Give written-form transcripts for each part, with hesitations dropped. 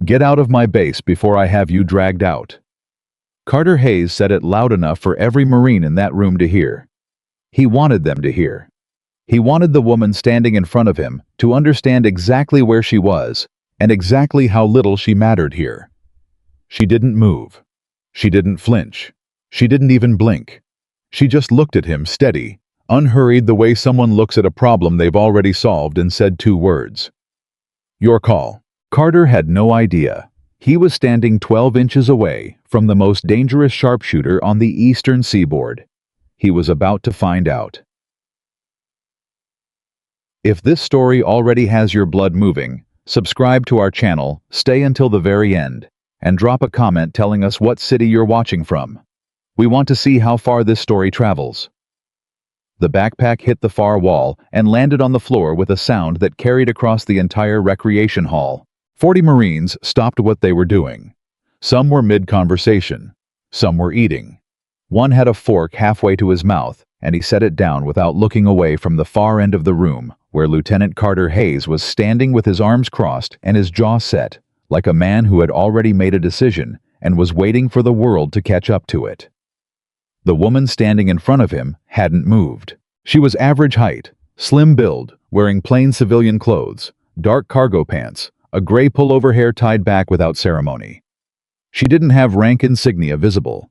Get out of my base before I have you dragged out." Carter Hayes said it loud enough for every Marine in that room to hear. He wanted them to hear. He wanted the woman standing in front of him to understand exactly where she was and exactly how little she mattered here. She didn't move. She didn't flinch. She didn't even blink. She just looked at him steady, unhurried, the way someone looks at a problem they've already solved, and said 2 words. "Your call." Carter had no idea. He was standing 12 inches away from the most dangerous sharpshooter on the eastern seaboard. He was about to find out. If this story already has your blood moving, subscribe to our channel, stay until the very end, and drop a comment telling us what city you're watching from. We want to see how far this story travels. The backpack hit the far wall and landed on the floor with a sound that carried across the entire recreation hall. 40 Marines stopped what they were doing. Some were mid-conversation. Some were eating. One had a fork halfway to his mouth, and he set it down without looking away from the far end of the room, where Lieutenant Carter Hayes was standing with his arms crossed and his jaw set, like a man who had already made a decision and was waiting for the world to catch up to it. The woman standing in front of him hadn't moved. She was average height, slim build, wearing plain civilian clothes, dark cargo pants, a gray pullover, hair tied back without ceremony. She didn't have rank insignia visible.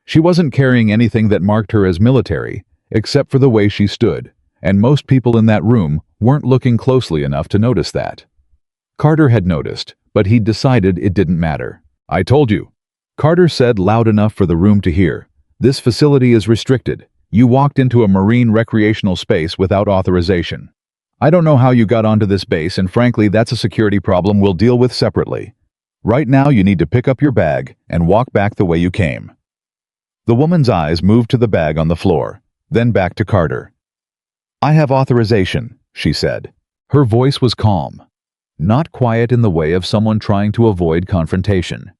She wasn't carrying anything that marked her as military, except for the way she stood, and most people in that room weren't looking closely enough to notice that. Carter had noticed, but he'd decided it didn't matter. "I told you," Carter said loud enough for the room to hear. "This facility is restricted. You walked into a Marine recreational space without authorization. I don't know how you got onto this base, and frankly, that's a security problem we'll deal with separately. Right now, you need to pick up your bag and walk back the way you came." The woman's eyes moved to the bag on the floor, then back to Carter. "I have authorization," she said. Her voice was calm, not quiet in the way of someone trying to avoid confrontation.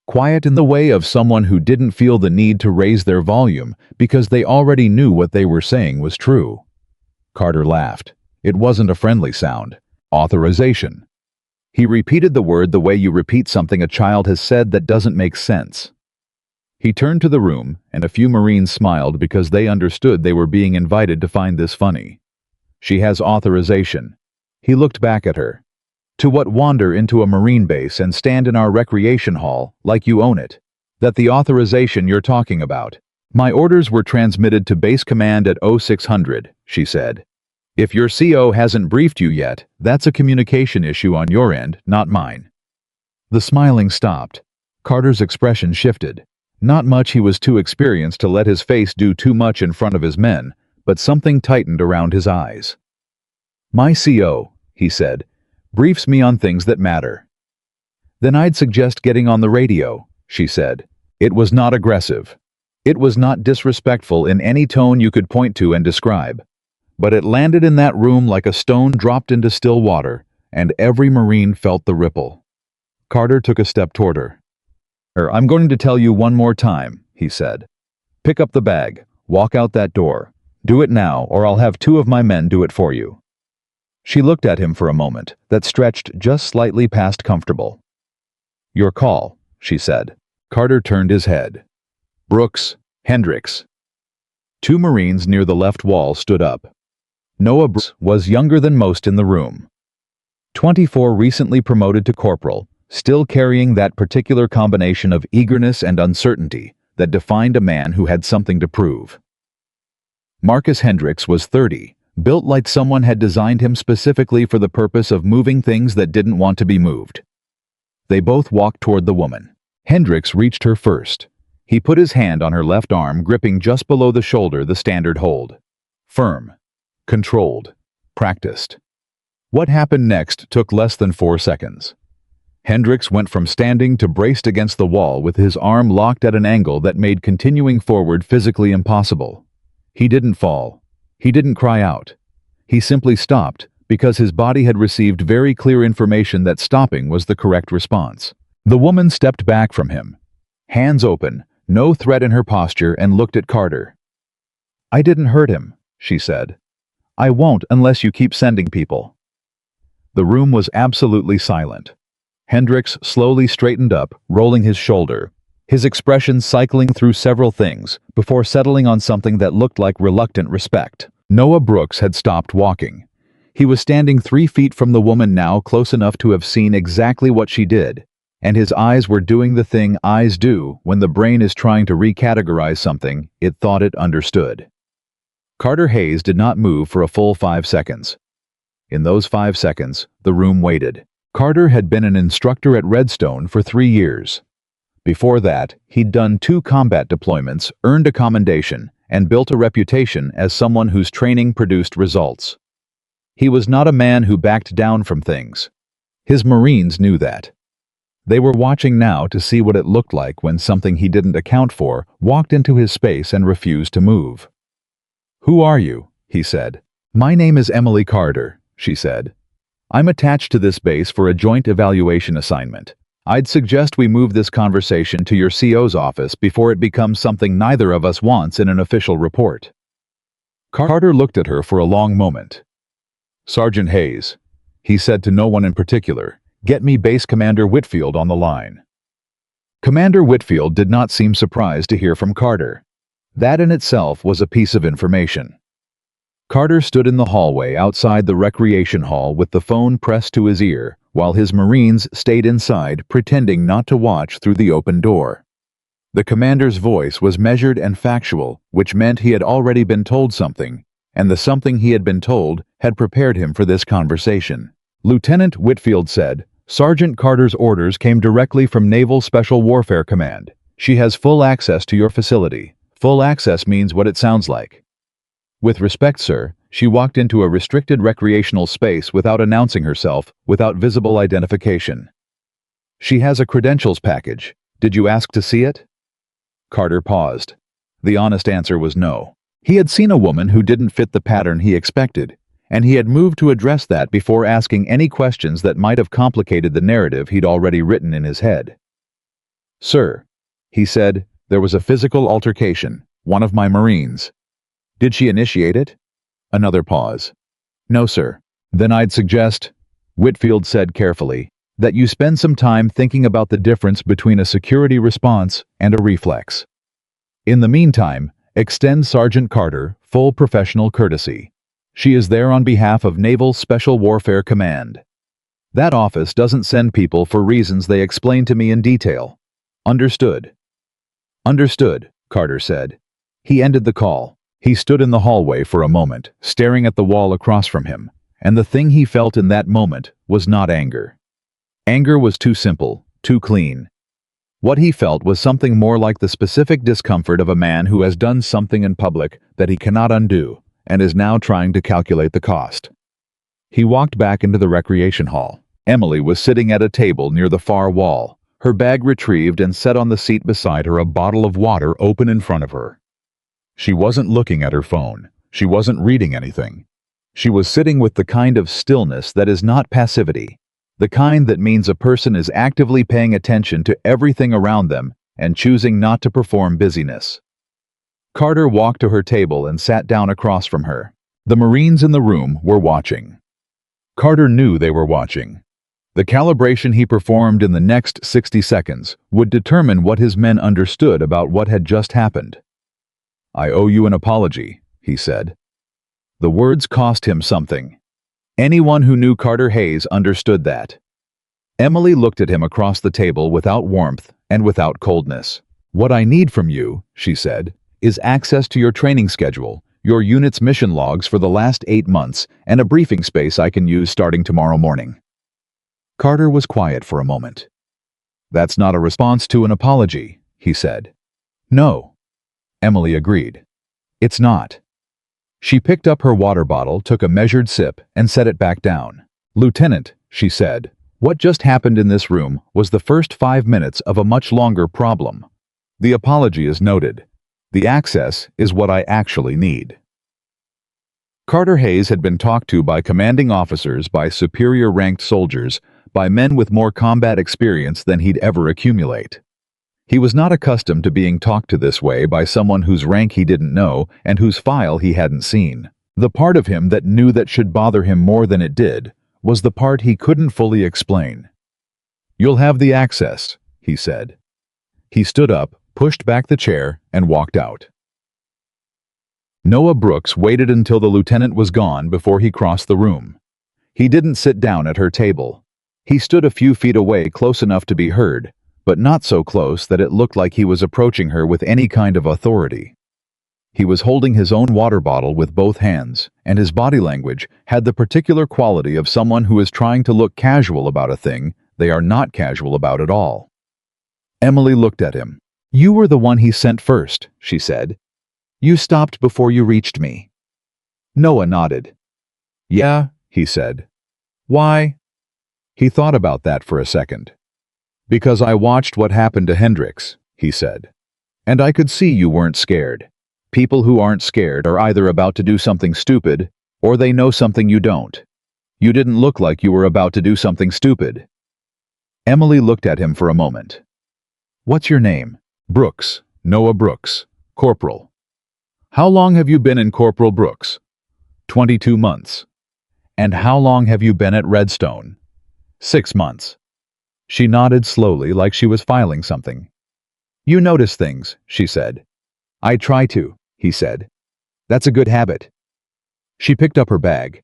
Quiet in the way of someone who didn't feel the need to raise their volume because they already knew what they were saying was true. Carter laughed. It wasn't a friendly sound. Authorization. He repeated the word the way you repeat something a child has said that doesn't make sense. He turned to the room, and a few Marines smiled because they understood they were being invited to find this funny. "She has authorization." He looked back at her. "To what, wander into a Marine base and stand in our recreation hall like you own it? That the authorization you're talking about?" "My orders were transmitted to base command at 0600, she said. "If your CO hasn't briefed you yet, that's a communication issue on your end, not mine." The smiling stopped. Carter's expression shifted. Not much. He was too experienced to let his face do too much in front of his men, but something tightened around his eyes. "My CO," he said, "briefs me on things that matter." "Then I'd suggest getting on the radio," she said. It was not aggressive. It was not disrespectful in any tone you could point to and describe. But it landed in that room like a stone dropped into still water, and every Marine felt the ripple. Carter took a step toward her. "I'm going to tell you one more time," he said. "Pick up the bag, walk out that door. Do it now, or I'll have 2 of my men do it for you." She looked at him for a moment that stretched just slightly past comfortable. "Your call," she said. Carter turned his head. "Brooks, Hendricks." 2 Marines near the left wall stood up. Noah Brooks was younger than most in the room. 24, recently promoted to corporal, still carrying that particular combination of eagerness and uncertainty that defined a man who had something to prove. Marcus Hendricks was 30, built like someone had designed him specifically for the purpose of moving things that didn't want to be moved. They both walked toward the woman. Hendricks reached her first. He put his hand on her left arm, gripping just below the shoulder, the standard hold. Firm. Controlled. Practiced. What happened next took less than 4 seconds. Hendricks went from standing to braced against the wall with his arm locked at an angle that made continuing forward physically impossible. He didn't fall. He didn't cry out. He simply stopped because his body had received very clear information that stopping was the correct response. The woman stepped back from him, hands open, no threat in her posture, and looked at Carter. "I didn't hurt him," she said. "I won't unless you keep sending people." The room was absolutely silent. Hendricks slowly straightened up, rolling his shoulder, his expression cycling through several things before settling on something that looked like reluctant respect. Noah Brooks had stopped walking. He was standing 3 feet from the woman now, close enough to have seen exactly what she did, and his eyes were doing the thing eyes do when the brain is trying to recategorize something it thought it understood. Carter Hayes did not move for a full 5 seconds. In those 5 seconds, the room waited. Carter had been an instructor at Redstone for 3 years. Before that, he'd done 2 combat deployments, earned a commendation, and built a reputation as someone whose training produced results. He was not a man who backed down from things. His Marines knew that. They were watching now to see what it looked like when something he didn't account for walked into his space and refused to move. "Who are you?" he said. "My name is Emily Carter," she said. "I'm attached to this base for a joint evaluation assignment. I'd suggest we move this conversation to your CO's office before it becomes something neither of us wants in an official report." Carter looked at her for a long moment. "Sergeant Hayes," he said to no one in particular, "get me Base Commander Whitfield on the line." Commander Whitfield did not seem surprised to hear from Carter. That in itself was a piece of information. Carter stood in the hallway outside the recreation hall with the phone pressed to his ear, while his Marines stayed inside, pretending not to watch through the open door. The commander's voice was measured and factual, which meant he had already been told something, and the something he had been told had prepared him for this conversation. Lieutenant Whitfield said, "Sergeant Carter's orders came directly from Naval Special Warfare Command. She has full access to your facility. Full access means what it sounds like." "With respect, sir," she walked into a restricted recreational space without announcing herself, without visible identification. "She has a credentials package. Did you ask to see it?" Carter paused. The honest answer was no. He had seen a woman who didn't fit the pattern he expected, and he had moved to address that before asking any questions that might have complicated the narrative he'd already written in his head. "Sir," he said, "there was a physical altercation. One of my Marines." "Did she initiate it?" Another pause. "No, sir." "Then I'd suggest," Whitfield said carefully, "that you spend some time thinking about the difference between a security response and a reflex. In the meantime, extend Sergeant Carter full professional courtesy. She is there on behalf of Naval Special Warfare Command. That office doesn't send people for reasons they explain to me in detail. Understood?" "Understood," Carter said. He ended the call. He stood in the hallway for a moment, staring at the wall across from him, and the thing he felt in that moment was not anger. Anger was too simple, too clean. What he felt was something more like the specific discomfort of a man who has done something in public that he cannot undo and is now trying to calculate the cost. He walked back into the recreation hall. Emily was sitting at a table near the far wall, her bag retrieved and set on the seat beside her, a bottle of water open in front of her. She wasn't looking at her phone. She wasn't reading anything. She was sitting with the kind of stillness that is not passivity, the kind that means a person is actively paying attention to everything around them and choosing not to perform busyness. Carter walked to her table and sat down across from her. The Marines in the room were watching. Carter knew they were watching. The calibration he performed in the next 60 seconds would determine what his men understood about what had just happened. "I owe you an apology," he said. The words cost him something. Anyone who knew Carter Hayes understood that. Emily looked at him across the table without warmth and without coldness. "What I need from you," she said, "is access to your training schedule, your unit's mission logs for the last 8 months, and a briefing space I can use starting tomorrow morning." Carter was quiet for a moment. "That's not a response to an apology," he said. "No," Emily agreed. "It's not." She picked up her water bottle, took a measured sip, and set it back down. "Lieutenant," she said, "what just happened in this room was the first 5 minutes of a much longer problem. The apology is noted. The access is what I actually need." Carter Hayes had been talked to by commanding officers, by superior-ranked soldiers, by men with more combat experience than he'd ever accumulate. He was not accustomed to being talked to this way by someone whose rank he didn't know and whose file he hadn't seen. The part of him that knew that should bother him more than it did was the part he couldn't fully explain. You'll have the access, he said. He stood up, pushed back the chair, and walked out. Noah Brooks waited until the lieutenant was gone before he crossed the room. He didn't sit down at her table. He stood a few feet away, close enough to be heard, but not so close that it looked like he was approaching her with any kind of authority. He was holding his own water bottle with both hands, and his body language had the particular quality of someone who is trying to look casual about a thing they are not casual about at all. Emily looked at him. "You were the one he sent first," she said. "You stopped before you reached me." Noah nodded. "Yeah," he said. "Why?" He thought about that for a second. "Because I watched what happened to Hendricks," he said. "And I could see you weren't scared. People who aren't scared are either about to do something stupid, or they know something you don't. You didn't look like you were about to do something stupid." Emily looked at him for a moment. "What's your name?" "Brooks, Noah Brooks, Corporal." "How long have you been in Corporal Brooks?" 22 months. "And how long have you been at Redstone?" 6 months. She nodded slowly, like she was filing something. "You notice things," she said. "I try to," he said. "That's a good habit." She picked up her bag.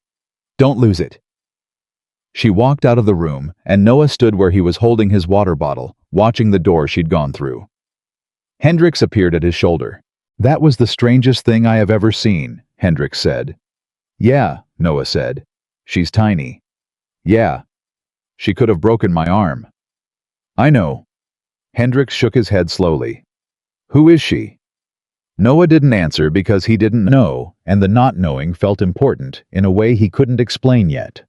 "Don't lose it." She walked out of the room, and Noah stood where he was holding his water bottle, watching the door she'd gone through. Hendricks appeared at his shoulder. "That was the strangest thing I have ever seen," Hendricks said. "Yeah," Noah said. "She's tiny." "Yeah. She could have broken my arm." "I know." Hendricks shook his head slowly. "Who is she?" Noah didn't answer because he didn't know, and the not knowing felt important in a way he couldn't explain yet.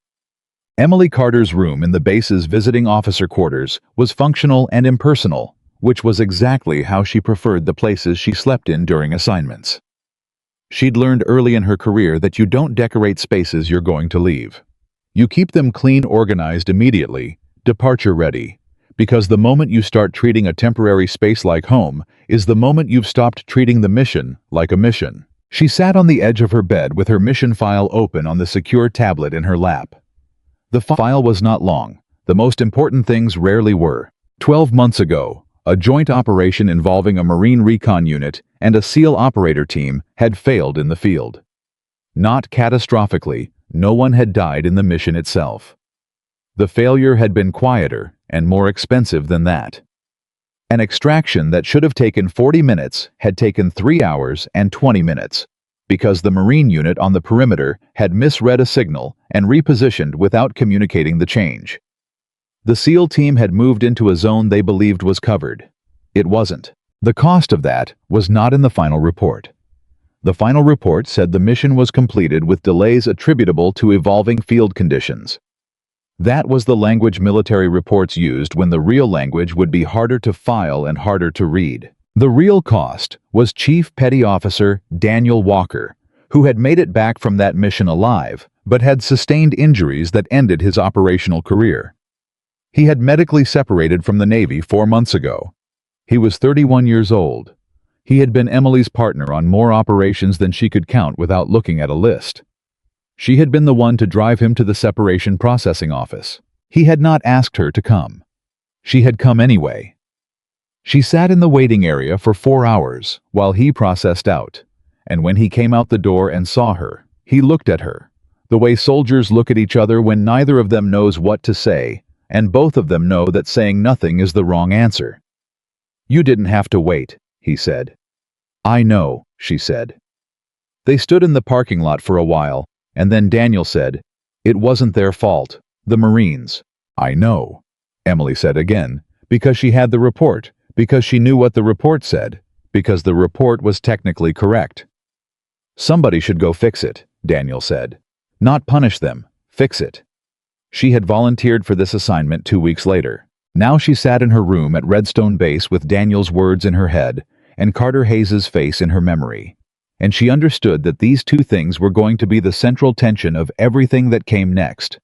Emily Carter's room in the base's visiting officer quarters was functional and impersonal, which was exactly how she preferred the places she slept in during assignments. She'd learned early in her career that you don't decorate spaces you're going to leave. You keep them clean, organized immediately, departure ready, because the moment you start treating a temporary space like home is the moment you've stopped treating the mission like a mission. She sat on the edge of her bed with her mission file open on the secure tablet in her lap. The file was not long. The most important things rarely were. 12 months ago, a joint operation involving a Marine recon unit and a SEAL operator team had failed in the field. Not catastrophically, no one had died in the mission itself. The failure had been quieter and more expensive than that. An extraction that should have taken 40 minutes had taken 3 hours and 20 minutes, because the Marine unit on the perimeter had misread a signal and repositioned without communicating the change. The SEAL team had moved into a zone they believed was covered. It wasn't. The cost of that was not in the final report. The final report said the mission was completed with delays attributable to evolving field conditions. That was the language military reports used when the real language would be harder to file and harder to read. The real cost was Chief Petty Officer Daniel Walker, who had made it back from that mission alive, but had sustained injuries that ended his operational career. He had medically separated from the Navy 4 months ago. He was 31 years old. He had been Emily's partner on more operations than she could count without looking at a list. She had been the one to drive him to the separation processing office. He had not asked her to come. She had come anyway. She sat in the waiting area for 4 hours while he processed out, and when he came out the door and saw her, he looked at her, the way soldiers look at each other when neither of them knows what to say, and both of them know that saying nothing is the wrong answer. "You didn't have to wait," he said. "I know," she said. They stood in the parking lot for a while, and then Daniel said, "It wasn't their fault, the Marines." "I know," Emily said again, because she had the report, because she knew what the report said, because the report was technically correct. "Somebody should go fix it," Daniel said. "Not punish them, fix it." She had volunteered for this assignment 2 weeks later. Now she sat in her room at Redstone Base with Daniel's words in her head and Carter Hayes's face in her memory. And she understood that these two things were going to be the central tension of everything that came next.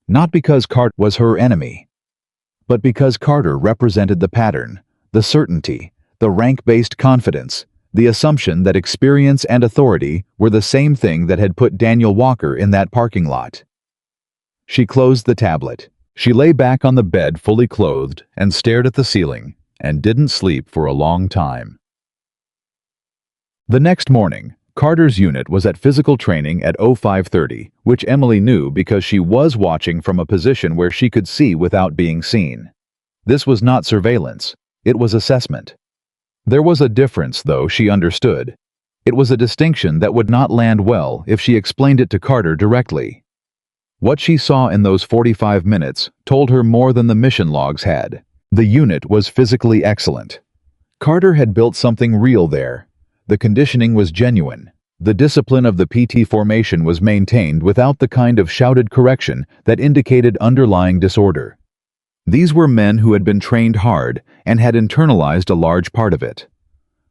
Not because Carter was her enemy, but because Carter represented the pattern, the certainty, the rank-based confidence, the assumption that experience and authority were the same thing that had put Daniel Walker in that parking lot. She closed the tablet. She lay back on the bed fully clothed and stared at the ceiling and didn't sleep for a long time. The next morning, Carter's unit was at physical training at 0530, which Emily knew because she was watching from a position where she could see without being seen. This was not surveillance, it was assessment. There was a difference, though, she understood. It was a distinction that would not land well if she explained it to Carter directly. What she saw in those 45 minutes told her more than the mission logs had. The unit was physically excellent. Carter had built something real there. The conditioning was genuine. The discipline of the PT formation was maintained without the kind of shouted correction that indicated underlying disorder. These were men who had been trained hard and had internalized a large part of it.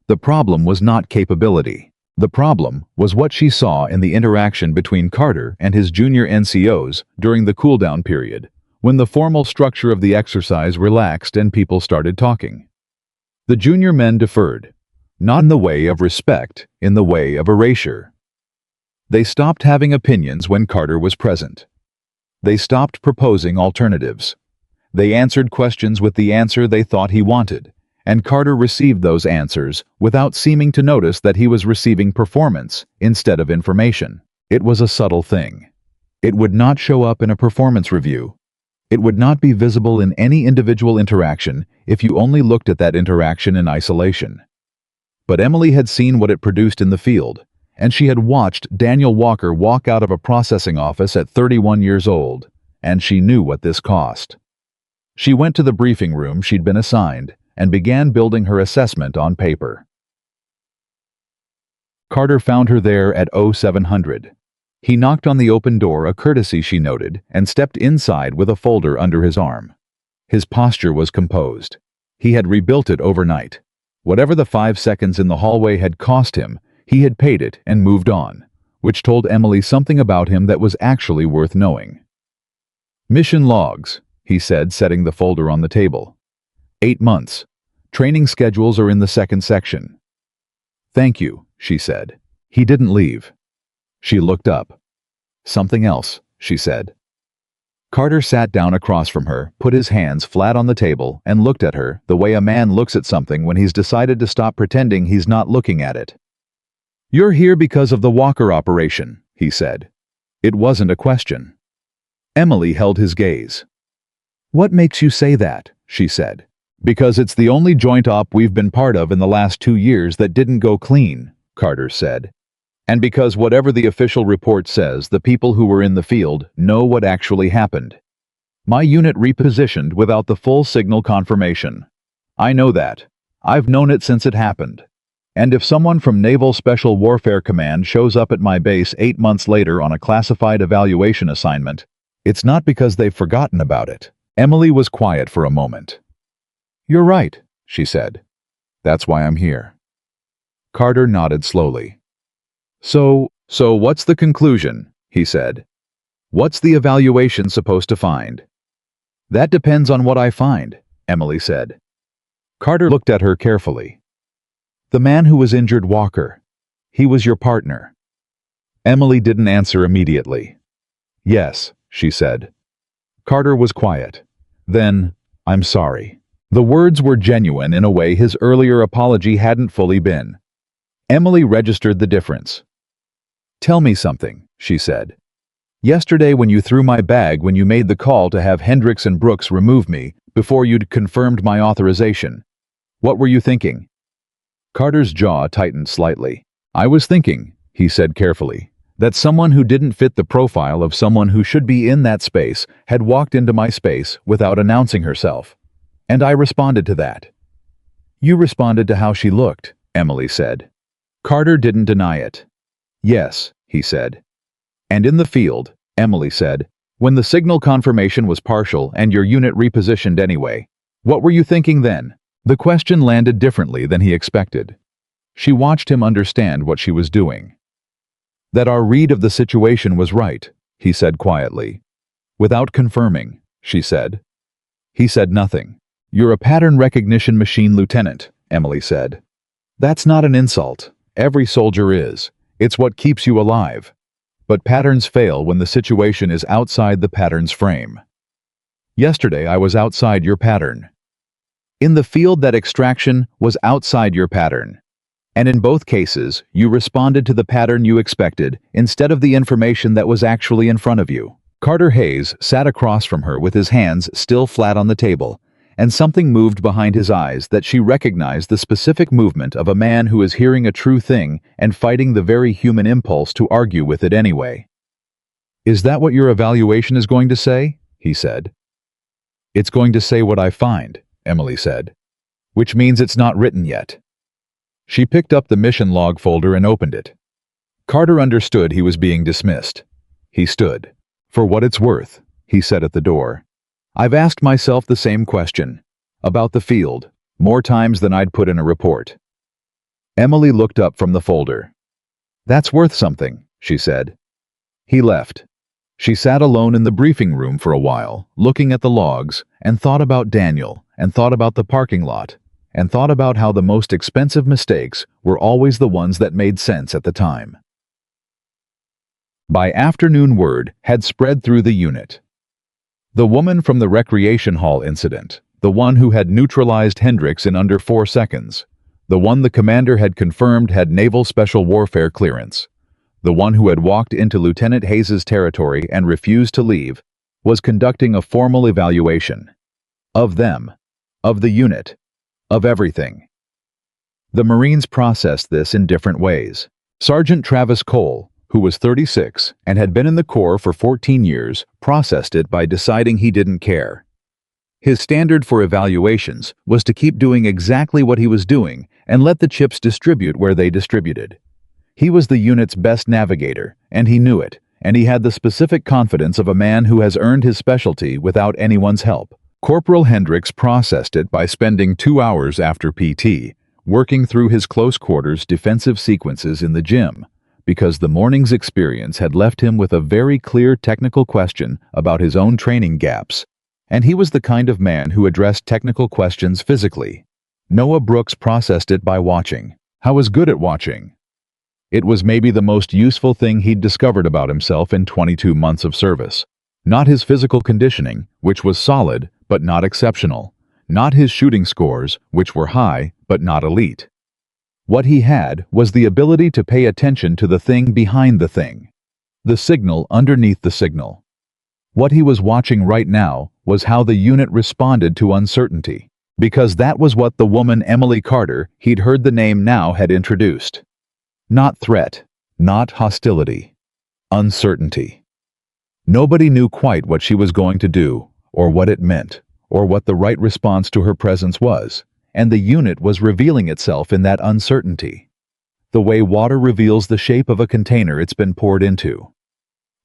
The problem was not capability. The problem was what she saw in the interaction between Carter and his junior NCOs during the cooldown period, when the formal structure of the exercise relaxed and people started talking. The junior men deferred. Not in the way of respect, in the way of erasure. They stopped having opinions when Carter was present. They stopped proposing alternatives. They answered questions with the answer they thought he wanted, and Carter received those answers without seeming to notice that he was receiving performance instead of information. It was a subtle thing. It would not show up in a performance review. It would not be visible in any individual interaction if you only looked at that interaction in isolation. But Emily had seen what it produced in the field, and she had watched Daniel Walker walk out of a processing office at 31 years old, and she knew what this cost. She went to the briefing room she'd been assigned and began building her assessment on paper. Carter found her there at 0700. He knocked on the open door, a courtesy she noted, and stepped inside with a folder under his arm. His posture was composed. He had rebuilt it overnight. Whatever the 5 seconds in the hallway had cost him, he had paid it and moved on, which told Emily something about him that was actually worth knowing. Mission logs, he said, setting the folder on the table. 8 months. Training schedules are in the second section. Thank you, she said. He didn't leave. She looked up. Something else, she said. Carter sat down across from her, put his hands flat on the table, and looked at her the way a man looks at something when he's decided to stop pretending he's not looking at it. You're here because of the Walker operation, he said. It wasn't a question. Emily held his gaze. What makes you say that? She said. Because it's the only joint op we've been part of in the last 2 years that didn't go clean, Carter said. And because whatever the official report says, the people who were in the field know what actually happened. My unit repositioned without the full signal confirmation. I know that. I've known it since it happened. And if someone from Naval Special Warfare Command shows up at my base 8 months later on a classified evaluation assignment, it's not because they've forgotten about it. Emily was quiet for a moment. You're right, she said. That's why I'm here. Carter nodded slowly. So what's the conclusion? He said. What's the evaluation supposed to find? That depends on what I find, Emily said. Carter looked at her carefully. The man who was injured, Walker. He was your partner. Emily didn't answer immediately. Yes, she said. Carter was quiet. Then, I'm sorry. The words were genuine in a way his earlier apology hadn't fully been. Emily registered the difference. Tell me something, she said. Yesterday when you threw my bag when you made the call to have Hendricks and Brooks remove me before you'd confirmed my authorization, what were you thinking? Carter's jaw tightened slightly. I was thinking, he said carefully, that someone who didn't fit the profile of someone who should be in that space had walked into my space without announcing herself. And I responded to that. You responded to how she looked, Emily said. Carter didn't deny it. Yes, he said. And in the field, Emily said, when the signal confirmation was partial and your unit repositioned anyway, what were you thinking then? The question landed differently than he expected. She watched him understand what she was doing. That our read of the situation was right, he said quietly. Without confirming, she said. He said nothing. You're a pattern recognition machine, Lieutenant, Emily said. That's not an insult. Every soldier is. It's what keeps you alive. But patterns fail when the situation is outside the pattern's frame. Yesterday I was outside your pattern. In the field that extraction was outside your pattern. And in both cases, you responded to the pattern you expected instead of the information that was actually in front of you. Carter Hayes sat across from her with his hands still flat on the table, and something moved behind his eyes that she recognized the specific movement of a man who is hearing a true thing and fighting the very human impulse to argue with it anyway. "Is that what your evaluation is going to say?" he said. "It's going to say what I find," Emily said. "Which means it's not written yet." She picked up the mission log folder and opened it. Carter understood he was being dismissed. He stood. "For what it's worth," he said at the door. "I've asked myself the same question. About the field. More times than I'd put in a report." Emily looked up from the folder. "That's worth something," she said. He left. She sat alone in the briefing room for a while, looking at the logs, and thought about Daniel, and thought about the parking lot, and thought about how the most expensive mistakes were always the ones that made sense at the time. By afternoon, word had spread through the unit. The woman from the recreation hall incident, the one who had neutralized Hendricks in under 4 seconds, the one the commander had confirmed had naval special warfare clearance, the one who had walked into Lieutenant Hayes's territory and refused to leave, was conducting a formal evaluation. Of them. Of the unit. Of everything. The Marines processed this in different ways. Sergeant Travis Cole, who was 36 and had been in the Corps for 14 years, processed it by deciding he didn't care. His standard for evaluations was to keep doing exactly what he was doing and let the chips distribute where they distributed. He was the unit's best navigator, and he knew it, and he had the specific confidence of a man who has earned his specialty without anyone's help. Corporal Hendricks processed it by spending 2 hours after PT, working through his close quarters defensive sequences in the gym, because the morning's experience had left him with a very clear technical question about his own training gaps, and he was the kind of man who addressed technical questions physically. Noah Brooks processed it by watching. How was good at watching? It was maybe the most useful thing he'd discovered about himself in 22 months of service. Not his physical conditioning, which was solid but not exceptional. Not his shooting scores, which were high but not elite. What he had was the ability to pay attention to the thing behind the thing. The signal underneath the signal. What he was watching right now was how the unit responded to uncertainty, because that was what the woman Emily Carter he'd heard the name now had introduced. Not threat, not hostility. Uncertainty. Nobody knew quite what she was going to do, or what it meant, or what the right response to her presence was, and the unit was revealing itself in that uncertainty. The way water reveals the shape of a container it's been poured into.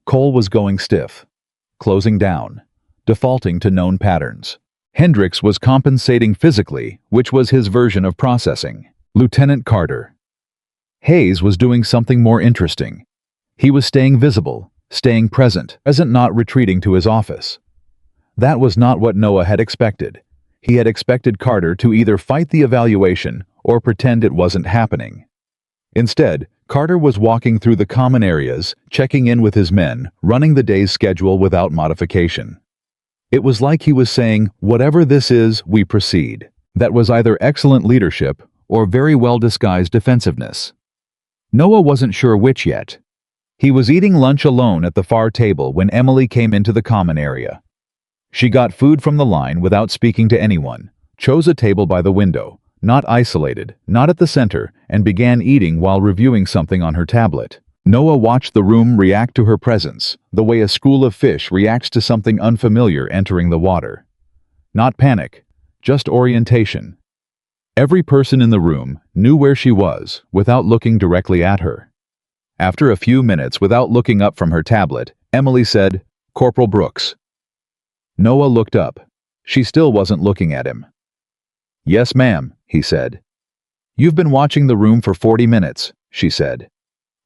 Cole was going stiff, closing down, defaulting to known patterns. Hendricks was compensating physically, which was his version of processing. Lieutenant Carter. Hayes was doing something more interesting. He was staying visible, staying present, not retreating to his office. That was not what Noah had expected. He had expected Carter to either fight the evaluation or pretend it wasn't happening. Instead, Carter was walking through the common areas, checking in with his men, running the day's schedule without modification. It was like he was saying, whatever this is, we proceed. That was either excellent leadership or very well-disguised defensiveness. Noah wasn't sure which yet. He was eating lunch alone at the far table when Emily came into the common area. She got food from the line without speaking to anyone, chose a table by the window, not isolated, not at the center, and began eating while reviewing something on her tablet. Noah watched the room react to her presence, the way a school of fish reacts to something unfamiliar entering the water. Not panic, just orientation. Every person in the room knew where she was without looking directly at her. After a few minutes without looking up from her tablet, Emily said, "Corporal Brooks." Noah looked up. She still wasn't looking at him. "Yes, ma'am," he said. "You've been watching the room for 40 minutes, she said.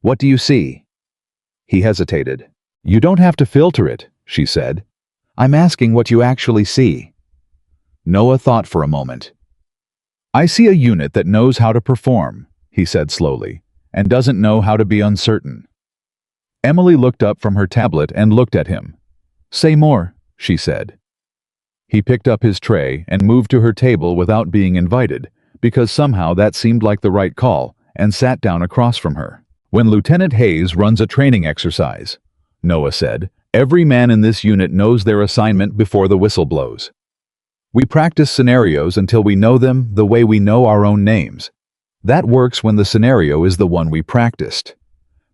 "What do you see?" He hesitated. "You don't have to filter it," she said. "I'm asking what you actually see." Noah thought for a moment. "I see a unit that knows how to perform," he said slowly, "and doesn't know how to be uncertain." Emily looked up from her tablet and looked at him. "Say more," she said. He picked up his tray and moved to her table without being invited, because somehow that seemed like the right call, and sat down across from her. When Lieutenant Hayes runs a training exercise, Noah said, every man in this unit knows their assignment before the whistle blows. We practice scenarios until we know them the way we know our own names. That works when the scenario is the one we practiced.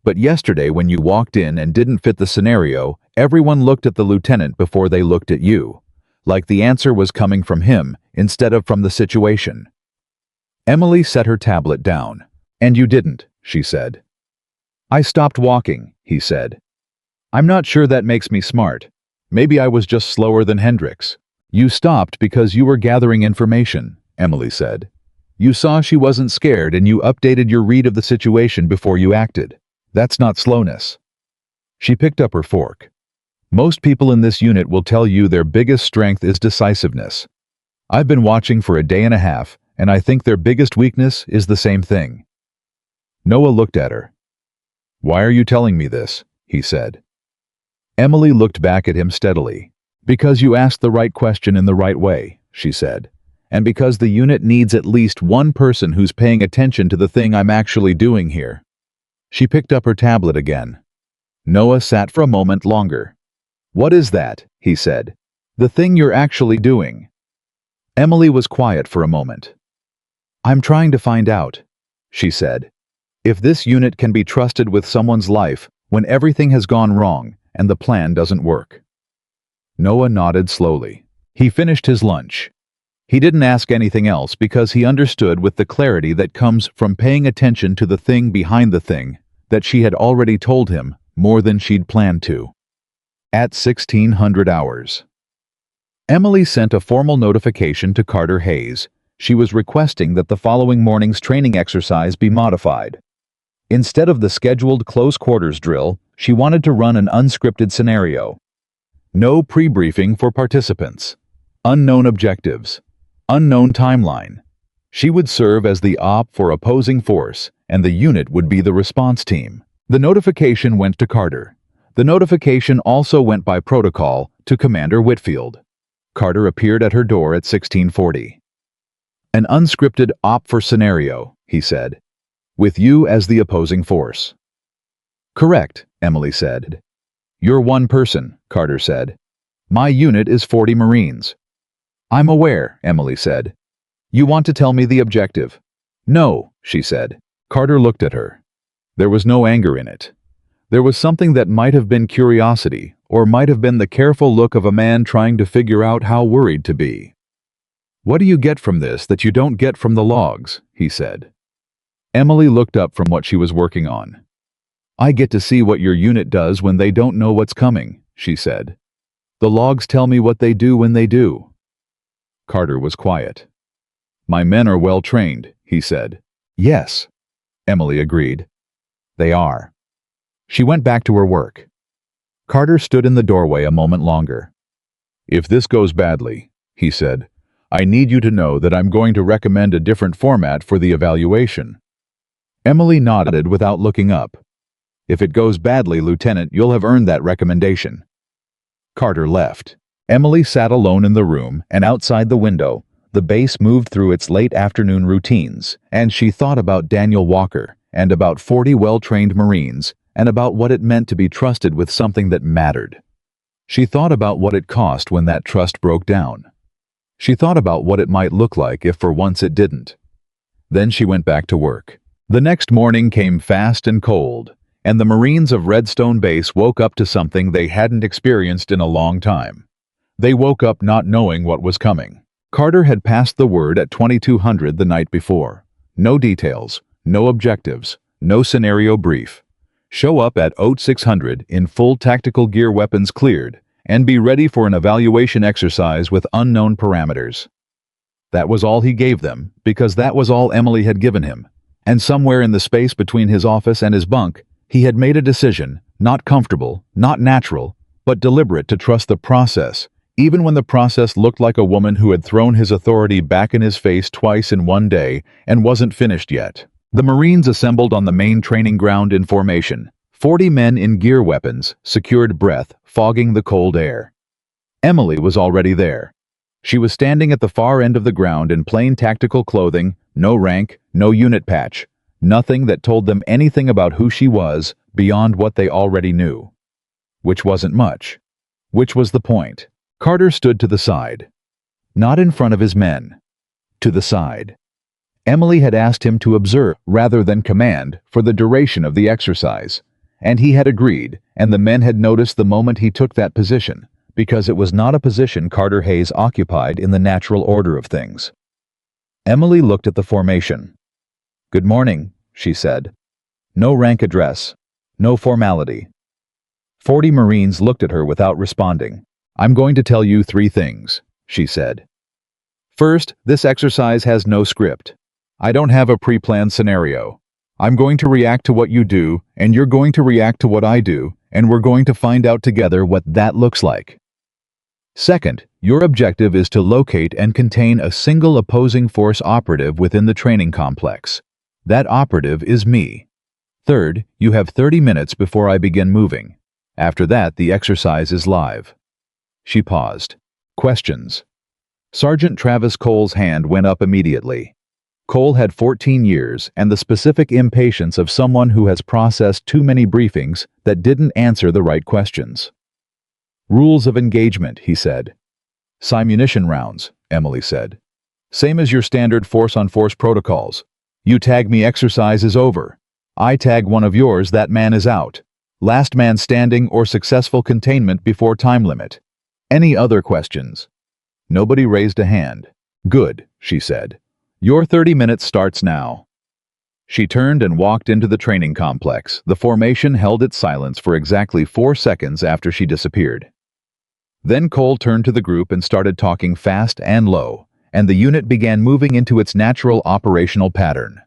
But yesterday when you walked in and didn't fit the scenario, everyone looked at the lieutenant before they looked at you, like the answer was coming from him instead of from the situation. Emily set her tablet down. And you didn't, she said. I stopped walking, he said. I'm not sure that makes me smart. Maybe I was just slower than Hendrix. You stopped because you were gathering information, Emily said. You saw she wasn't scared and you updated your read of the situation before you acted. That's not slowness. She picked up her fork. Most people in this unit will tell you their biggest strength is decisiveness. I've been watching for a day and a half, and I think their biggest weakness is the same thing. Noah looked at her. Why are you telling me this? He said. Emily looked back at him steadily. Because you asked the right question in the right way, she said. And because the unit needs at least one person who's paying attention to the thing I'm actually doing here. She picked up her tablet again. Noah sat for a moment longer. What is that? He said. The thing you're actually doing. Emily was quiet for a moment. I'm trying to find out, she said. If this unit can be trusted with someone's life when everything has gone wrong and the plan doesn't work. Noah nodded slowly. He finished his lunch. He didn't ask anything else because he understood with the clarity that comes from paying attention to the thing behind the thing that she had already told him more than she'd planned to. At 1600 hours. Emily sent a formal notification to Carter Hayes. She was requesting that the following morning's training exercise be modified. Instead of the scheduled close quarters drill, she wanted to run an unscripted scenario. No pre-briefing for participants. Unknown objectives. Unknown timeline. She would serve as the op for opposing force, and the unit would be the response team. The notification went to Carter. The notification also went by protocol to Commander Whitfield. Carter appeared at her door at 1640. An unscripted op for scenario, he said, with you as the opposing force. Correct, Emily said. You're one person, Carter said. My unit is 40 Marines. I'm aware, Emily said. You want to tell me the objective? No, she said. Carter looked at her. There was no anger in it. There was something that might have been curiosity, or might have been the careful look of a man trying to figure out how worried to be. What do you get from this that you don't get from the logs? He said. Emily looked up from what she was working on. I get to see what your unit does when they don't know what's coming, she said. The logs tell me what they do when they do. Carter was quiet. My men are well trained, he said. Yes, Emily agreed. They are. She went back to her work. Carter stood in the doorway a moment longer. If this goes badly, he said, I need you to know that I'm going to recommend a different format for the evaluation. Emily nodded without looking up. If it goes badly, Lieutenant, you'll have earned that recommendation. Carter left. Emily sat alone in the room, and outside the window, the base moved through its late afternoon routines, and she thought about Daniel Walker, and about 40 well-trained Marines, and about what it meant to be trusted with something that mattered. She thought about what it cost when that trust broke down. She thought about what it might look like if for once it didn't. Then she went back to work. The next morning came fast and cold, and the Marines of Redstone Base woke up to something they hadn't experienced in a long time. They woke up not knowing what was coming. Carter had passed the word at 2200 the night before. No details, no objectives, no scenario brief. Show up at 0600 in full tactical gear, weapons cleared, and be ready for an evaluation exercise with unknown parameters. That was all he gave them, because that was all Emily had given him. And somewhere in the space between his office and his bunk, he had made a decision, not comfortable, not natural, but deliberate, to trust the process, even when the process looked like a woman who had thrown his authority back in his face twice in one day and wasn't finished yet. The Marines assembled on the main training ground in formation. 40 men in gear, weapons, secured breath, fogging the cold air. Emily was already there. She was standing at the far end of the ground in plain tactical clothing, no rank, no unit patch, nothing that told them anything about who she was beyond what they already knew. Which wasn't much. Which was the point? Carter stood to the side. Not in front of his men. To the side. Emily had asked him to observe rather than command for the duration of the exercise, and he had agreed, and the men had noticed the moment he took that position, because it was not a position Carter Hayes occupied in the natural order of things. Emily looked at the formation. "Good morning," she said. No rank address. No formality. 40 Marines looked at her without responding. "I'm going to tell you 3 things," she said. "First, this exercise has no script. I don't have a pre-planned scenario. I'm going to react to what you do, and you're going to react to what I do, and we're going to find out together what that looks like. Second, your objective is to locate and contain a single opposing force operative within the training complex. That operative is me. Third, you have 30 minutes before I begin moving. After that, the exercise is live." She paused. Questions. Sergeant Travis Cole's hand went up immediately. Cole had 14 years and the specific impatience of someone who has processed too many briefings that didn't answer the right questions. "Rules of engagement," he said. "Simunition rounds," Emily said. "Same as your standard force-on-force protocols. You tag me, exercise is over. I tag one of yours, that man is out. Last man standing or successful containment before time limit. Any other questions?" Nobody raised a hand. "Good," she said. "Your 30 minutes starts now." She turned and walked into the training complex. The formation held its silence for exactly 4 seconds after she disappeared. Then Cole turned to the group and started talking fast and low, and the unit began moving into its natural operational pattern.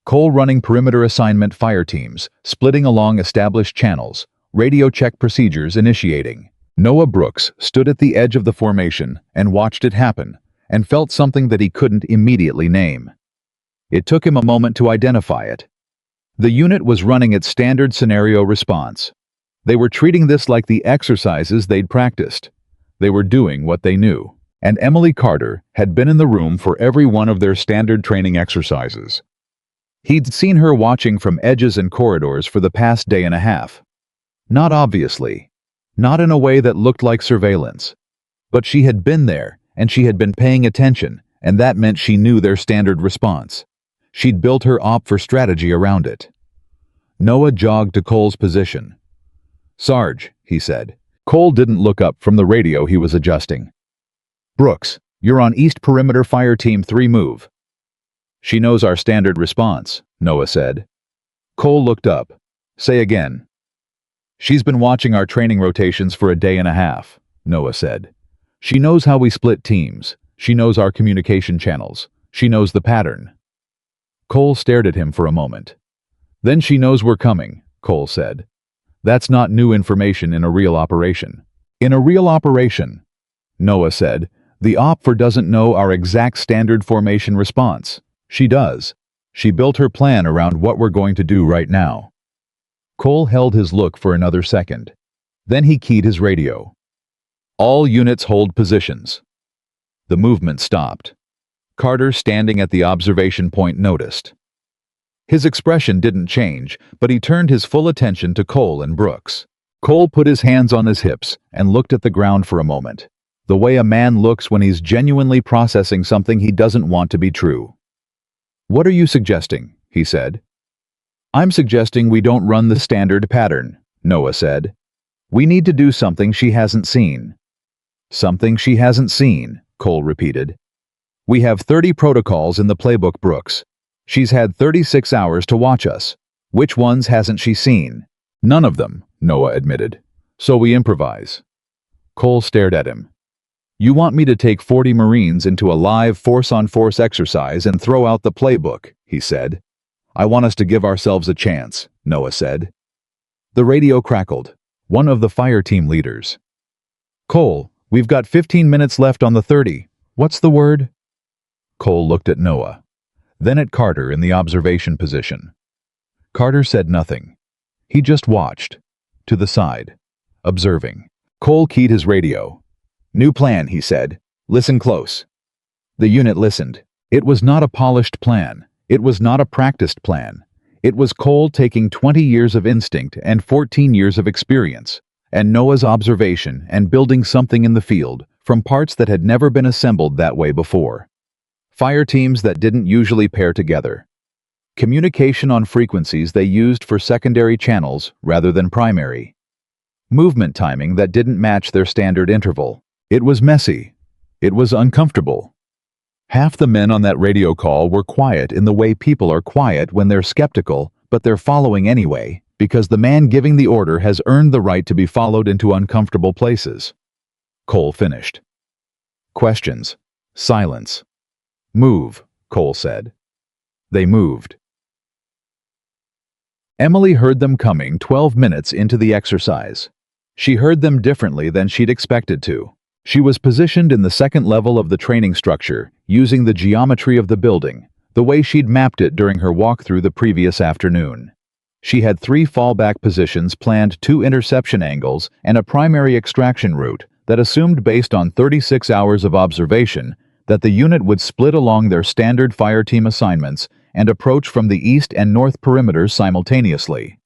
Cole running perimeter assignment fire teams, splitting along established channels, radio check procedures initiating. Noah Brooks stood at the edge of the formation and watched it happen, and felt something that he couldn't immediately name. It took him a moment to identify it. The unit was running its standard scenario response. They were treating this like the exercises they'd practiced. They were doing what they knew. And Emily Carter had been in the room for every one of their standard training exercises. He'd seen her watching from edges and corridors for the past day and a half. Not obviously. Not in a way that looked like surveillance. But she had been there, and she had been paying attention, and that meant she knew their standard response. She'd built her op for strategy around it. Noah jogged to Cole's position. "Sarge," he said. Cole didn't look up from the radio he was adjusting. "Brooks, you're on East Perimeter Fire Team 3 move." "She knows our standard response," Noah said. Cole looked up. "Say again." "She's been watching our training rotations for a day and a half," Noah said. "She knows how we split teams. She knows our communication channels. She knows the pattern." Cole stared at him for a moment. "Then she knows we're coming," Cole said. "That's not new information in a real operation." "In a real operation," Noah said, "the OPFOR doesn't know our exact standard formation response. She does. She built her plan around what we're going to do right now." Cole held his look for another second. Then he keyed his radio. "All units hold positions." The movement stopped. Carter, standing at the observation point, noticed. His expression didn't change, but he turned his full attention to Cole and Brooks. Cole put his hands on his hips and looked at the ground for a moment, the way a man looks when he's genuinely processing something he doesn't want to be true. "What are you suggesting?" he said. "I'm suggesting we don't run the standard pattern," Noah said. "We need to do something she hasn't seen." "Something she hasn't seen," Cole repeated. "We have 30 protocols in the playbook, Brooks. She's had 36 hours to watch us. Which ones hasn't she seen?" "None of them," Noah admitted. "So we improvise." Cole stared at him. "You want me to take 40 Marines into a live force-on-force exercise and throw out the playbook," he said. "I want us to give ourselves a chance," Noah said. The radio crackled. One of the fire team leaders. "Cole, we've got 15 minutes left on the 30. What's the word?" Cole looked at Noah, then at Carter in the observation position. Carter said nothing. He just watched, to the side, observing. Cole keyed his radio. "New plan," he said. Listen close." The unit listened. It was not a polished plan. It was not a practiced plan. It was Cole taking 20 years of instinct and 14 years of experience, and Noah's observation and building something in the field from parts that had never been assembled that way before. Fire teams that didn't usually pair together. Communication on frequencies they used for secondary channels rather than primary. Movement timing that didn't match their standard interval. It was messy. It was uncomfortable. Half the men on that radio call were quiet in the way people are quiet when they're skeptical, but they're following anyway, because the man giving the order has earned the right to be followed into uncomfortable places. Cole finished. Questions. Silence. "Move," Cole said. They moved. Emily heard them coming 12 minutes into the exercise. She heard them differently than she'd expected to. She was positioned in the second level of the training structure, using the geometry of the building, the way she'd mapped it during her walkthrough the previous afternoon. She had 3 fallback positions planned, 2 interception angles, and a primary extraction route that assumed, based on 36 hours of observation, that the unit would split along their standard fire team assignments and approach from the east and north perimeters simultaneously.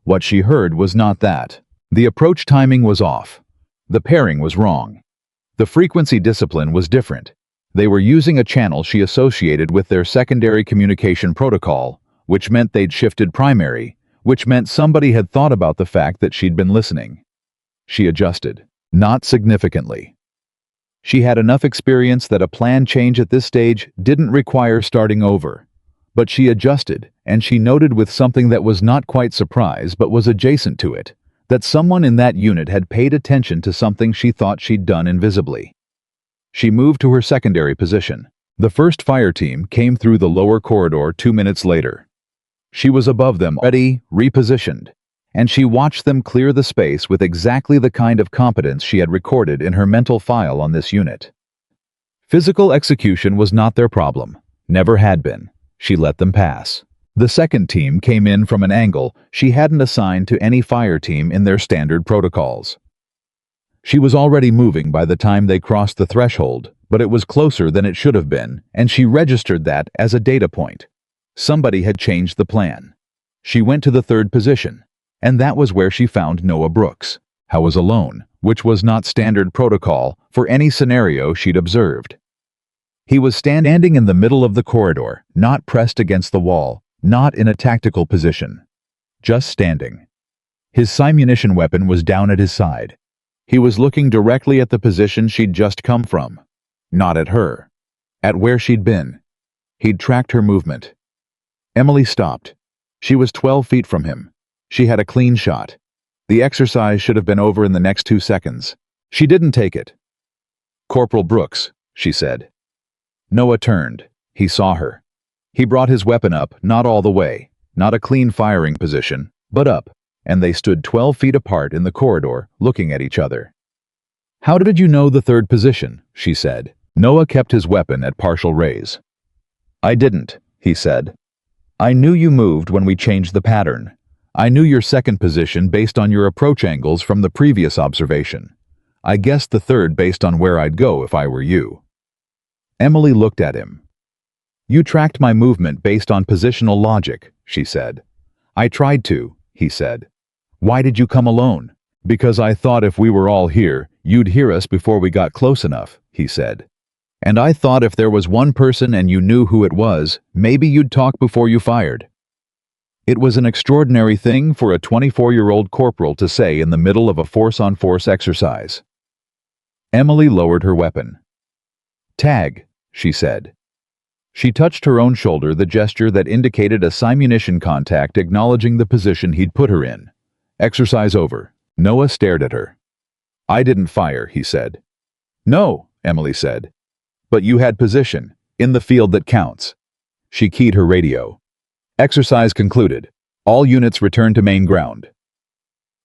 What she heard was not that. The approach timing was off. The pairing was wrong. The frequency discipline was different. They were using a channel she associated with their secondary communication protocol, which meant they'd shifted primary, which meant somebody had thought about the fact that she'd been listening. She adjusted. Not significantly. She had enough experience that a plan change at this stage didn't require starting over. But she adjusted, and she noted with something that was not quite surprise but was adjacent to it, that someone in that unit had paid attention to something she thought she'd done invisibly. She moved to her secondary position. The first fire team came through the lower corridor 2 minutes later. She was above them, ready, repositioned, and she watched them clear the space with exactly the kind of competence she had recorded in her mental file on this unit. Physical execution was not their problem, never had been. She let them pass. The second team came in from an angle she hadn't assigned to any fire team in their standard protocols. She was already moving by the time they crossed the threshold, but it was closer than it should have been, and she registered that as a data point. Somebody had changed the plan. She went to the third position, and that was where she found Noah Brooks. He was alone, which was not standard protocol for any scenario she'd observed. He was standing in the middle of the corridor, not pressed against the wall, not in a tactical position. Just standing. His simunition weapon was down at his side. He was looking directly at the position she'd just come from. Not at her. At where she'd been. He'd tracked her movement. Emily stopped. She was 12 feet from him. She had a clean shot. The exercise should have been over in the next 2 seconds. She didn't take it. "Corporal Brooks," she said. Noah turned. He saw her. He brought his weapon up, not all the way, not a clean firing position, but up, and they stood 12 feet apart in the corridor, looking at each other. "How did you know the third position?" she said. Noah kept his weapon at partial raise. "I didn't," he said. "I knew you moved when we changed the pattern. I knew your second position based on your approach angles from the previous observation. I guessed the third based on where I'd go if I were you." Emily looked at him. "You tracked my movement based on positional logic," she said. "I tried to," he said. "Why did you come alone?" "Because I thought if we were all here, you'd hear us before we got close enough," he said. "And I thought if there was one person and you knew who it was, maybe you'd talk before you fired." It was an extraordinary thing for a 24-year-old corporal to say in the middle of a force-on-force exercise. Emily lowered her weapon. "Tag," she said. She touched her own shoulder, the gesture that indicated a simunition contact acknowledging the position he'd put her in. "Exercise over." Noah stared at her. "I didn't fire," he said. "No," Emily said. "But you had position, in the field that counts." She keyed her radio. "Exercise concluded. All units return to main ground."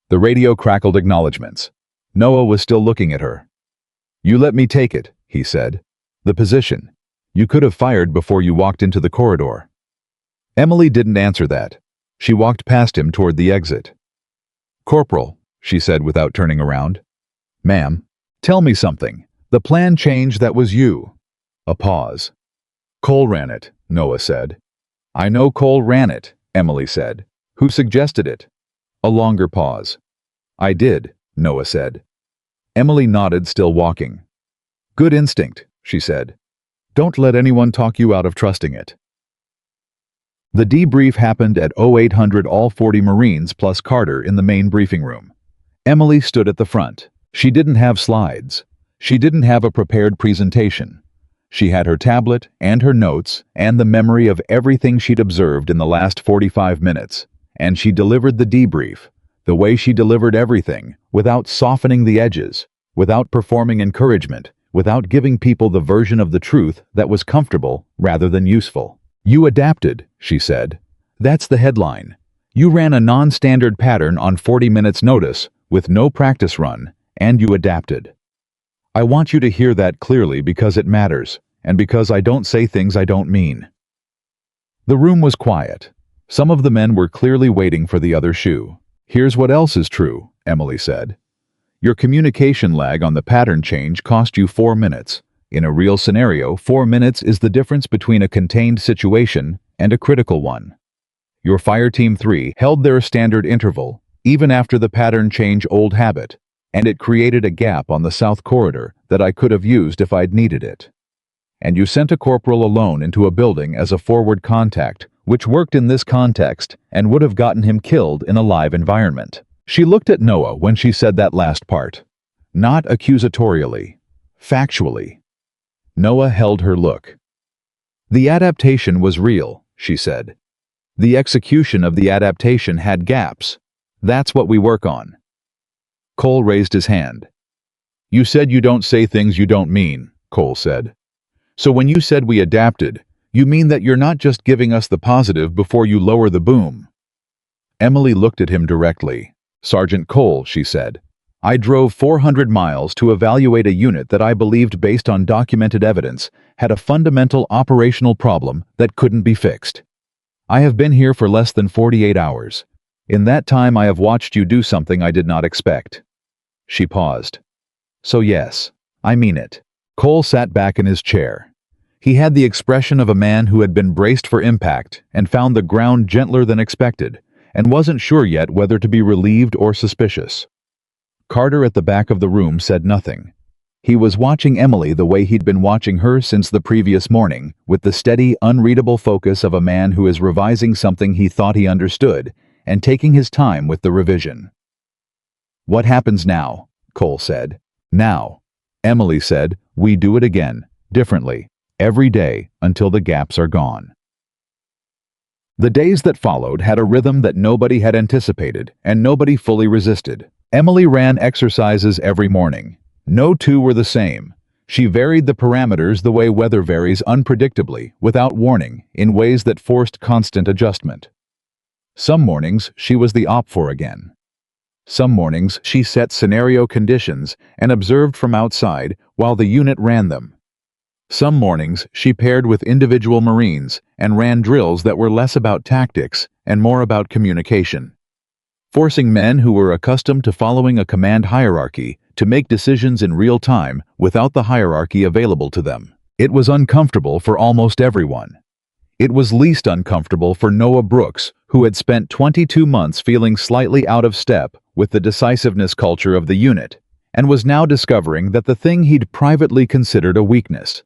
The radio crackled acknowledgments. Noah was still looking at her. "You let me take it," he said. "The position. You could have fired before you walked into the corridor." Emily didn't answer that. She walked past him toward the exit. "Corporal," she said without turning around. "Ma'am, tell me something. The plan change that was you. A pause. Cole ran it, Noah said. I know Cole ran it, Emily said. Who suggested it? A longer pause. I did, Noah said. Emily nodded, still walking. Good instinct, she said. Don't let anyone talk you out of trusting it. The debrief happened at 0800 all 40 Marines plus Carter in the main briefing room. Emily stood at the front. She didn't have slides. She didn't have a prepared presentation. She had her tablet and her notes and the memory of everything she'd observed in the last 45 minutes. And she delivered the debrief, the way she delivered everything, without softening the edges, without performing encouragement, without giving people the version of the truth that was comfortable rather than useful. You adapted, she said. That's the headline. You ran a non-standard pattern on 40 minutes notice, with no practice run, and you adapted. I want you to hear that clearly because it matters, and because I don't say things I don't mean. The room was quiet. Some of the men were clearly waiting for the other shoe. Here's what else is true, Emily said. Your communication lag on the pattern change cost you 4 minutes. In a real scenario, 4 minutes is the difference between a contained situation and a critical one. Your Fire Team 3 held their standard interval, even after the pattern change old habit, and it created a gap on the south corridor that I could have used if I'd needed it. And you sent a corporal alone into a building as a forward contact, which worked in this context and would have gotten him killed in a live environment. She looked at Noah when she said that last part. Not accusatorially, factually. Noah held her look. The adaptation was real, she said. The execution of the adaptation had gaps. That's what we work on. Cole raised his hand. You said you don't say things you don't mean, Cole said. So when you said we adapted, you mean that you're not just giving us the positive before you lower the boom. Emily looked at him directly. Sergeant Cole, she said. I drove 400 miles to evaluate a unit that I believed, based on documented evidence, had a fundamental operational problem that couldn't be fixed. I have been here for less than 48 hours. In that time I have watched you do something I did not expect. She paused. So yes, I mean it. Cole sat back in his chair. He had the expression of a man who had been braced for impact and found the ground gentler than expected, and wasn't sure yet whether to be relieved or suspicious. Carter at the back of the room said nothing. He was watching Emily the way he'd been watching her since the previous morning, with the steady, unreadable focus of a man who is revising something he thought he understood, and taking his time with the revision. What happens now? Cole said. Now. Emily said, we do it again, differently, every day, until the gaps are gone. The days that followed had a rhythm that nobody had anticipated, and nobody fully resisted. Emily ran exercises every morning. No two were the same. She varied the parameters the way weather varies unpredictably, without warning, in ways that forced constant adjustment. Some mornings she was the op-4 again. Some mornings she set scenario conditions and observed from outside while the unit ran them. Some mornings she paired with individual Marines and ran drills that were less about tactics and more about communication, forcing men who were accustomed to following a command hierarchy to make decisions in real time without the hierarchy available to them. It was uncomfortable for almost everyone. It was least uncomfortable for Noah Brooks, who had spent 22 months feeling slightly out of step with the decisiveness culture of the unit, and was now discovering that the thing he'd privately considered a weakness,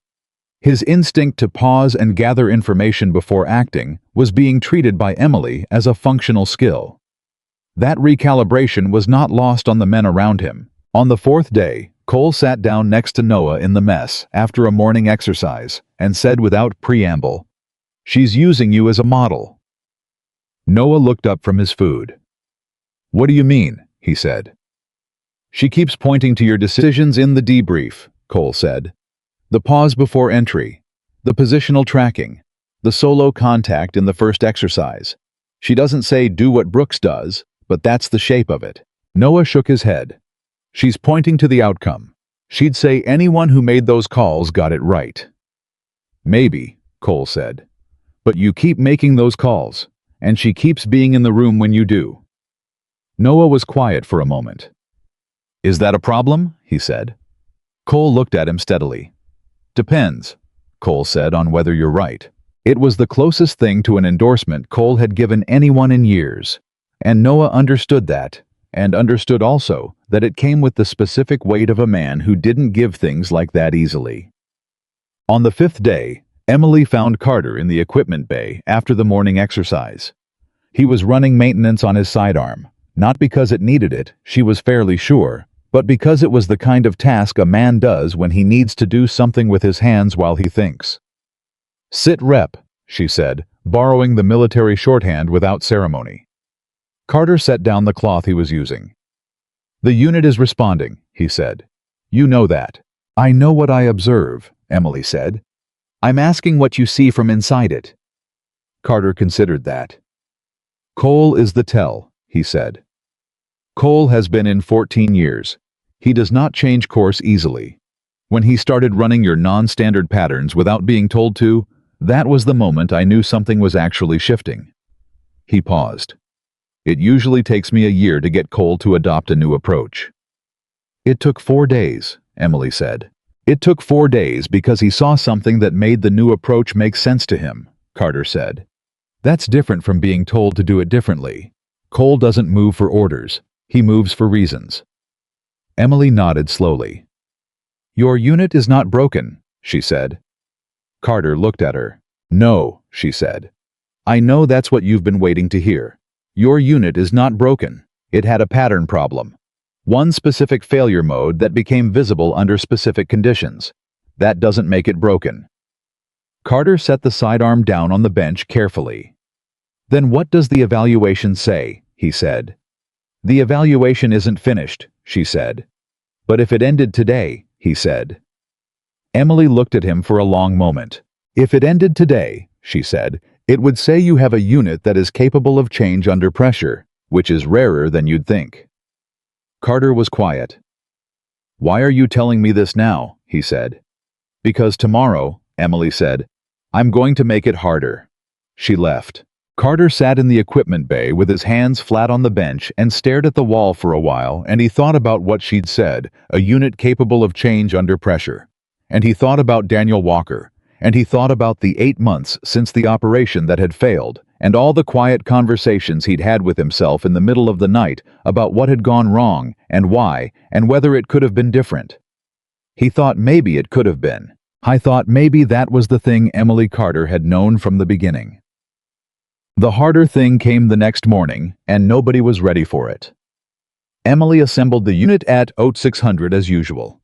his instinct to pause and gather information before acting, was being treated by Emily as a functional skill. That recalibration was not lost on the men around him. On the fourth day, Cole sat down next to Noah in the mess after a morning exercise and said without preamble, "She's using you as a model." Noah looked up from his food. "What do you mean?" he said. "She keeps pointing to your decisions in the debrief," Cole said. "The pause before entry, the positional tracking, the solo contact in the first exercise. She doesn't say do what Brooks does, but that's the shape of it." Noah shook his head. "She's pointing to the outcome. She'd say anyone who made those calls got it right." "Maybe," Cole said. "But you keep making those calls, and she keeps being in the room when you do." Noah was quiet for a moment. "Is that a problem?" he said. Cole looked at him steadily. Depends, Cole said, on whether you're right. It was the closest thing to an endorsement Cole had given anyone in years. And Noah understood that, and understood also that it came with the specific weight of a man who didn't give things like that easily. On the 5th day, Emily found Carter in the equipment bay after the morning exercise. He was running maintenance on his sidearm, not because it needed it, she was fairly sure, but because it was the kind of task a man does when he needs to do something with his hands while he thinks. Sit rep, she said, borrowing the military shorthand without ceremony. Carter set down the cloth he was using. The unit is responding, he said. You know that. I know what I observe, Emily said. I'm asking what you see from inside it. Carter considered that. Cole is the tell, he said. Cole has been in 14 years. He does not change course easily. When he started running your non-standard patterns without being told to, that was the moment I knew something was actually shifting. He paused. It usually takes me a year to get Cole to adopt a new approach. It took 4 days, Emily said. It took 4 days because he saw something that made the new approach make sense to him, Carter said. That's different from being told to do it differently. Cole doesn't move for orders. He moves for reasons. Emily nodded slowly. Your unit is not broken, she said. Carter looked at her. No, she said. I know that's what you've been waiting to hear. Your unit is not broken. It had a pattern problem. One specific failure mode that became visible under specific conditions. That doesn't make it broken. Carter set the sidearm down on the bench carefully. Then what does the evaluation say? He said. The evaluation isn't finished, she said. But if it ended today, he said. Emily looked at him for a long moment. If it ended today, she said, it would say you have a unit that is capable of change under pressure, which is rarer than you'd think. Carter was quiet. Why are you telling me this now? He said. Because tomorrow, Emily said, I'm going to make it harder. She left. Carter sat in the equipment bay with his hands flat on the bench and stared at the wall for a while, and he thought about what she'd said, a unit capable of change under pressure. And he thought about Daniel Walker, and he thought about the 8 months since the operation that had failed, and all the quiet conversations he'd had with himself in the middle of the night about what had gone wrong and why and whether it could have been different. He thought maybe it could have been. I thought maybe that was the thing Emily Carter had known from the beginning. The harder thing came the next morning, and nobody was ready for it. Emily assembled the unit at 0600 as usual.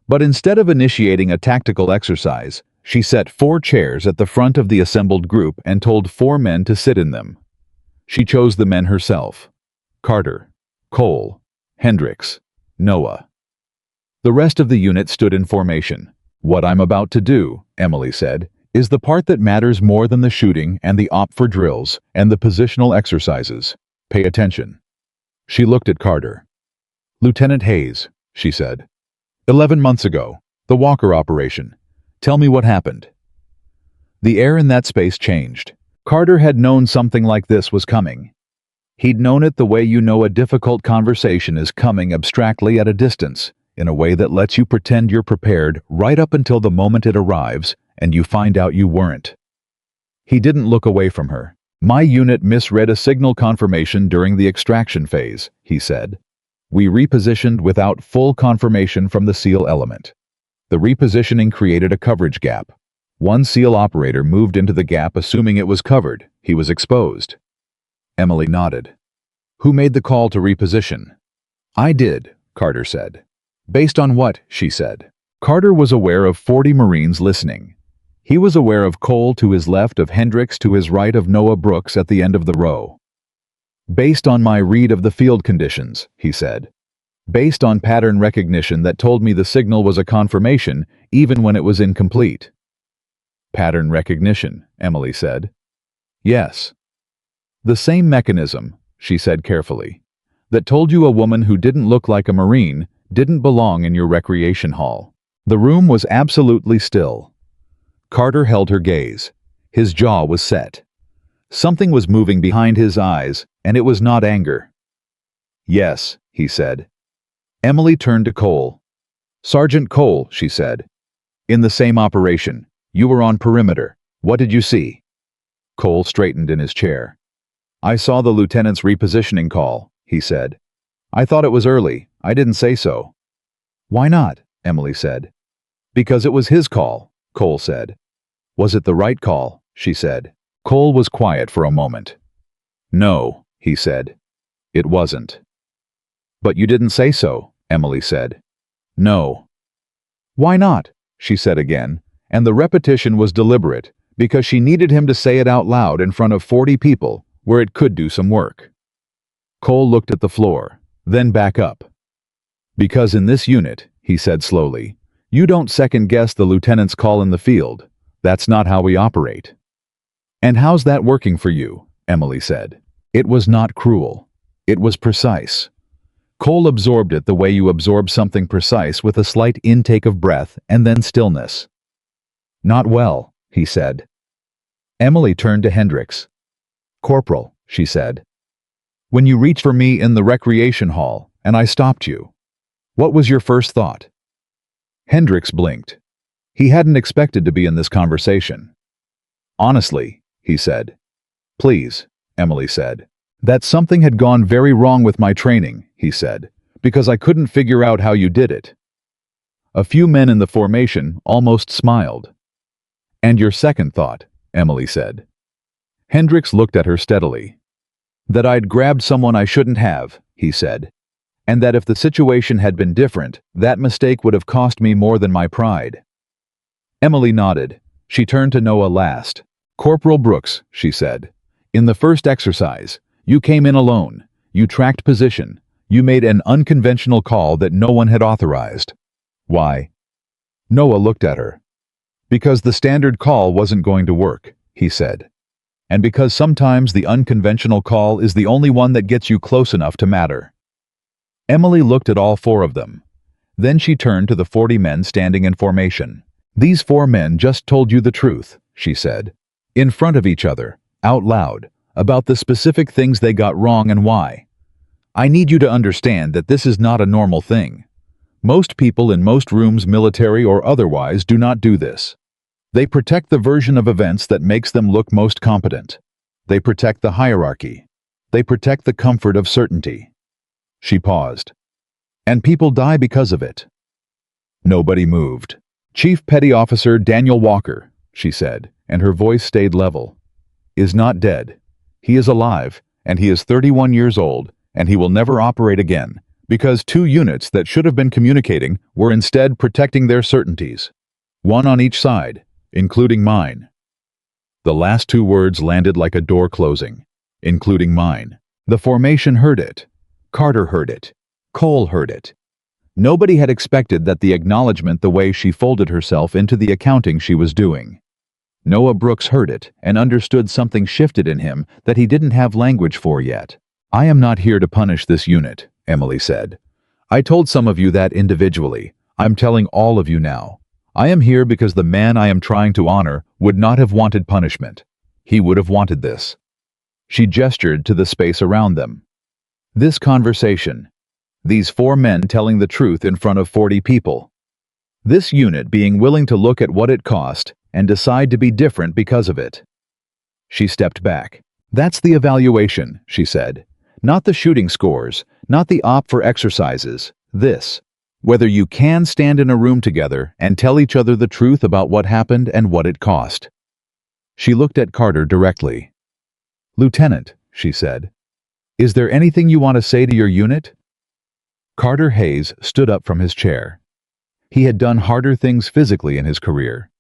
But instead of initiating a tactical exercise, she set 4 chairs at the front of the assembled group and told 4 men to sit in them. She chose the men herself. Carter, Cole, Hendricks, Noah. The rest of the unit stood in formation. What I'm about to do, Emily said, is the part that matters more than the shooting and the op for drills and the positional exercises. Pay attention. She looked at Carter. Lieutenant Hayes, she said. 11 months ago, the Walker operation. Tell me what happened. The air in that space changed. Carter had known something like this was coming. He'd known it the way you know a difficult conversation is coming abstractly at a distance, in a way that lets you pretend you're prepared right up until the moment it arrives and you find out you weren't. He didn't look away from her. My unit misread a signal confirmation during the extraction phase, he said. We repositioned without full confirmation from the SEAL element. The repositioning created a coverage gap. One SEAL operator moved into the gap assuming it was covered. He was exposed. Emily nodded. Who made the call to reposition? I did, Carter said. Based on what? She said. Carter was aware of 40 Marines listening. He was aware of Cole to his left, of Hendricks to his right, of Noah Brooks at the end of the row. Based on my read of the field conditions, he said. Based on pattern recognition that told me the signal was a confirmation, even when it was incomplete. Pattern recognition, Emily said. Yes. The same mechanism, she said carefully, that told you a woman who didn't look like a Marine didn't belong in your recreation hall. The room was absolutely still. Carter held her gaze. His jaw was set. Something was moving behind his eyes, and it was not anger. Yes, he said. Emily turned to Cole. Sergeant Cole, she said. In the same operation. You were on perimeter. What did you see? Cole straightened in his chair. I saw the lieutenant's repositioning call, he said. I thought it was early. I didn't say so. Why not? Emily said. Because it was his call, Cole said. Was it the right call? She said. Cole was quiet for a moment. No, he said. It wasn't. But you didn't say so, Emily said. No. Why not? She said again, and the repetition was deliberate, because she needed him to say it out loud in front of 40 people, where it could do some work. Cole looked at the floor, then back up. Because in this unit, he said slowly, you don't second-guess the lieutenant's call in the field. That's not how we operate. And how's that working for you? Emily said. It was not cruel. It was precise. Cole absorbed it the way you absorb something precise with a slight intake of breath and then stillness. Not well, he said. Emily turned to Hendricks. Corporal, she said. When you reached for me in the recreation hall and I stopped you, what was your first thought? Hendricks blinked. He hadn't expected to be in this conversation. Honestly, he said. Please, Emily said. That something had gone very wrong with my training, he said, because I couldn't figure out how you did it. A few men in the formation almost smiled. And your second thought, Emily said. Hendricks looked at her steadily. That I'd grabbed someone I shouldn't have, he said, and that if the situation had been different, that mistake would have cost me more than my pride. Emily nodded. She turned to Noah last. Corporal Brooks, she said. In the first exercise, you came in alone. You tracked position. You made an unconventional call that no one had authorized. Why? Noah looked at her. Because the standard call wasn't going to work, he said. And because sometimes the unconventional call is the only one that gets you close enough to matter. Emily looked at all 4 of them. Then she turned to the 40 men standing in formation. These 4 men just told you the truth, she said. In front of each other, out loud, about the specific things they got wrong and why. I need you to understand that this is not a normal thing. Most people in most rooms, military or otherwise, do not do this. They protect the version of events that makes them look most competent. They protect the hierarchy. They protect the comfort of certainty. She paused. And people die because of it. Nobody moved. Chief Petty Officer Daniel Walker, she said, and her voice stayed level, is not dead. He is alive, and he is 31 years old, and he will never operate again, because 2 units that should have been communicating were instead protecting their certainties. 1 on each side, including mine. The last 2 words landed like a door closing, including mine. The formation heard it. Carter heard it. Cole heard it. Nobody had expected that the acknowledgement the way she folded herself into the accounting she was doing. Noah Brooks heard it and understood something shifted in him that he didn't have language for yet. I am not here to punish this unit, Emily said. I told some of you that individually. I'm telling all of you now. I am here because the man I am trying to honor would not have wanted punishment. He would have wanted this. She gestured to the space around them. This conversation. These 4 men telling the truth in front of 40 people. This unit being willing to look at what it cost and decide to be different because of it. She stepped back. That's the evaluation, she said. Not the shooting scores, not the op for exercises. This. Whether you can stand in a room together and tell each other the truth about what happened and what it cost. She looked at Carter directly. Lieutenant, she said. Is there anything you want to say to your unit? Carter Hayes stood up from his chair. He had done harder things physically in his career.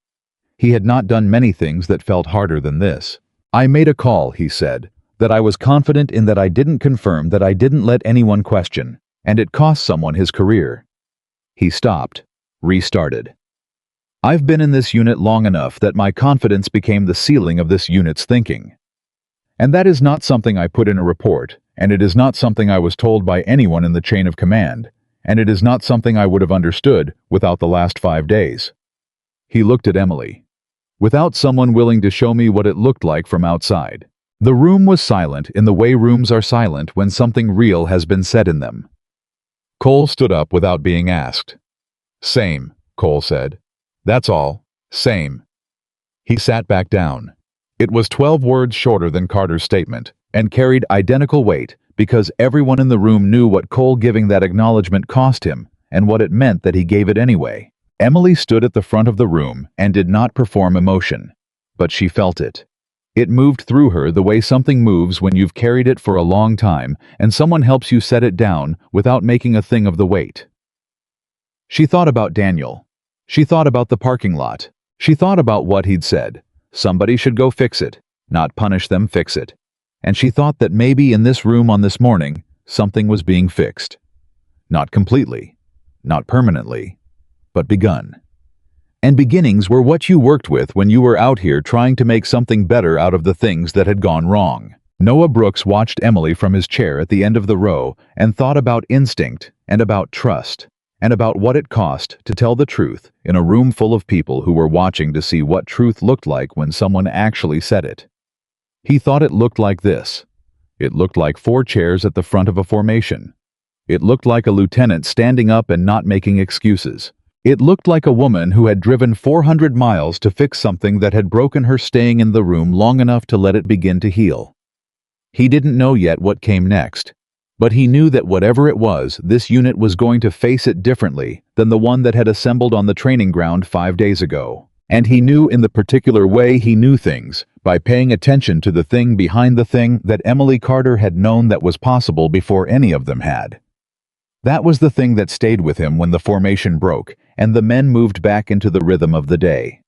He had not done many things that felt harder than this. I made a call, he said, that I was confident in, that I didn't confirm, that I didn't let anyone question, and it cost someone his career. He stopped, restarted. I've been in this unit long enough that my confidence became the ceiling of this unit's thinking. And that is not something I put in a report, and it is not something I was told by anyone in the chain of command, and it is not something I would have understood without the last 5 days. He looked at Emily. Without someone willing to show me what it looked like from outside. The room was silent in the way rooms are silent when something real has been said in them. Cole stood up without being asked. Same, Cole said. That's all. Same. He sat back down. It was 12 words shorter than Carter's statement, and carried identical weight because everyone in the room knew what Cole giving that acknowledgement cost him and what it meant that he gave it anyway. Emily stood at the front of the room and did not perform emotion, but she felt it. It moved through her the way something moves when you've carried it for a long time and someone helps you set it down without making a thing of the weight. She thought about Daniel. She thought about the parking lot. She thought about what he'd said. Somebody should go fix it, not punish them, fix it. And she thought that maybe in this room on this morning, something was being fixed. Not completely, not permanently, but begun. And beginnings were what you worked with when you were out here trying to make something better out of the things that had gone wrong. Noah Brooks watched Emily from his chair at the end of the row and thought about instinct and about trust and about what it cost to tell the truth in a room full of people who were watching to see what truth looked like when someone actually said it. He thought it looked like this. It looked like 4 chairs at the front of a formation. It looked like a lieutenant standing up and not making excuses. It looked like a woman who had driven 400 miles to fix something that had broken her staying in the room long enough to let it begin to heal. He didn't know yet what came next, but he knew that whatever it was, this unit was going to face it differently than the one that had assembled on the training ground 5 days ago. And he knew in the particular way he knew things, by paying attention to the thing behind the thing that Emily Carter had known that was possible before any of them had. That was the thing that stayed with him when the formation broke and the men moved back into the rhythm of the day.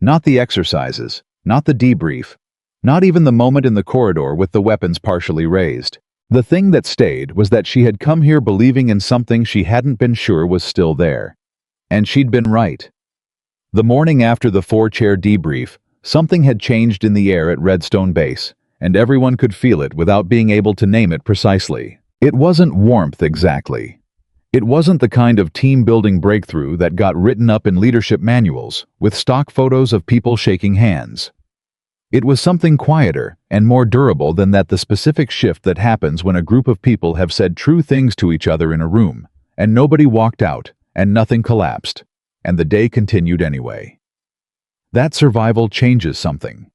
Not the exercises, not the debrief, not even the moment in the corridor with the weapons partially raised. The thing that stayed was that she had come here believing in something she hadn't been sure was still there. And she'd been right. The morning after the 4-chair debrief, something had changed in the air at Redstone Base, and everyone could feel it without being able to name it precisely. It wasn't warmth exactly. It wasn't the kind of team-building breakthrough that got written up in leadership manuals with stock photos of people shaking hands. It was something quieter and more durable than that, the specific shift that happens when a group of people have said true things to each other in a room, and nobody walked out, and nothing collapsed, and the day continued anyway. That survival changes something.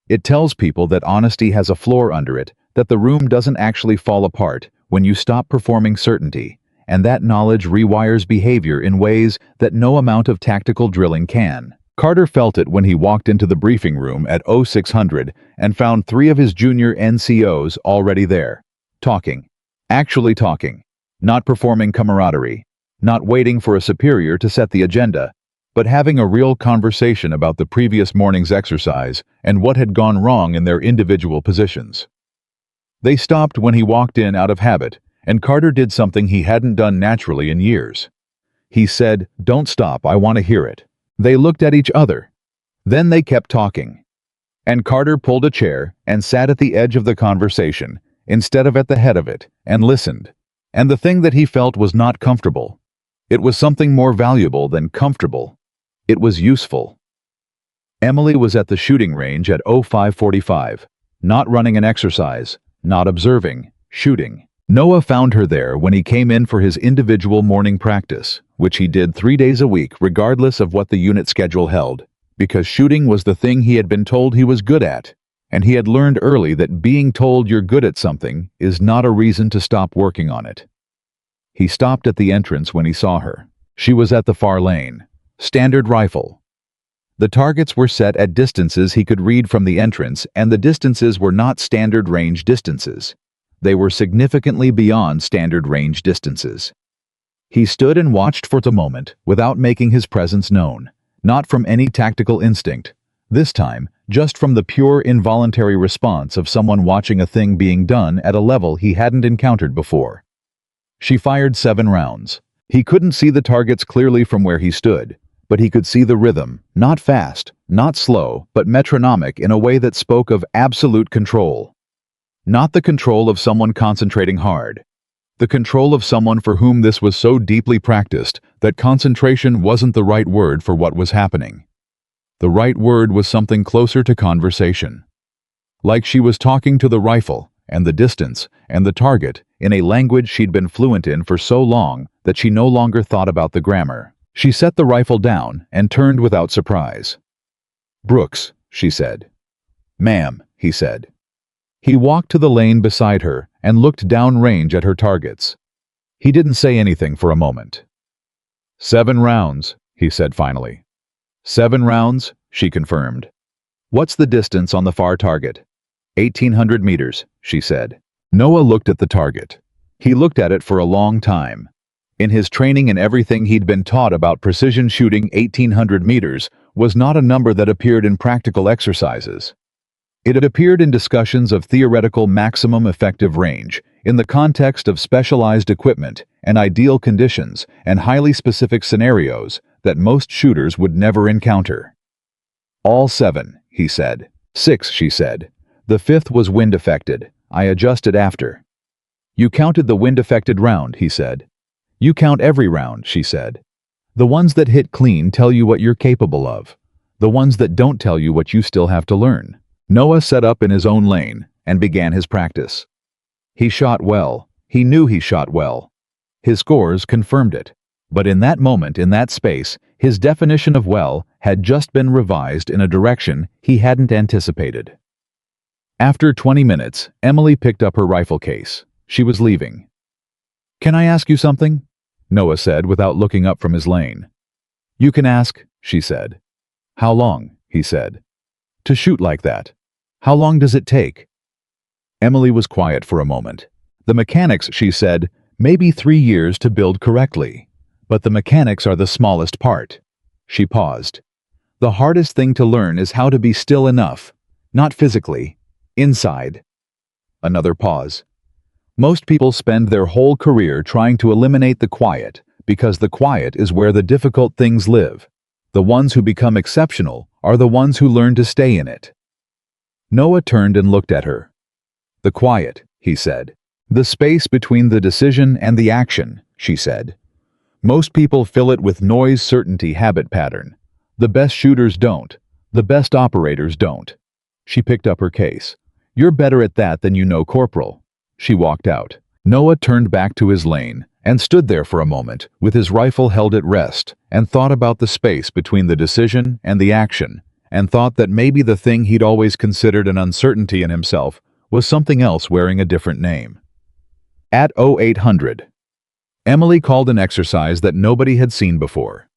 It tells people that honesty has a floor under it, that the room doesn't actually fall apart when you stop performing certainty, and that knowledge rewires behavior in ways that no amount of tactical drilling can. Carter felt it when he walked into the briefing room at 0600 and found 3 of his junior NCOs already there, talking. Actually talking. Not performing camaraderie. Not waiting for a superior to set the agenda, but having a real conversation about the previous morning's exercise and what had gone wrong in their individual positions. They stopped when he walked in out of habit, and Carter did something he hadn't done naturally in years. He said, "Don't stop, I want to hear it." They looked at each other. Then they kept talking. And Carter pulled a chair and sat at the edge of the conversation, instead of at the head of it, and listened. And the thing that he felt was not comfortable. It was something more valuable than comfortable. It was useful. Emily was at the shooting range at 0545, not running an exercise, not observing, shooting. Noah found her there when he came in for his individual morning practice, which he did 3 days a week regardless of what the unit schedule held, because shooting was the thing he had been told he was good at, and he had learned early that being told you're good at something is not a reason to stop working on it. He stopped at the entrance when he saw her. She was at the far lane. Standard rifle. The targets were set at distances he could read from the entrance, and the distances were not standard range distances. They were significantly beyond standard range distances. He stood and watched for the moment without making his presence known, not from any tactical instinct, this time just from the pure involuntary response of someone watching a thing being done at a level he hadn't encountered before. She fired 7 rounds. He couldn't see the targets clearly from where he stood, but he could see the rhythm, not fast, not slow, but metronomic in a way that spoke of absolute control. Not the control of someone concentrating hard. The control of someone for whom this was so deeply practiced that concentration wasn't the right word for what was happening. The right word was something closer to conversation. Like she was talking to the rifle, and the distance, and the target, in a language she'd been fluent in for so long that she no longer thought about the grammar. She set the rifle down and turned without surprise. "Brooks," she said. "Ma'am," he said. He walked to the lane beside her and looked downrange at her targets. He didn't say anything for a moment. "7 rounds," he said finally. "7 rounds," she confirmed. "What's the distance on the far target?" 1,800 meters, she said. Noah looked at the target. He looked at it for a long time. In his training and everything he'd been taught about precision shooting, 1,800 meters was not a number that appeared in practical exercises. It had appeared in discussions of theoretical maximum effective range, in the context of specialized equipment and ideal conditions and highly specific scenarios that most shooters would never encounter. "All 7, he said. 6, she said. "The 5th was wind-affected. I adjusted after." "You counted the wind-affected round," he said. "You count every round," she said. "The ones that hit clean tell you what you're capable of. The ones that don't tell you what you still have to learn." Noah set up in his own lane and began his practice. He shot well. He knew he shot well. His scores confirmed it. But in that moment, in that space, his definition of well had just been revised in a direction he hadn't anticipated. After 20 minutes, Emily picked up her rifle case. She was leaving. "Can I ask you something?" Noah said without looking up from his lane. "You can ask," she said. "How long?" he said. "To shoot like that? How long does it take?" Emily was quiet for a moment. "The mechanics," she said, "maybe 3 years to build correctly. But the mechanics are the smallest part." She paused. "The hardest thing to learn is how to be still enough. Not physically. Inside." Another pause. "Most people spend their whole career trying to eliminate the quiet, because the quiet is where the difficult things live. The ones who become exceptional are the ones who learn to stay in it." Noah turned and looked at her. "The quiet," he said. "The space between the decision and the action," she said. "Most people fill it with noise, certainty, habit pattern. The best shooters don't. The best operators don't." She picked up her case. "You're better at that than you know, Corporal." She walked out. Noah turned back to his lane and stood there for a moment with his rifle held at rest and thought about the space between the decision and the action, and thought that maybe the thing he'd always considered an uncertainty in himself was something else wearing a different name. At 0800, Emily called an exercise that nobody had seen before.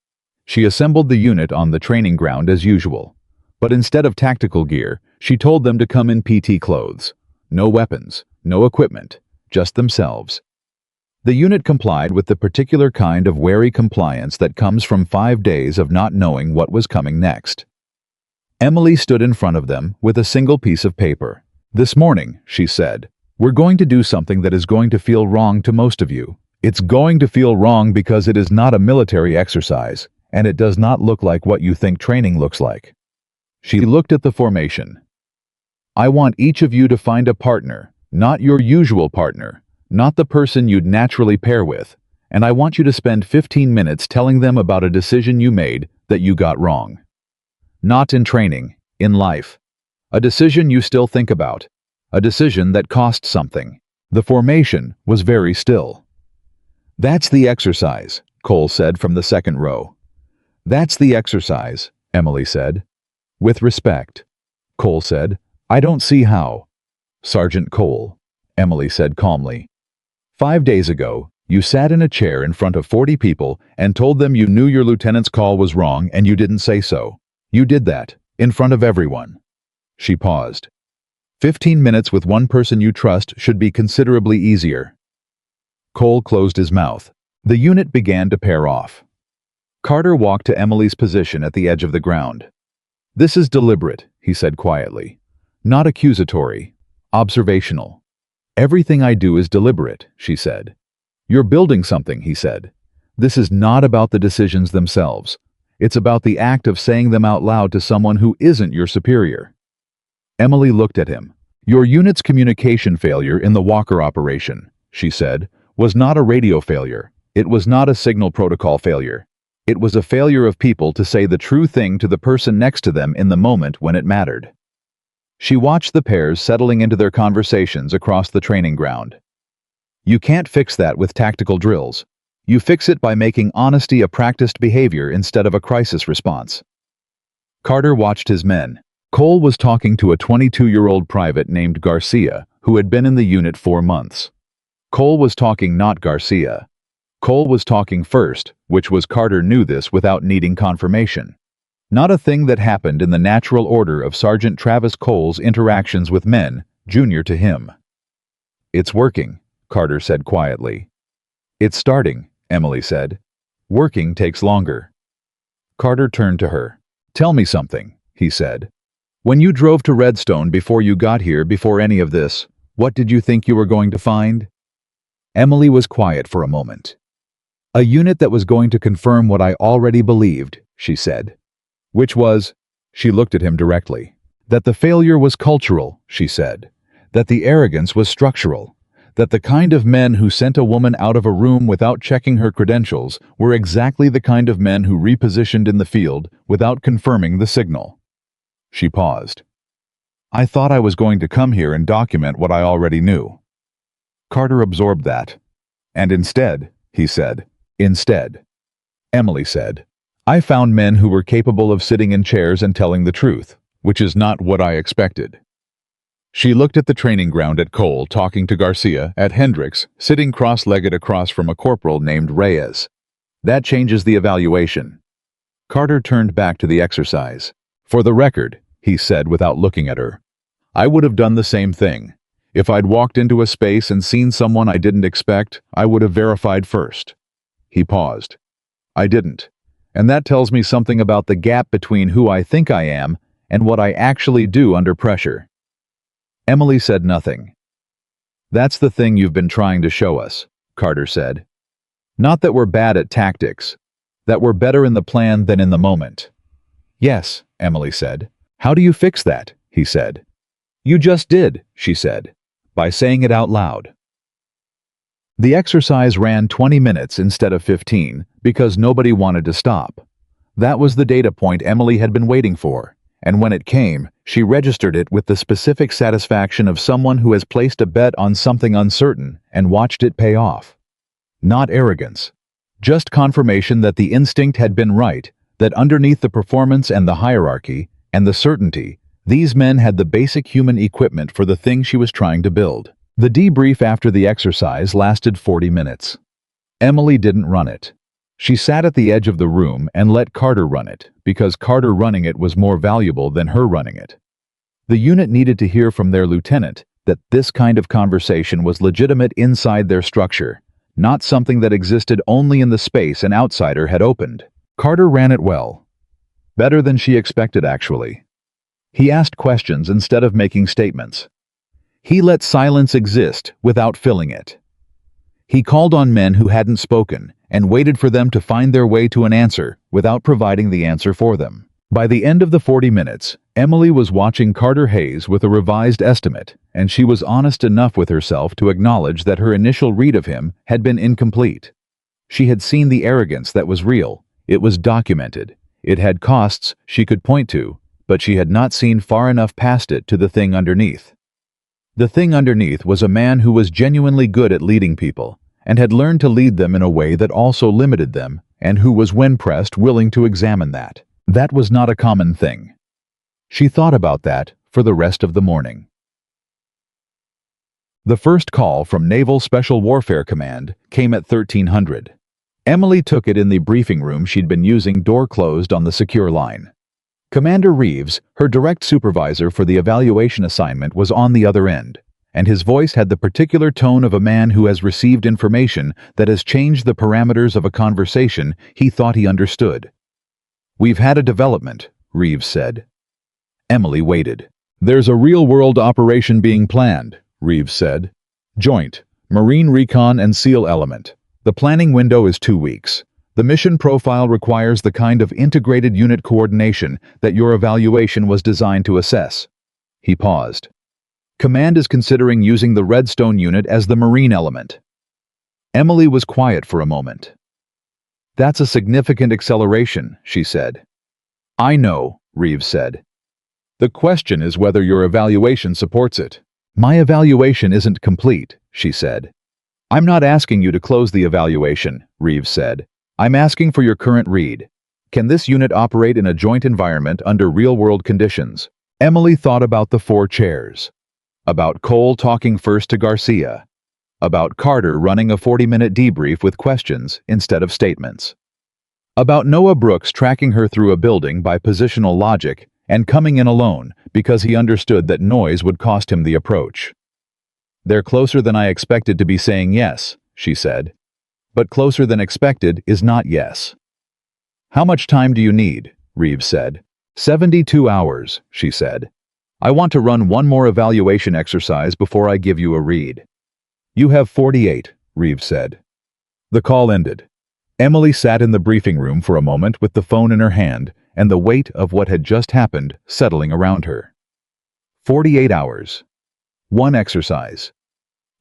She assembled the unit on the training ground as usual, but instead of tactical gear, she told them to come in PT clothes. No weapons, no equipment, just themselves. The unit complied with the particular kind of wary compliance that comes from 5 days of not knowing what was coming next. Emily stood in front of them with a single piece of paper. "This morning," she said, "we're going to do something that is going to feel wrong to most of you. It's going to feel wrong because it is not a military exercise, and it does not look like what you think training looks like." She looked at the formation. "I want each of you to find a partner, not your usual partner, not the person you'd naturally pair with, and I want you to spend 15 minutes telling them about a decision you made that you got wrong. Not in training, in life. A decision you still think about. A decision that cost something." The formation was very still. "That's the exercise," Cole said from the second row. "That's the exercise," Emily said. "With respect," Cole said. "I don't see how." "Sergeant Cole," Emily said calmly. 5 days ago, you sat in a chair in front of 40 people and told them you knew your lieutenant's call was wrong and you didn't say so. You did that, in front of everyone." She paused. 15 minutes with one person you trust should be considerably easier." Cole closed his mouth. The unit began to pair off. Carter walked to Emily's position at the edge of the ground. "This is deliberate," he said quietly. "Not accusatory. Observational." "Everything I do is deliberate," she said. "You're building something," he said. "This is not about the decisions themselves. It's about the act of saying them out loud to someone who isn't your superior." Emily looked at him. "Your unit's communication failure in the Walker operation," she said, "was not a radio failure. It was not a signal protocol failure. It was a failure of people to say the true thing to the person next to them in the moment when it mattered." She watched the pairs settling into their conversations across the training ground. "You can't fix that with tactical drills. You fix it by making honesty a practiced behavior instead of a crisis response. Carter watched his men. Cole was talking to a 22-year-old private named Garcia, who had been in the unit 4 months. Cole was talking, not Garcia. Cole was talking first, which was Carter knew this without needing confirmation. Not a thing that happened in the natural order of Sergeant Travis Cole's interactions with men, junior to him. "It's working," Carter said quietly. "It's starting," Emily said. "Working takes longer." Carter turned to her. "Tell me something," he said. "When you drove to Redstone before you got here, before any of this, what did you think you were going to find?" Emily was quiet for a moment. "A unit that was going to confirm what I already believed," she said. "Which was," she looked at him directly, "that the failure was cultural," she said. "That the arrogance was structural. That the kind of men who sent a woman out of a room without checking her credentials were exactly the kind of men who repositioned in the field without confirming the signal." She paused. "I thought I was going to come here and document what I already knew." Carter absorbed that. "And instead," he said, "instead," Emily said, "I found men who were capable of sitting in chairs and telling the truth, which is not what I expected." She looked at the training ground, at Cole talking to Garcia, at Hendricks sitting cross-legged across from a corporal named Reyes. "That changes the evaluation." Carter turned back to the exercise. "For the record," he said without looking at her, "I would have done the same thing. If I'd walked into a space and seen someone I didn't expect, I would have verified first." He paused. "I didn't. And that tells me something about the gap between who I think I am and what I actually do under pressure." Emily said nothing. "That's the thing you've been trying to show us," Carter said. "Not that we're bad at tactics. That we're better in the plan than in the moment." "Yes," Emily said. "How do you fix that?" he said. "You just did," she said, "by saying it out loud." The exercise ran 20 minutes instead of 15 because nobody wanted to stop. That was the data point Emily had been waiting for, and when it came, she registered it with the specific satisfaction of someone who has placed a bet on something uncertain and watched it pay off. Not arrogance. Just confirmation that the instinct had been right, that underneath the performance and the hierarchy, and the certainty, these men had the basic human equipment for the thing she was trying to build. The debrief after the exercise lasted 40 minutes. Emily didn't run it. She sat at the edge of the room and let Carter run it, because Carter running it was more valuable than her running it. The unit needed to hear from their lieutenant that this kind of conversation was legitimate inside their structure, not something that existed only in the space an outsider had opened. Carter ran it well. Better than she expected, actually. He asked questions instead of making statements. He let silence exist without filling it. He called on men who hadn't spoken and waited for them to find their way to an answer without providing the answer for them. By the end of the 40 minutes, Emily was watching Carter Hayes with a revised estimate, and she was honest enough with herself to acknowledge that her initial read of him had been incomplete. She had seen the arrogance that was real. It was documented. It had costs she could point to, but she had not seen far enough past it to the thing underneath. The thing underneath was a man who was genuinely good at leading people, and had learned to lead them in a way that also limited them, and who was, when pressed, willing to examine that. That was not a common thing. She thought about that for the rest of the morning. The first call from Naval Special Warfare Command came at 1300. Emily took it in the briefing room she'd been using, door closed on the secure line. Commander Reeves, her direct supervisor for the evaluation assignment, was on the other end, and his voice had the particular tone of a man who has received information that has changed the parameters of a conversation he thought he understood. "We've had a development," Reeves said. Emily waited. "There's a real-world operation being planned," Reeves said. "Joint, Marine Recon and SEAL element. The planning window is 2 weeks. The mission profile requires the kind of integrated unit coordination that your evaluation was designed to assess." He paused. "Command is considering using the Redstone unit as the Marine element." Emily was quiet for a moment. "That's a significant acceleration," she said. "I know," Reeves said. "The question is whether your evaluation supports it." "My evaluation isn't complete," she said. "I'm not asking you to close the evaluation," Reeves said. "I'm asking for your current read. Can this unit operate in a joint environment under real-world conditions?" Emily thought about the 4 chairs. About Cole talking first to Garcia. About Carter running a 40-minute debrief with questions instead of statements. About Noah Brooks tracking her through a building by positional logic and coming in alone because he understood that noise would cost him the approach. "They're closer than I expected to be saying yes," she said. "But closer than expected is not yes." "How much time do you need?" Reeves said. 72 hours, she said. "I want to run one more evaluation exercise before I give you a read." "You have 48, Reeves said. The call ended. Emily sat in the briefing room for a moment with the phone in her hand and the weight of what had just happened settling around her. 48 hours. One exercise.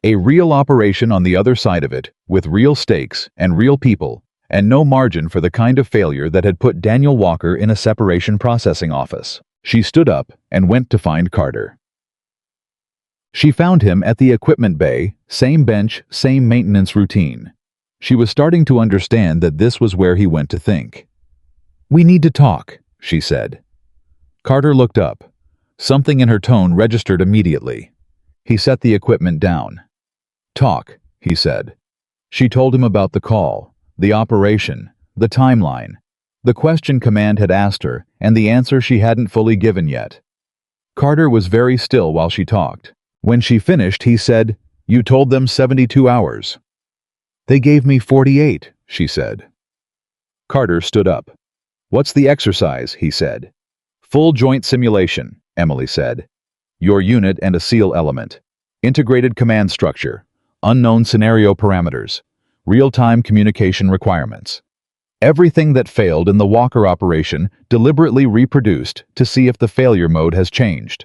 A real operation on the other side of it, with real stakes and real people, and no margin for the kind of failure that had put Daniel Walker in a separation processing office. She stood up and went to find Carter. She found him at the equipment bay, same bench, same maintenance routine. She was starting to understand that this was where he went to think. "We need to talk," she said. Carter looked up. Something in her tone registered immediately. He set the equipment down. "Talk," he said. She told him about the call, the operation, the timeline, the question Command had asked her, and the answer she hadn't fully given yet. Carter was very still while she talked. When she finished, he said, "You told them 72 hours. "They gave me 48, she said. Carter stood up. "What's the exercise?" he said. "Full joint simulation," Emily said. "Your unit and a SEAL element. Integrated command structure. Unknown scenario parameters. Real-time communication requirements. Everything that failed in the Walker operation deliberately reproduced to see if the failure mode has changed."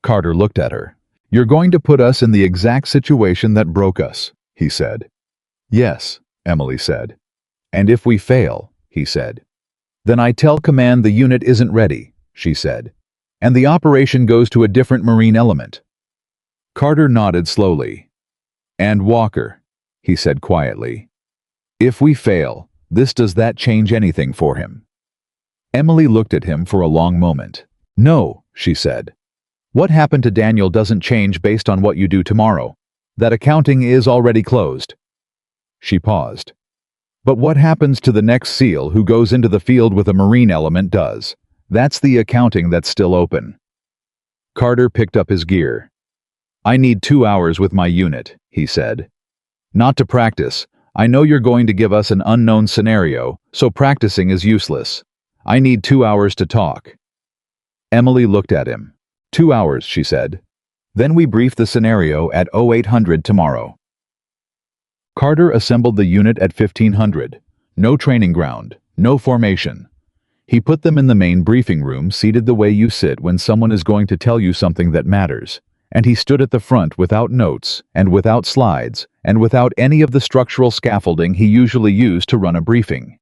Carter looked at her. "You're going to put us in the exact situation that broke us," he said. "Yes," Emily said. "And if we fail," he said. "Then I tell Command the unit isn't ready," she said. "And the operation goes to a different Marine element." Carter nodded slowly. "And Walker," he said quietly. "If we fail, does that change anything for him?" Emily looked at him for a long moment. "No," she said. "What happened to Daniel doesn't change based on what you do tomorrow. That accounting is already closed." She paused. "But what happens to the next SEAL who goes into the field with a Marine element does. That's the accounting that's still open." Carter picked up his gear. "I need 2 hours with my unit," he said. "Not to practice. I know you're going to give us an unknown scenario, so practicing is useless. I need 2 hours to talk." Emily looked at him. 2 hours, she said. "Then we brief the scenario at 0800 tomorrow." Carter assembled the unit at 1500. No training ground, no formation. He put them in the main briefing room, seated the way you sit when someone is going to tell you something that matters, and he stood at the front without notes, and without slides, and without any of the structural scaffolding he usually used to run a briefing.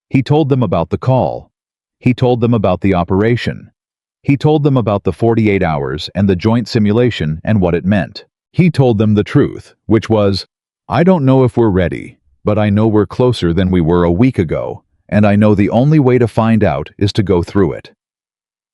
He told them about the call. He told them about the operation. He told them about the 48 hours and the joint simulation and what it meant. He told them the truth, which was, "I don't know if we're ready, but I know we're closer than we were a week ago, and I know the only way to find out is to go through it."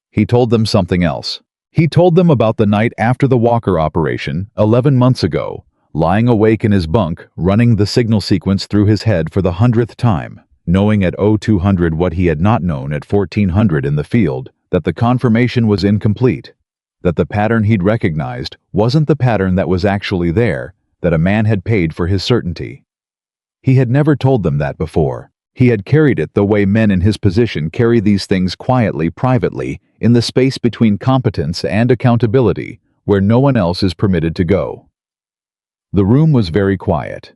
He told them something else. He told them about the night after the Walker operation, 11 months ago, lying awake in his bunk, running the signal sequence through his head for the 100th time, knowing at 0200 what he had not known at 1400 in the field, that the confirmation was incomplete, that the pattern he'd recognized wasn't the pattern that was actually there, that a man had paid for his certainty. He had never told them that before. He had carried it the way men in his position carry these things quietly, privately, in the space between competence and accountability, where no one else is permitted to go. The room was very quiet.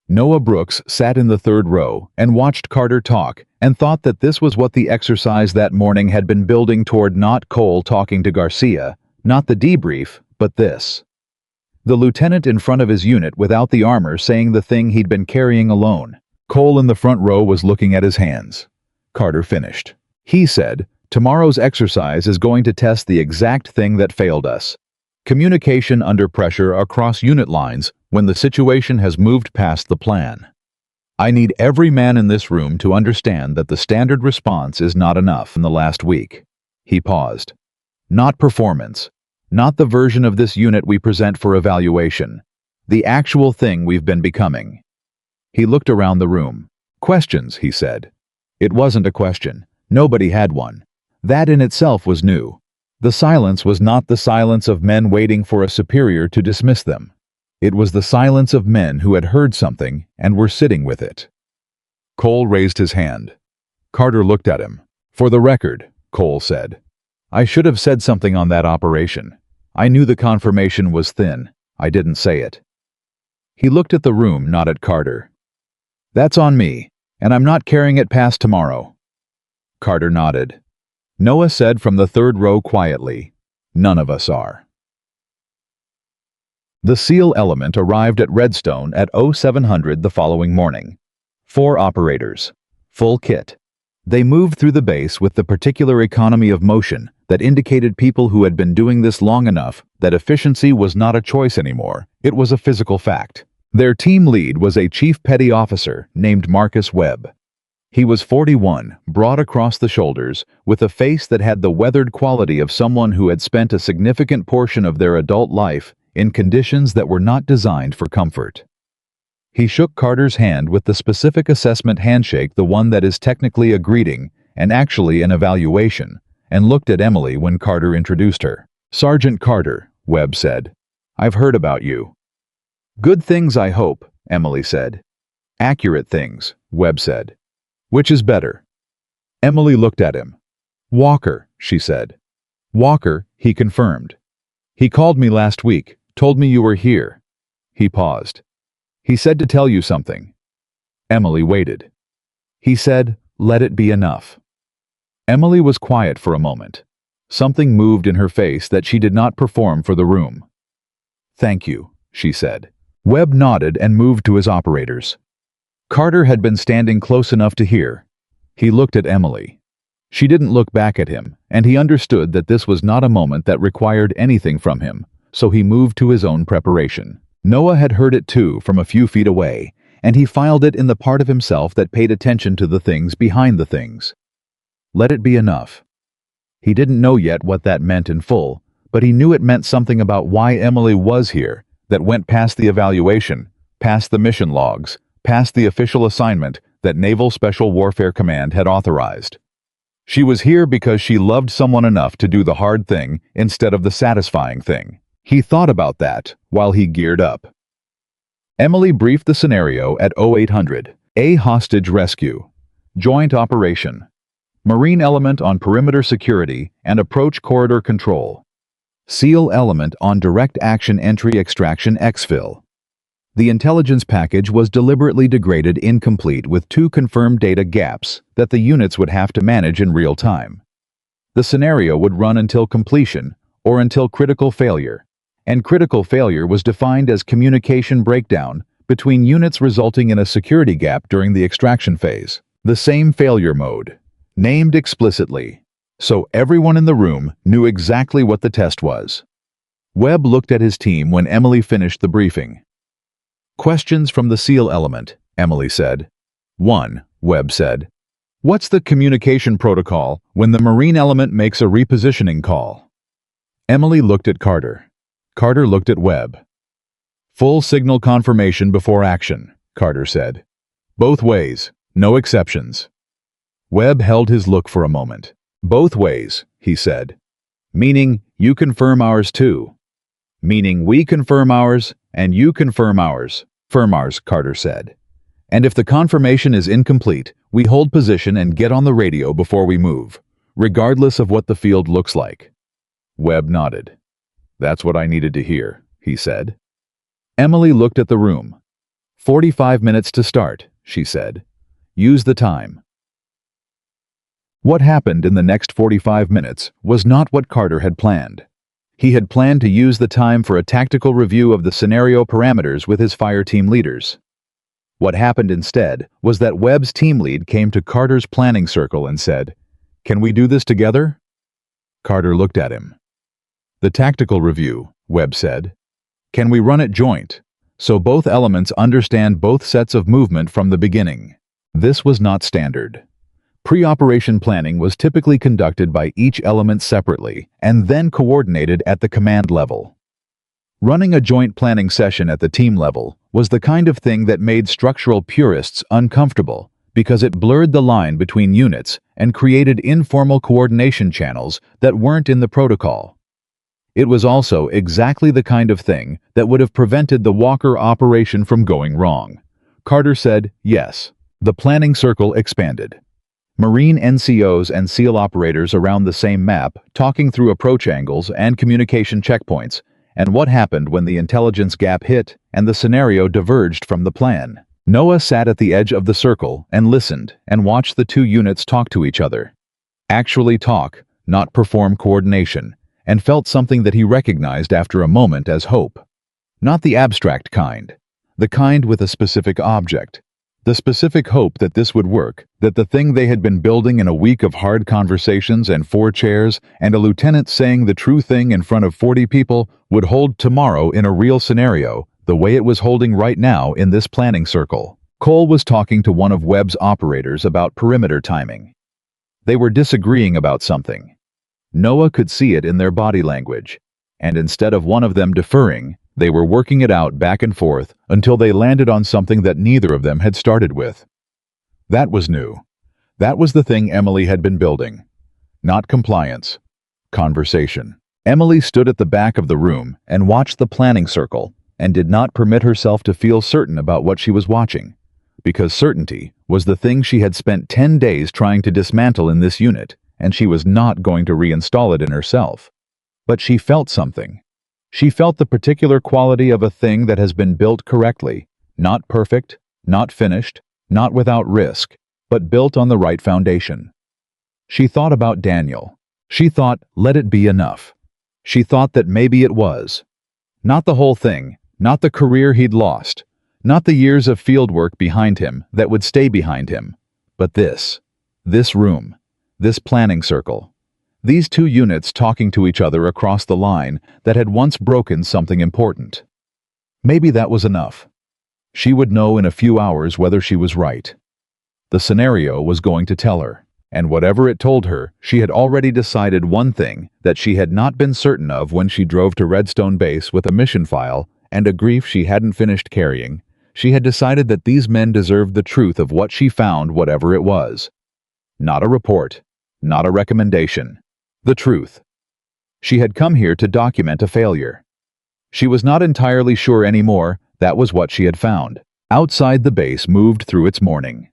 Noah Brooks sat in the third row and watched Carter talk and thought that this was what the exercise that morning had been building toward, not Cole talking to Garcia, not the debrief, but this. The lieutenant in front of his unit without the armor saying the thing he'd been carrying alone. Cole in the front row was looking at his hands. Carter finished. He said, "Tomorrow's exercise is going to test the exact thing that failed us. Communication under pressure across unit lines when the situation has moved past the plan." I need every man in this room to understand that the standard response is not enough in the last week. He paused. Not performance. Not the version of this unit we present for evaluation. The actual thing we've been becoming. He looked around the room. Questions, he said. It wasn't a question. Nobody had one. That in itself was new. The silence was not the silence of men waiting for a superior to dismiss them. It was the silence of men who had heard something and were sitting with it. Cole raised his hand. Carter looked at him. For the record, Cole said, I should have said something on that operation. I knew the confirmation was thin. I didn't say it. He looked at the room, not at Carter. That's on me, and I'm not carrying it past tomorrow. Carter nodded. Noah said from the third row quietly, None of us are. The SEAL element arrived at Redstone at 0700 the following morning. 4 operators. Full kit. They moved through the base with the particular economy of motion that indicated people who had been doing this long enough that efficiency was not a choice anymore, it was a physical fact. Their team lead was a chief petty officer named Marcus Webb. He was 41, broad across the shoulders, with a face that had the weathered quality of someone who had spent a significant portion of their adult life in conditions that were not designed for comfort. He shook Carter's hand with the specific assessment handshake, the one that is technically a greeting and actually an evaluation, and looked at Emily when Carter introduced her. Sergeant Carter, Webb said. I've heard about you. Good things, I hope, Emily said. Accurate things, Webb said. Which is better? Emily looked at him. Walker, she said. Walker, he confirmed. He called me last week, told me you were here. He paused. He said to tell you something. Emily waited. He said, let it be enough. Emily was quiet for a moment. Something moved in her face that she did not perform for the room. Thank you, she said. Webb nodded and moved to his operators. Carter had been standing close enough to hear. He looked at Emily. She didn't look back at him, and he understood that this was not a moment that required anything from him, so he moved to his own preparation. Noah had heard it too from a few feet away, and he filed it in the part of himself that paid attention to the things behind the things. Let it be enough. He didn't know yet what that meant in full, but he knew it meant something about why Emily was here, that went past the evaluation, past the mission logs, past the official assignment that Naval Special Warfare Command had authorized. She was here because she loved someone enough to do the hard thing instead of the satisfying thing. He thought about that while he geared up. Emily briefed the scenario at 0800. A hostage rescue. Joint operation. Marine element on perimeter security and approach corridor control. SEAL element on direct action entry extraction exfil. The intelligence package was deliberately degraded incomplete with 2 confirmed data gaps that the units would have to manage in real time. The scenario would run until completion or until critical failure, and critical failure was defined as communication breakdown between units resulting in a security gap during the extraction phase. The same failure mode, named explicitly, so everyone in the room knew exactly what the test was. Webb looked at his team when Emily finished the briefing. Questions from the SEAL element, Emily said. 1, Webb said. What's the communication protocol when the Marine element makes a repositioning call? Emily looked at Carter. Carter looked at Webb. Full signal confirmation before action, Carter said. Both ways, no exceptions. Webb held his look for a moment. Both ways, he said. Meaning, you confirm ours too. Meaning we confirm ours and you confirm ours. Firm ours, Carter said. And if the confirmation is incomplete, we hold position and get on the radio before we move, regardless of what the field looks like. Webb nodded. That's what I needed to hear, he said. Emily looked at the room. 45 minutes to start, she said. Use the time. What happened in the next 45 minutes was not what Carter had planned. He had planned to use the time for a tactical review of the scenario parameters with his fire team leaders. What happened instead was that Webb's team lead came to Carter's planning circle and said, "Can we do this together?" Carter looked at him. "The tactical review," Webb said. "Can we run it joint? so both elements understand both sets of movement from the beginning. This was not standard. Pre-operation planning was typically conducted by each element separately and then coordinated at the command level. Running a joint planning session at the team level was the kind of thing that made structural purists uncomfortable because it blurred the line between units and created informal coordination channels that weren't in the protocol. It was also exactly the kind of thing that would have prevented the Walker operation from going wrong. Carter said yes. The planning circle expanded. Marine NCOs and SEAL operators around the same map, talking through approach angles and communication checkpoints, and what happened when the intelligence gap hit and the scenario diverged from the plan. Noah sat at the edge of the circle and listened and watched the two units talk to each other. Actually talk, not perform coordination, and felt something that he recognized after a moment as hope. Not the abstract kind, the kind with a specific object. The specific hope that this would work, that the thing they had been building in a week of hard conversations and 4 chairs and a lieutenant saying the true thing in front of 40 people would hold tomorrow in a real scenario, the way it was holding right now in this planning circle. Cole was talking to one of Webb's operators about perimeter timing. They were disagreeing about something. Noah could see it in their body language, and instead of one of them deferring, they were working it out back and forth until they landed on something that neither of them had started with. That was new. That was the thing Emily had been building. Not compliance. Conversation. Emily stood at the back of the room and watched the planning circle and did not permit herself to feel certain about what she was watching, because certainty was the thing she had spent 10 days trying to dismantle in this unit, and she was not going to reinstall it in herself. But she felt something. She felt the particular quality of a thing that has been built correctly, not perfect, not finished, not without risk, but built on the right foundation. She thought about Daniel. She thought, let it be enough. She thought that maybe it was. Not the whole thing, not the career he'd lost, not the years of field work behind him that would stay behind him, but this room, this planning circle. These two units talking to each other across the line that had once broken something important. Maybe that was enough. She would know in a few hours whether she was right. The scenario was going to tell her, and whatever it told her, she had already decided one thing that she had not been certain of when she drove to Redstone Base with a mission file and a grief she hadn't finished carrying. She had decided that these men deserved the truth of what she found, whatever it was. Not a report, not a recommendation. The truth. She had come here to document a failure. She was not entirely sure anymore that was what she had found. Outside the base moved through its morning.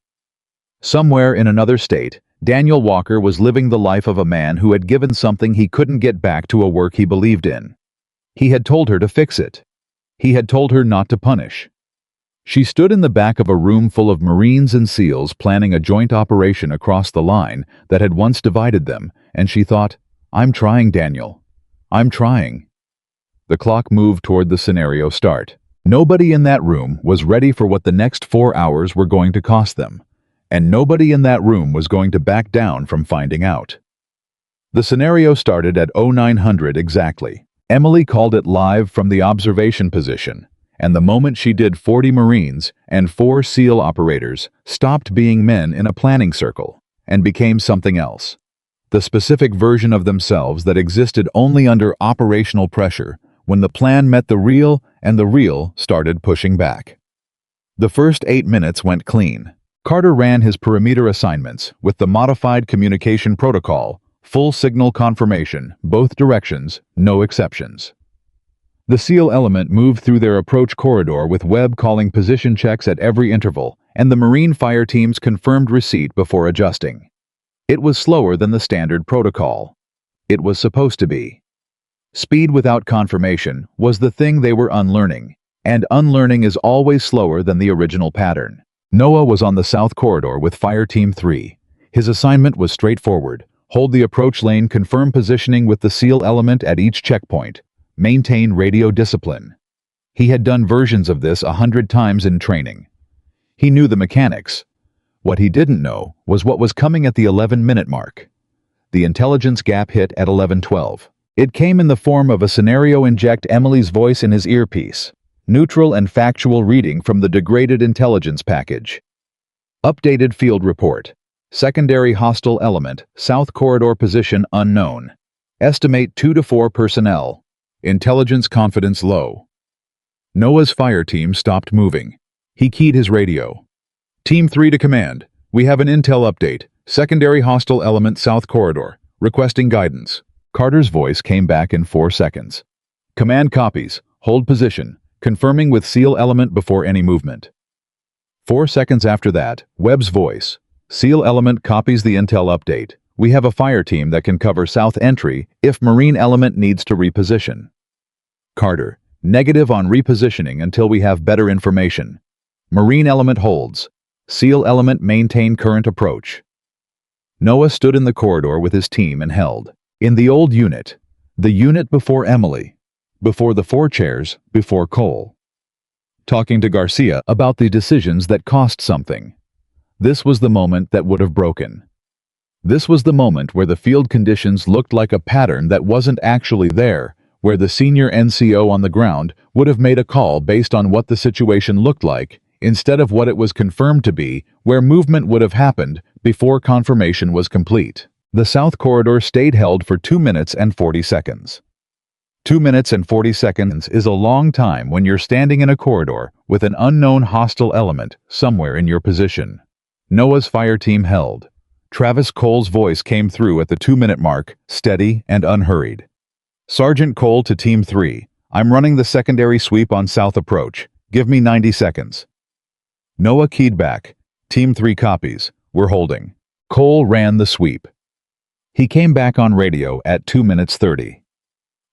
Somewhere in another state, Daniel Walker was living the life of a man who had given something he couldn't get back to a work he believed in. He had told her to fix it. He had told her not to punish. She stood in the back of a room full of Marines and SEALs planning a joint operation across the line that had once divided them, and she thought, I'm trying, Daniel. I'm trying. The clock moved toward the scenario start. Nobody in that room was ready for what the next 4 hours were going to cost them, and nobody in that room was going to back down from finding out. The scenario started at 0900 exactly. Emily called it live from the observation position, and the moment she did, 40 Marines and 4 SEAL operators stopped being men in a planning circle and became something else. The specific version of themselves that existed only under operational pressure when the plan met the real and the real started pushing back. The first 8 minutes went clean. Carter ran his perimeter assignments with the modified communication protocol, full signal confirmation, both directions, no exceptions. The SEAL element moved through their approach corridor with Webb calling position checks at every interval, and the Marine fire teams confirmed receipt before adjusting. It was slower than the standard protocol. It was supposed to be. Speed without confirmation was the thing they were unlearning, and unlearning is always slower than the original pattern. Noah was on the south corridor with Fire Team 3. His assignment was straightforward: hold the approach lane, confirm positioning with the SEAL element at each checkpoint, maintain radio discipline. He had done versions of this 100 times in training. He knew the mechanics. What he didn't know was what was coming at the 11-minute mark. The intelligence gap hit at 11:12. It came in the form of a scenario. Inject Emily's voice in his earpiece. Neutral and factual reading from the degraded intelligence package. Updated field report. Secondary hostile element, South Corridor position unknown. Estimate 2 to 4 personnel. Intelligence confidence low. Noah's fire team stopped moving. He keyed his radio. Team 3 to command. We have an intel update. Secondary hostile element South Corridor. Requesting guidance. Carter's voice came back in 4 seconds. Command copies. Hold position. Confirming with SEAL element before any movement. 4 seconds after that, Webb's voice. SEAL element copies the intel update. We have a fire team that can cover south entry if Marine element needs to reposition. Carter. Negative on repositioning until we have better information. Marine element holds. SEAL element maintain current approach. Noah stood in the corridor with his team and held. In the old unit. The unit before Emily. Before the 4 chairs, before Cole. Talking to Garcia about the decisions that cost something. This was the moment that would have broken. This was the moment where the field conditions looked like a pattern that wasn't actually there, where the senior NCO on the ground would have made a call based on what the situation looked like, instead of what it was confirmed to be, where movement would have happened before confirmation was complete. The South Corridor stayed held for 2 minutes and 40 seconds. 2 minutes and 40 seconds is a long time when you're standing in a corridor with an unknown hostile element somewhere in your position. Noah's fire team held. Travis Cole's voice came through at the 2-minute mark, steady and unhurried. Sergeant Cole to Team 3, I'm running the secondary sweep on South Approach. Give me 90 seconds. Noah keyed back. Team 3 copies. We're holding. Cole ran the sweep. He came back on radio at 2 minutes 30.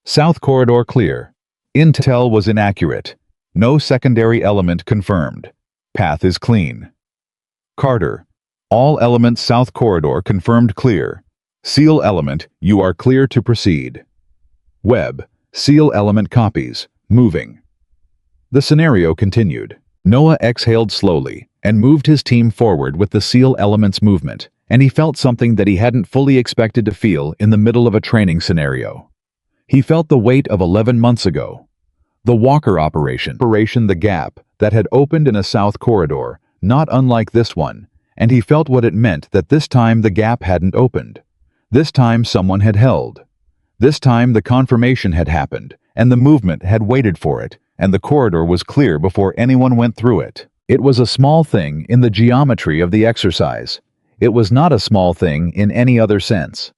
South Corridor clear. Intel was inaccurate. No secondary element confirmed. Path is clean. Carter. All elements South Corridor confirmed clear. SEAL element, you are clear to proceed. Webb. SEAL element copies. Moving. The scenario continued. Noah exhaled slowly and moved his team forward with the SEAL element's movement, and he felt something that he hadn't fully expected to feel in the middle of a training scenario. He felt the weight of 11 months ago. The Walker Operation, the gap that had opened in a South Corridor, not unlike this one, and he felt what it meant that this time the gap hadn't opened. This time someone had held. This time the confirmation had happened, and the movement had waited for it, and the corridor was clear before anyone went through it. It was a small thing in the geometry of the exercise. It was not a small thing in any other sense.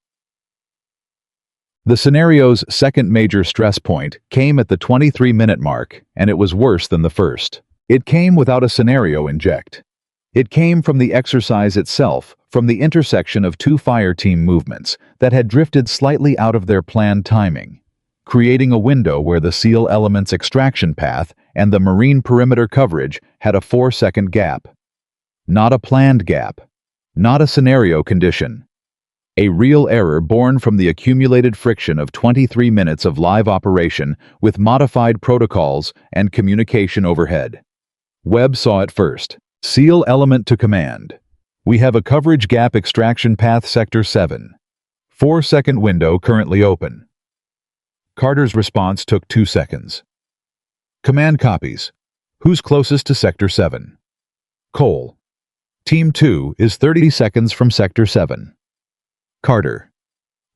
The scenario's second major stress point came at the 23-minute mark, and it was worse than the first. It came without a scenario inject. It came from the exercise itself, from the intersection of 2 fire team movements that had drifted slightly out of their planned timing, creating a window where the SEAL element's extraction path and the Marine perimeter coverage had a 4-second gap. Not a planned gap. Not a scenario condition. A real error born from the accumulated friction of 23 minutes of live operation with modified protocols and communication overhead. Webb saw it first. SEAL element to command. We have a coverage gap extraction path Sector 7. 4-second window currently open. Carter's response took 2 seconds. Command copies. Who's closest to Sector 7? Cole. Team 2 is 30 seconds from Sector 7. Carter.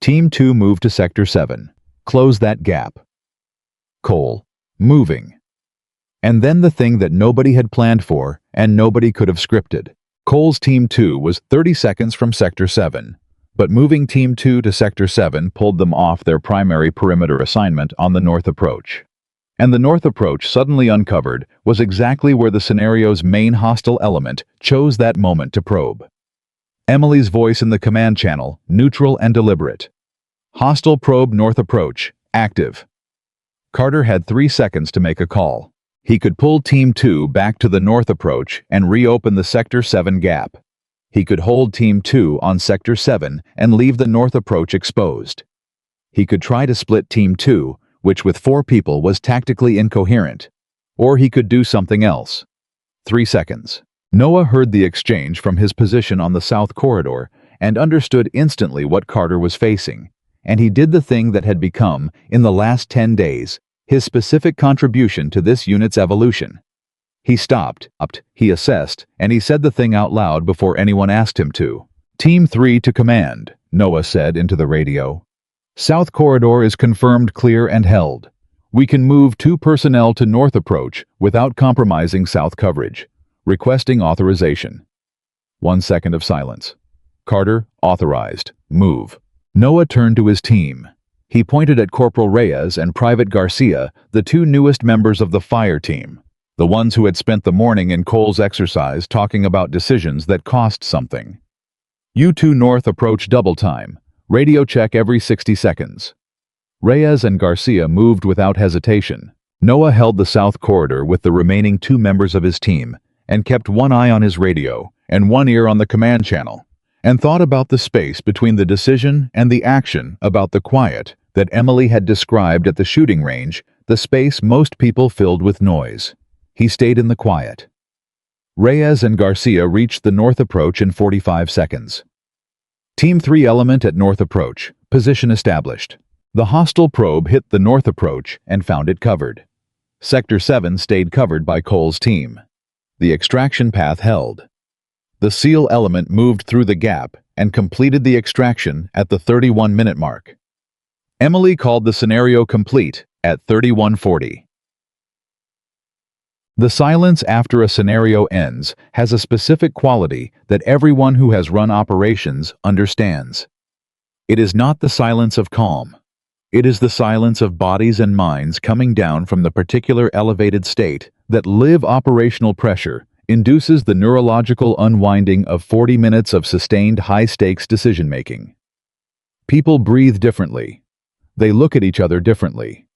Team 2 move to Sector 7. Close that gap. Cole. Moving. And then the thing that nobody had planned for and nobody could have scripted. Cole's Team 2 was 30 seconds from Sector 7, but moving Team 2 to Sector 7 pulled them off their primary perimeter assignment on the north approach. And the north approach suddenly uncovered was exactly where the scenario's main hostile element chose that moment to probe. Emily's voice in the command channel, neutral and deliberate. Hostile probe north approach, active. Carter had 3 seconds to make a call. He could pull Team 2 back to the north approach and reopen the Sector 7 gap. He could hold Team 2 on Sector 7 and leave the north approach exposed. He could try to split Team 2, which with 4 people was tactically incoherent. Or he could do something else. 3 seconds. Noah heard the exchange from his position on the South Corridor and understood instantly what Carter was facing, and he did the thing that had become, in the last 10 days, his specific contribution to this unit's evolution. He stopped, he assessed, and he said the thing out loud before anyone asked him to. Team 3 to command, Noah said into the radio. South corridor is confirmed clear and held. We can move 2 personnel to north approach without compromising south coverage. Requesting authorization. 1 second of silence. Carter, authorized. Move. Noah turned to his team. He pointed at Corporal Reyes and Private Garcia, the 2 newest members of the fire team. The ones who had spent the morning in Cole's exercise talking about decisions that cost something. You 2 north approach double time. Radio check every 60 seconds. Reyes and Garcia moved without hesitation. Noah held the south corridor with the remaining 2 members of his team and kept one eye on his radio and one ear on the command channel, and thought about the space between the decision and the action, about the quiet that Emily had described at the shooting range, the space most people filled with noise. He stayed in the quiet. Reyes and Garcia reached the north approach in 45 seconds. Team 3 element at north approach, position established. The hostile probe hit the north approach and found it covered. Sector 7 stayed covered by Cole's team. The extraction path held. The SEAL element moved through the gap and completed the extraction at the 31-minute mark. Emily called the scenario complete at 31:40. The silence after a scenario ends has a specific quality that everyone who has run operations understands. It is not the silence of calm. It is the silence of bodies and minds coming down from the particular elevated state that live operational pressure induces the neurological unwinding of 40 minutes of sustained high-stakes decision-making. People breathe differently. They look at each other differently.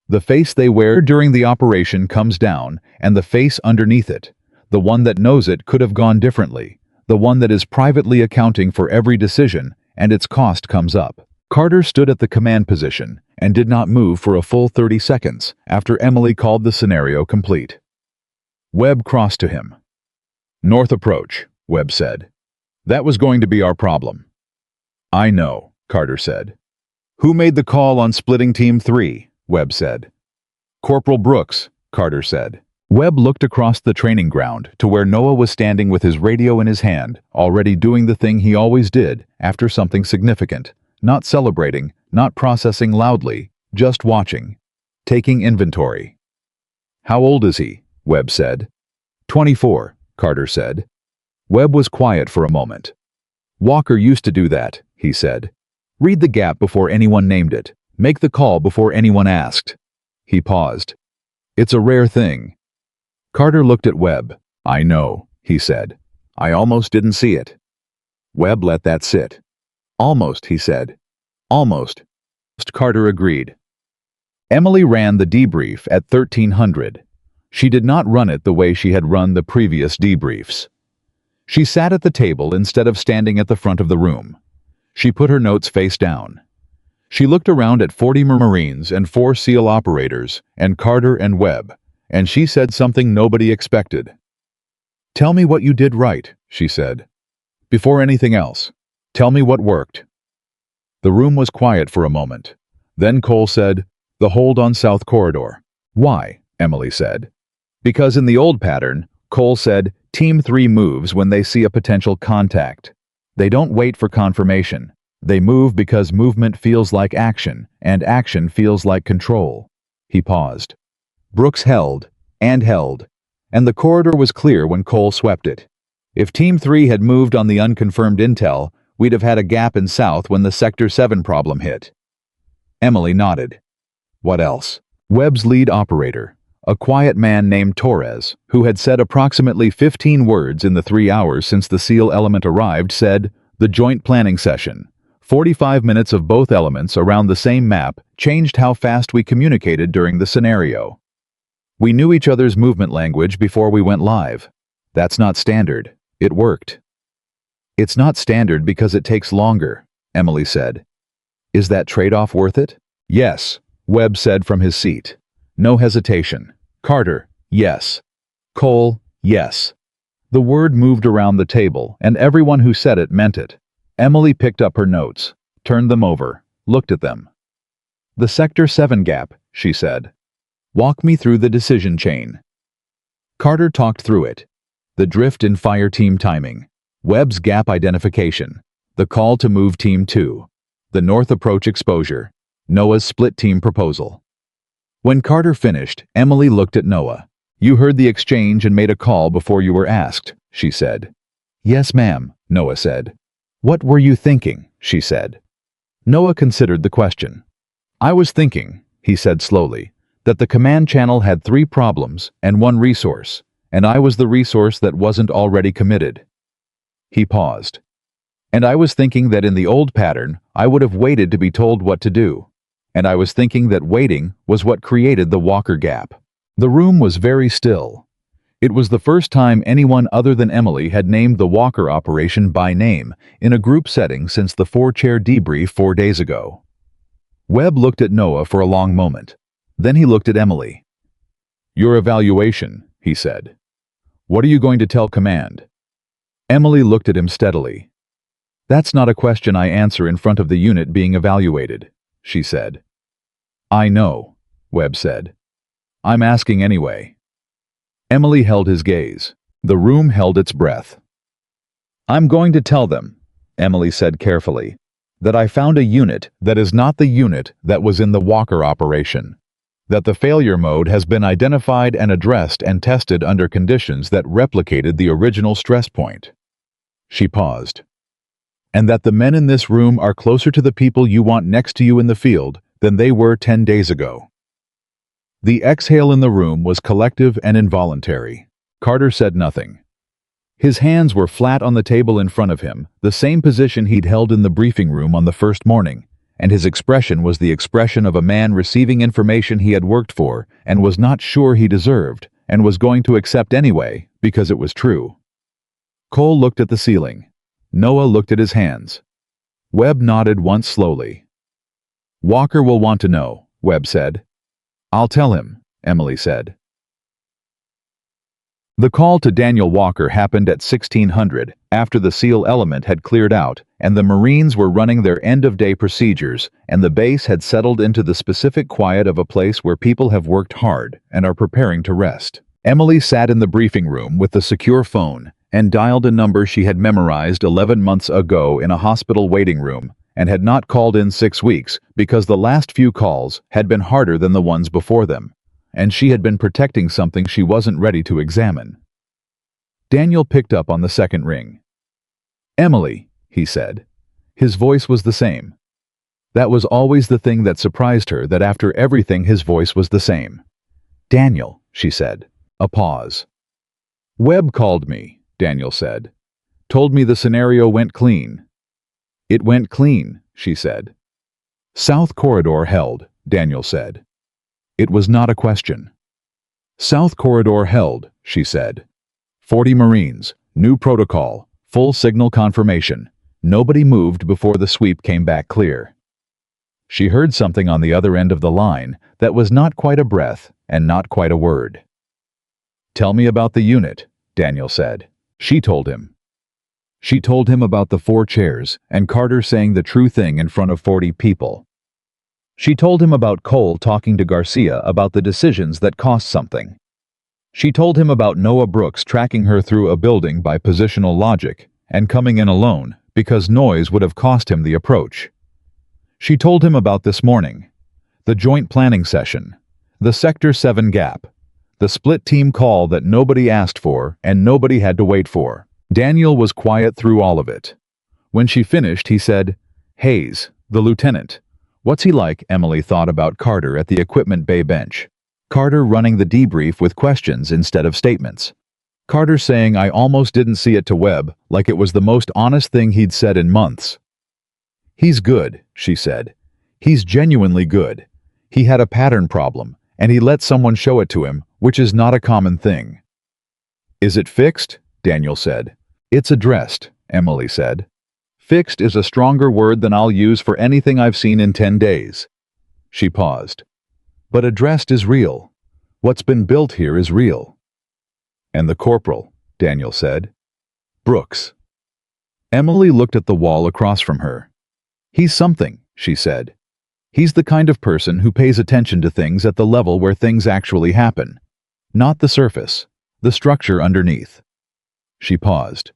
The face they wear during the operation comes down, and the face underneath it, the one that knows it could have gone differently, the one that is privately accounting for every decision, and its cost comes up. Carter stood at the command position and did not move for a full 30 seconds after Emily called the scenario complete. Webb crossed to him. North approach, Webb said. That was going to be our problem. I know, Carter said. Who made the call on splitting Team 3? Webb said. Corporal Brooks, Carter said. Webb looked across the training ground to where Noah was standing with his radio in his hand, already doing the thing he always did after something significant, not celebrating, not processing loudly, just watching, taking inventory. How old is he? Webb said. 24, Carter said. Webb was quiet for a moment. Walker used to do that, he said. Read the gap before anyone named it. Make the call before anyone asked. He paused. It's a rare thing. Carter looked at Webb. I know, he said. I almost didn't see it. Webb let that sit. Almost, he said. Almost. Carter agreed. Emily ran the debrief at 1300. She did not run it the way she had run the previous debriefs. She sat at the table instead of standing at the front of the room. She put her notes face down. She looked around at 40 Marines and 4 SEAL operators, and Carter and Webb, and she said something nobody expected. Tell me what you did right, she said. Before anything else, tell me what worked. The room was quiet for a moment. Then Cole said, the hold on South Corridor. Why? Emily said. Because in the old pattern, Cole said, Team 3 moves when they see a potential contact. They don't wait for confirmation. They move because movement feels like action, and action feels like control. He paused. Brooks held, and the corridor was clear when Cole swept it. If Team 3 had moved on the unconfirmed intel, we'd have had a gap in south when the Sector 7 problem hit. Emily nodded. What else? Webb's lead operator, a quiet man named Torres, who had said approximately 15 words in the 3 hours since the SEAL element arrived, said, the joint planning session. 45 minutes of both elements around the same map changed how fast we communicated during the scenario. We knew each other's movement language before we went live. That's not standard. It worked. It's not standard because it takes longer, Emily said. Is that trade-off worth it? Yes, Webb said from his seat. No hesitation. Carter, yes. Cole, yes. The word moved around the table, and everyone who said it meant it. Emily picked up her notes, turned them over, looked at them. The Sector 7 gap, she said. Walk me through the decision chain. Carter talked through it. The drift in fire team timing. Webb's gap identification. The call to move team 2. The north approach exposure. Noah's split team proposal. When Carter finished, Emily looked at Noah. You heard the exchange and made a call before you were asked, she said. Yes, ma'am, Noah said. What were you thinking, she said. Noah considered the question. I was thinking, he said slowly, that the command channel had 3 problems and 1 resource, and I was the resource that wasn't already committed. He paused. And I was thinking that in the old pattern, I would have waited to be told what to do. And I was thinking that waiting was what created the Walker gap. The room was very still. It was the first time anyone other than Emily had named the Walker operation by name in a group setting since the 4-chair debrief 4 days ago. Webb looked at Noah for a long moment. Then he looked at Emily. Your evaluation, he said. What are you going to tell command? Emily looked at him steadily. That's not a question I answer in front of the unit being evaluated, she said. I know, Webb said. I'm asking anyway. Emily held his gaze. The room held its breath. I'm going to tell them, Emily said carefully, that I found a unit that is not the unit that was in the Walker operation. That the failure mode has been identified and addressed and tested under conditions that replicated the original stress point. She paused. And that the men in this room are closer to the people you want next to you in the field than they were 10 days ago. The exhale in the room was collective and involuntary. Carter said nothing. His hands were flat on the table in front of him, the same position he'd held in the briefing room on the first morning, and his expression was the expression of a man receiving information he had worked for and was not sure he deserved and was going to accept anyway because it was true. Cole looked at the ceiling. Noah looked at his hands. Webb nodded once slowly. Walker will want to know, Webb said. I'll tell him, Emily said. The call to Daniel Walker happened at 1600 after the SEAL element had cleared out and the Marines were running their end-of-day procedures and the base had settled into the specific quiet of a place where people have worked hard and are preparing to rest. Emily sat in the briefing room with the secure phone and dialed a number she had memorized 11 months ago in a hospital waiting room and had not called in 6 weeks because the last few calls had been harder than the ones before them, and she had been protecting something she wasn't ready to examine. Daniel picked up on the second ring. Emily, he said. His voice was the same. That was always the thing that surprised her, that after everything his voice was the same. Daniel, she said. A pause. Webb called me, Daniel said. Told me the scenario went clean. It went clean, she said. South Corridor held, Daniel said. It was not a question. South Corridor held, she said. 40 Marines, new protocol, full signal confirmation. Nobody moved before the sweep came back clear. She heard something on the other end of the line that was not quite a breath and not quite a word. Tell me about the unit, Daniel said. She told him. She told him about the 4 chairs and Carter saying the true thing in front of 40 people. She told him about Cole talking to Garcia about the decisions that cost something. She told him about Noah Brooks tracking her through a building by positional logic and coming in alone because noise would have cost him the approach. She told him about this morning, the joint planning session, the Sector 7 gap, the split team call that nobody asked for and nobody had to wait for. Daniel was quiet through all of it. When she finished, he said, Hayes, the lieutenant. What's he like? Emily thought about Carter at the equipment bay bench. Carter running the debrief with questions instead of statements. Carter saying I almost didn't see it to Webb, like it was the most honest thing he'd said in months. He's good, she said. He's genuinely good. He had a pattern problem, and he let someone show it to him, which is not a common thing. Is it fixed? Daniel said. It's addressed, Emily said. Fixed is a stronger word than I'll use for anything I've seen in 10 days. She paused. But addressed is real. What's been built here is real. And the corporal, Daniel said. Brooks. Emily looked at the wall across from her. He's something, she said. He's the kind of person who pays attention to things at the level where things actually happen, not the surface, the structure underneath. She paused.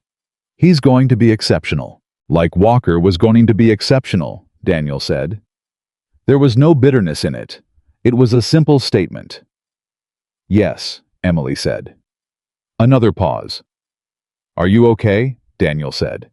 He's going to be exceptional. Like Walker was going to be exceptional, Daniel said. There was no bitterness in it. It was a simple statement. Yes, Emily said. Another pause. Are you okay? Daniel said.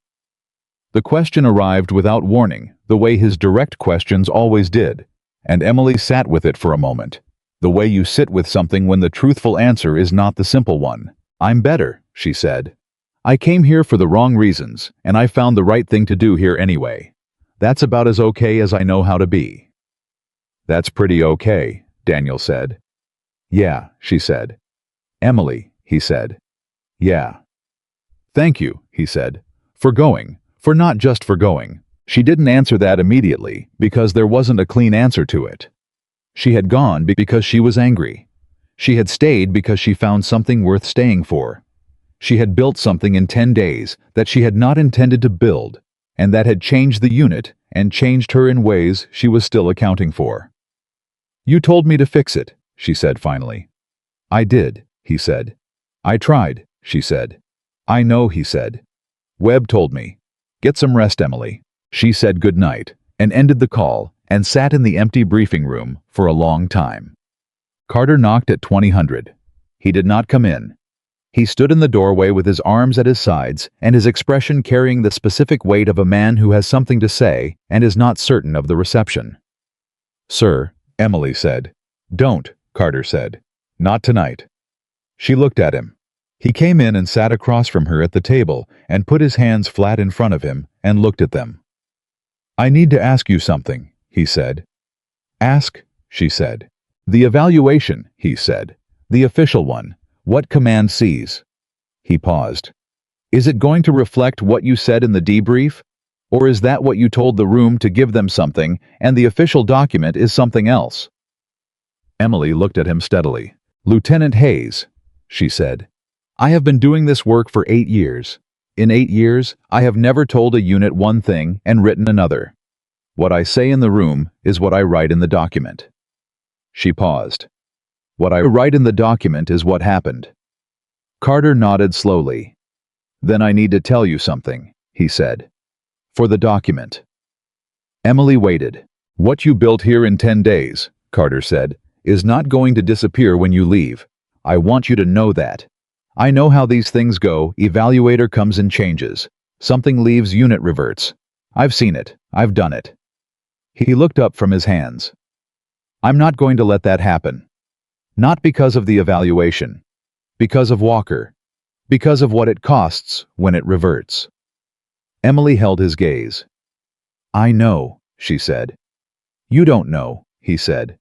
The question arrived without warning, the way his direct questions always did, and Emily sat with it for a moment. The way you sit with something when the truthful answer is not the simple one. I'm better, she said. I came here for the wrong reasons, and I found the right thing to do here anyway. That's about as okay as I know how to be. That's pretty okay, Daniel said. Yeah, she said. Emily, he said. Yeah. Thank you, he said. For going. For not just for going. She didn't answer that immediately, because there wasn't a clean answer to it. She had gone because she was angry. She had stayed because she found something worth staying for. She had built something in 10 days that she had not intended to build, and that had changed the unit and changed her in ways she was still accounting for. You told me to fix it, she said finally. I did, he said. I tried, she said. I know, he said. Webb told me. Get some rest, Emily. She said good night and ended the call and sat in the empty briefing room for a long time. Carter knocked at 2000. He did not come in. He stood in the doorway with his arms at his sides and his expression carrying the specific weight of a man who has something to say and is not certain of the reception. Sir, Emily said. Don't, Carter said. Not tonight. She looked at him. He came in and sat across from her at the table and put his hands flat in front of him and looked at them. I need to ask you something, he said. Ask, she said. The evaluation, he said. The official one. What command sees? He paused. Is it going to reflect what you said in the debrief? Or is that what you told the room to give them something and the official document is something else? Emily looked at him steadily. Lieutenant Hayes, she said. I have been doing this work for 8 years. In 8 years, I have never told a unit one thing and written another. What I say in the room is what I write in the document. She paused. What I write in the document is what happened. Carter nodded slowly. Then I need to tell you something, he said. For the document. Emily waited. What you built here in 10 days, Carter said, is not going to disappear when you leave. I want you to know that. I know how these things go. Evaluator comes and changes. Something leaves, unit reverts. I've seen it. I've done it. He looked up from his hands. I'm not going to let that happen. Not because of the evaluation. Because of Walker. Because of what it costs when it reverts. Emily held his gaze. I know, she said. You don't know, he said.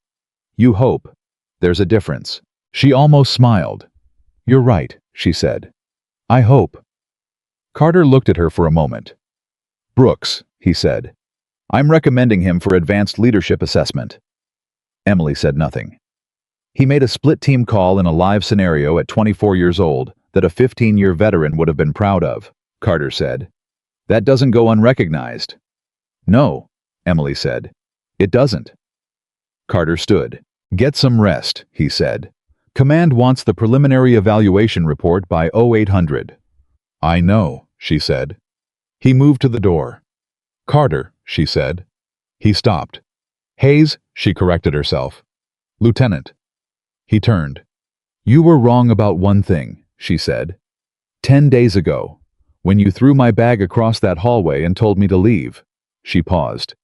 You hope. There's a difference. She almost smiled. You're right, she said. I hope. Carter looked at her for a moment. Brooks, he said. I'm recommending him for advanced leadership assessment. Emily said nothing. He made a split-team call in a live scenario at 24 years old that a 15-year veteran would have been proud of, Carter said. That doesn't go unrecognized. No, Emily said. It doesn't. Carter stood. Get some rest, he said. Command wants the preliminary evaluation report by 0800. I know, she said. He moved to the door. Carter, she said. He stopped. Hayes, she corrected herself. Lieutenant. He turned. You were wrong about one thing, she said. 10 days ago, when you threw my bag across that hallway and told me to leave. She paused.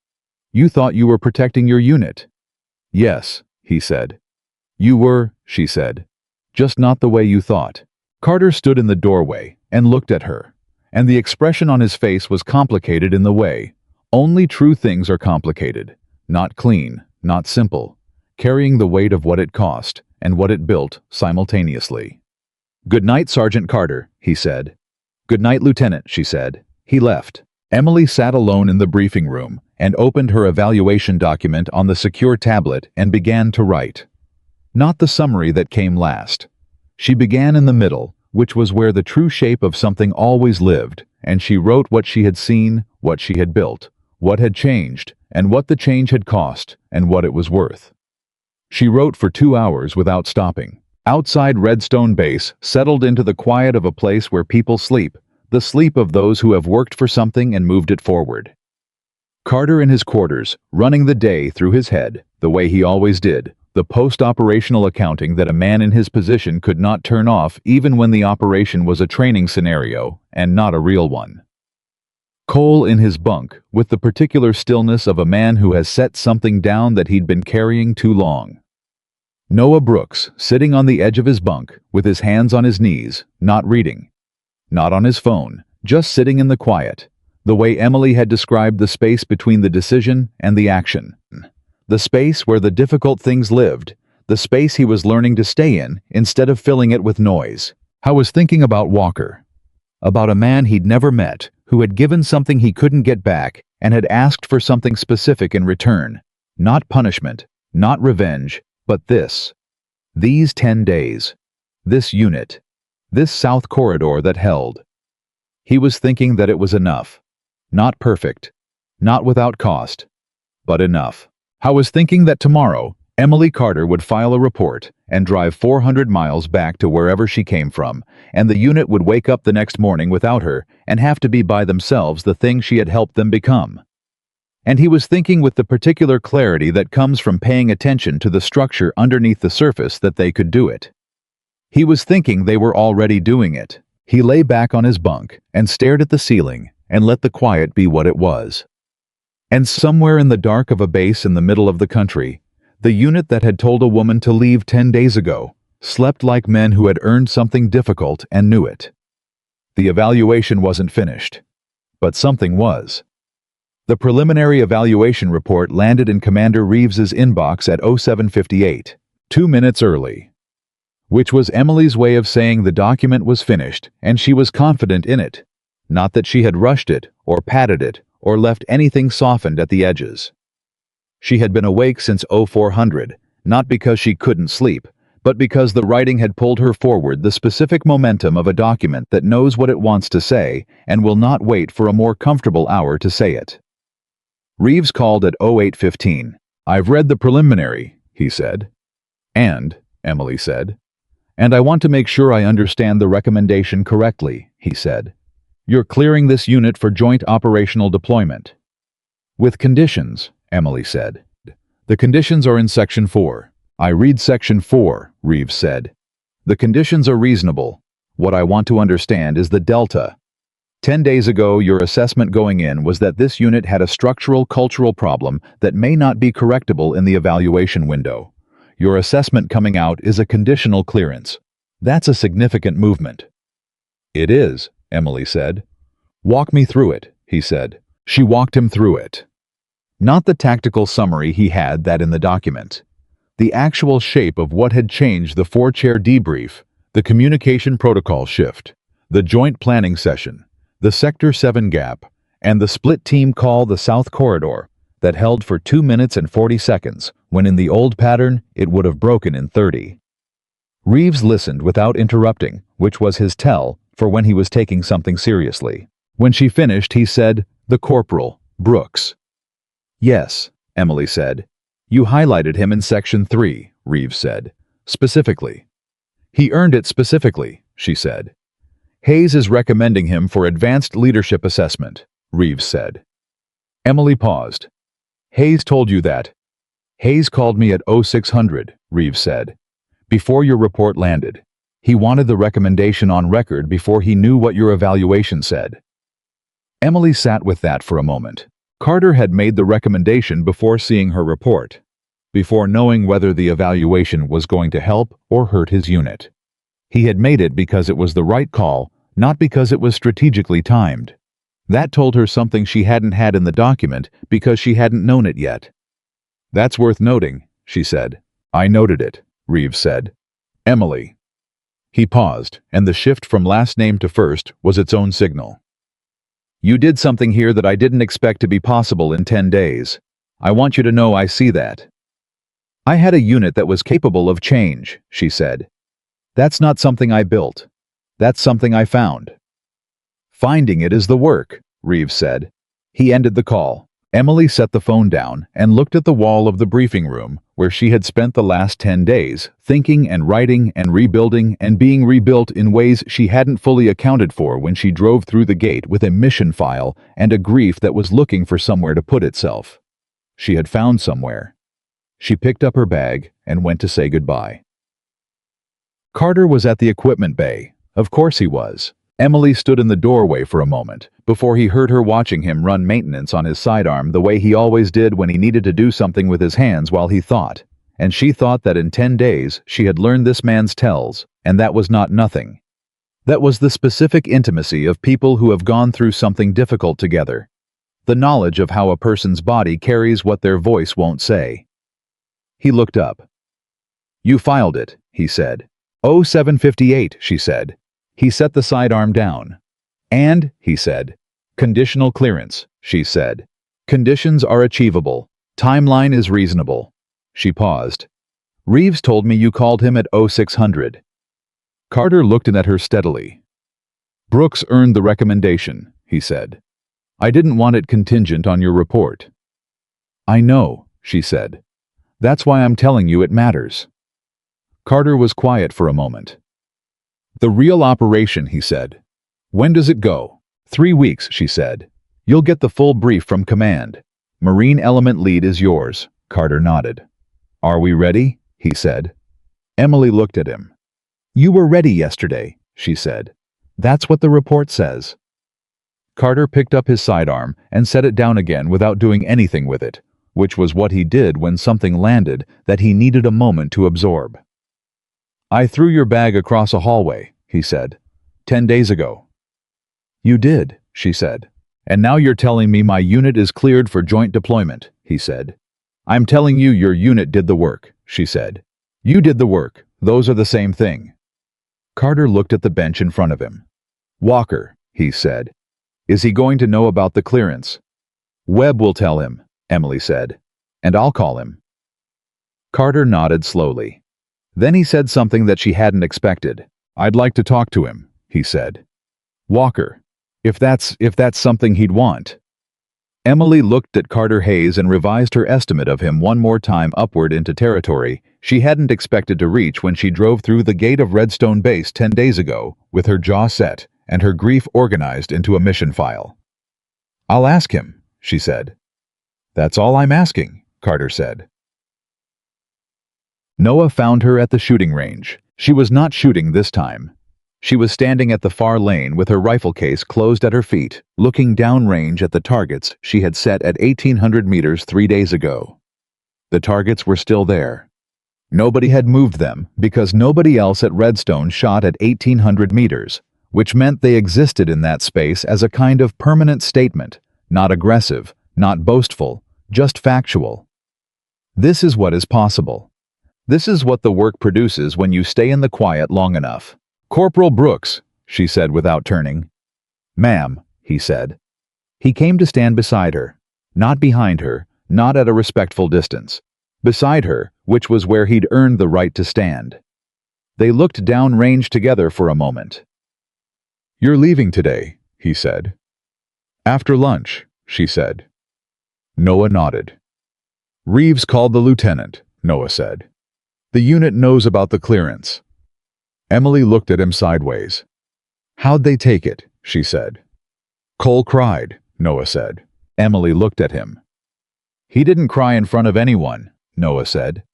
You thought you were protecting your unit. Yes, he said. You were, she said. Just not the way you thought. Carter stood in the doorway and looked at her, and the expression on his face was complicated in the way. Only true things are complicated, not clean, not simple, carrying the weight of what it cost and what it built simultaneously. Good night, Sergeant Carter, he said. Good night, Lieutenant, she said. He left. Emily sat alone in the briefing room and opened her evaluation document on the secure tablet and began to write. Not the summary that came last. She began in the middle, which was where the true shape of something always lived, and she wrote what she had seen, what she had built, what had changed, and what the change had cost, and what it was worth. She wrote for 2 hours without stopping. Outside Redstone Base settled into the quiet of a place where people sleep, the sleep of those who have worked for something and moved it forward. Carter in his quarters, running the day through his head, the way he always did, the post-operational accounting that a man in his position could not turn off even when the operation was a training scenario and not a real one. Cole in his bunk, with the particular stillness of a man who has set something down that he'd been carrying too long. Noah Brooks, sitting on the edge of his bunk, with his hands on his knees, not reading. Not on his phone, just sitting in the quiet, the way Emily had described the space between the decision and the action. The space where the difficult things lived, the space he was learning to stay in instead of filling it with noise. I was thinking about Walker. About a man he'd never met, who had given something he couldn't get back and had asked for something specific in return. Not punishment, not revenge, but this. These 10 days. This unit. This south corridor that held. He was thinking that it was enough. Not perfect. Not without cost. But enough. I was thinking that tomorrow, Emily Carter would file a report and drive 400 miles back to wherever she came from, and the unit would wake up the next morning without her and have to be by themselves the thing she had helped them become. And he was thinking with the particular clarity that comes from paying attention to the structure underneath the surface that they could do it. He was thinking they were already doing it. He lay back on his bunk and stared at the ceiling and let the quiet be what it was. And somewhere in the dark of a base in the middle of the country, the unit that had told a woman to leave 10 days ago slept like men who had earned something difficult and knew it. The evaluation wasn't finished, but something was. The preliminary evaluation report landed in Commander Reeves's inbox at 07:58, 2 minutes early. Which was Emily's way of saying the document was finished and she was confident in it. Not that she had rushed it, or padded it, or left anything softened at the edges. She had been awake since 0400, not because she couldn't sleep, but because the writing had pulled her forward the specific momentum of a document that knows what it wants to say and will not wait for a more comfortable hour to say it. Reeves called at 08:15. "I've read the preliminary," he said. "And," Emily said. "And I want to make sure I understand the recommendation correctly," he said. "You're clearing this unit for joint operational deployment." "With conditions," Emily said. "The conditions are in Section 4. I read Section 4, Reeves said. "The conditions are reasonable. What I want to understand is the delta. 10 days ago, your assessment going in was that this unit had a structural cultural problem that may not be correctable in the evaluation window. Your assessment coming out is a conditional clearance. That's a significant movement." "It is," Emily said. "Walk me through it," he said. She walked him through it. Not the tactical summary he had that in the document. The actual shape of what had changed the 4-chair debrief, the communication protocol shift, the joint planning session, the Sector 7 gap, and the split team call the South Corridor that held for 2 minutes and 40 seconds, when in the old pattern it would have broken in 30. Reeves listened without interrupting, which was his tell for when he was taking something seriously. When she finished, he said, "The Corporal, Brooks." "Yes," Emily said. "You highlighted him in Section 3, Reeves said. "Specifically." "He earned it specifically," she said. "Hayes is recommending him for advanced leadership assessment," Reeves said. Emily paused. "Hayes told you that?" "Hayes called me at 0600, Reeves said. "Before your report landed. He wanted the recommendation on record before he knew what your evaluation said." Emily sat with that for a moment. Carter had made the recommendation before seeing her report, before knowing whether the evaluation was going to help or hurt his unit. He had made it because it was the right call, not because it was strategically timed. That told her something she hadn't had in the document because she hadn't known it yet. "That's worth noting," she said. "I noted it," Reeves said. "Emily." He paused, and the shift from last name to first was its own signal. "You did something here that I didn't expect to be possible in 10 days. I want you to know I see that." "I had a unit that was capable of change," she said. "That's not something I built. That's something I found." "Finding it is the work," Reeves said. He ended the call. Emily set the phone down and looked at the wall of the briefing room where she had spent the last 10 days, thinking and writing and rebuilding and being rebuilt in ways she hadn't fully accounted for when she drove through the gate with a mission file and a grief that was looking for somewhere to put itself. She had found somewhere. She picked up her bag and went to say goodbye. Carter was at the equipment bay. Of course he was. Emily stood in the doorway for a moment before he heard her watching him run maintenance on his sidearm the way he always did when he needed to do something with his hands while he thought. And she thought that in 10 days she had learned this man's tells, and that was not nothing. That was the specific intimacy of people who have gone through something difficult together. The knowledge of how a person's body carries what their voice won't say. He looked up. "You filed it," he said. "Oh, 758, she said. He set the sidearm down. "And," he said. "Conditional clearance," she said. "Conditions are achievable. Timeline is reasonable." She paused. "Reeves told me you called him at 0600. Carter looked at her steadily. "Brooks earned the recommendation," he said. "I didn't want it contingent on your report." "I know," she said. "That's why I'm telling you it matters." Carter was quiet for a moment. "The real operation," he said. "When does it go?" 3 weeks, she said. "You'll get the full brief from command. Marine element lead is yours." Carter nodded. "Are we ready?" he said. Emily looked at him. "You were ready yesterday," she said. "That's what the report says." Carter picked up his sidearm and set it down again without doing anything with it, which was what he did when something landed that he needed a moment to absorb. "I threw your bag across a hallway," he said. 10 days ago. "You did," she said. "And now you're telling me my unit is cleared for joint deployment," he said. "I'm telling you your unit did the work," she said. "You did the work. Those are the same thing." Carter looked at the bench in front of him. "Walker," he said. "Is he going to know about the clearance?" "Webb will tell him," Emily said. "And I'll call him." Carter nodded slowly. Then he said something that she hadn't expected. "I'd like to talk to him," he said. "Walker. If that's something he'd want." Emily looked at Carter Hayes and revised her estimate of him one more time upward into territory she hadn't expected to reach when she drove through the gate of Redstone Base 10 days ago, with her jaw set and her grief organized into a mission file. "I'll ask him," she said. "That's all I'm asking," Carter said. Noah found her at the shooting range. She was not shooting this time. She was standing at the far lane with her rifle case closed at her feet, looking downrange at the targets she had set at 1,800 meters 3 days ago. The targets were still there. Nobody had moved them because nobody else at Redstone shot at 1,800 meters, which meant they existed in that space as a kind of permanent statement, not aggressive, not boastful, just factual. This is what is possible. This is what the work produces when you stay in the quiet long enough. "Corporal Brooks," she said without turning. "Ma'am," he said. He came to stand beside her, not behind her, not at a respectful distance. Beside her, which was where he'd earned the right to stand. They looked downrange together for a moment. "You're leaving today," he said. "After lunch," she said. Noah nodded. "Reeves called the lieutenant," Noah said. "The unit knows about the clearance." Emily looked at him sideways. "How'd they take it?" she said. "Cole cried," Noah said. Emily looked at him. "He didn't cry in front of anyone," Noah said.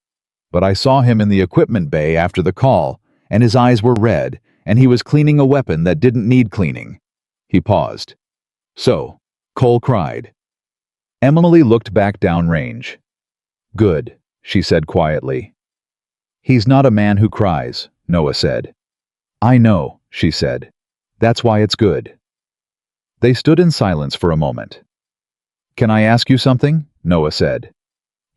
"But I saw him in the equipment bay after the call, and his eyes were red, and he was cleaning a weapon that didn't need cleaning." He paused. "So, Cole cried." Emily looked back downrange. "Good," she said quietly. "He's not a man who cries," Noah said. "I know," she said. "That's why it's good." They stood in silence for a moment. "Can I ask you something?" Noah said.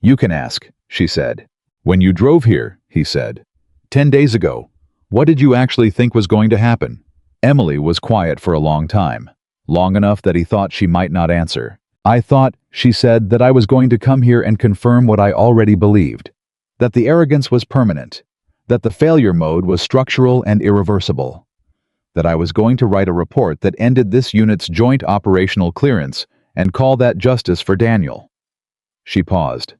"You can ask," she said. "When you drove here," he said, 10 days ago, what did you actually think was going to happen?" Emily was quiet for a long time, long enough that he thought she might not answer. "I thought," she said, "that I was going to come here and confirm what I already believed. That the arrogance was permanent, that the failure mode was structural and irreversible, that I was going to write a report that ended this unit's joint operational clearance and call that justice for Daniel. She paused.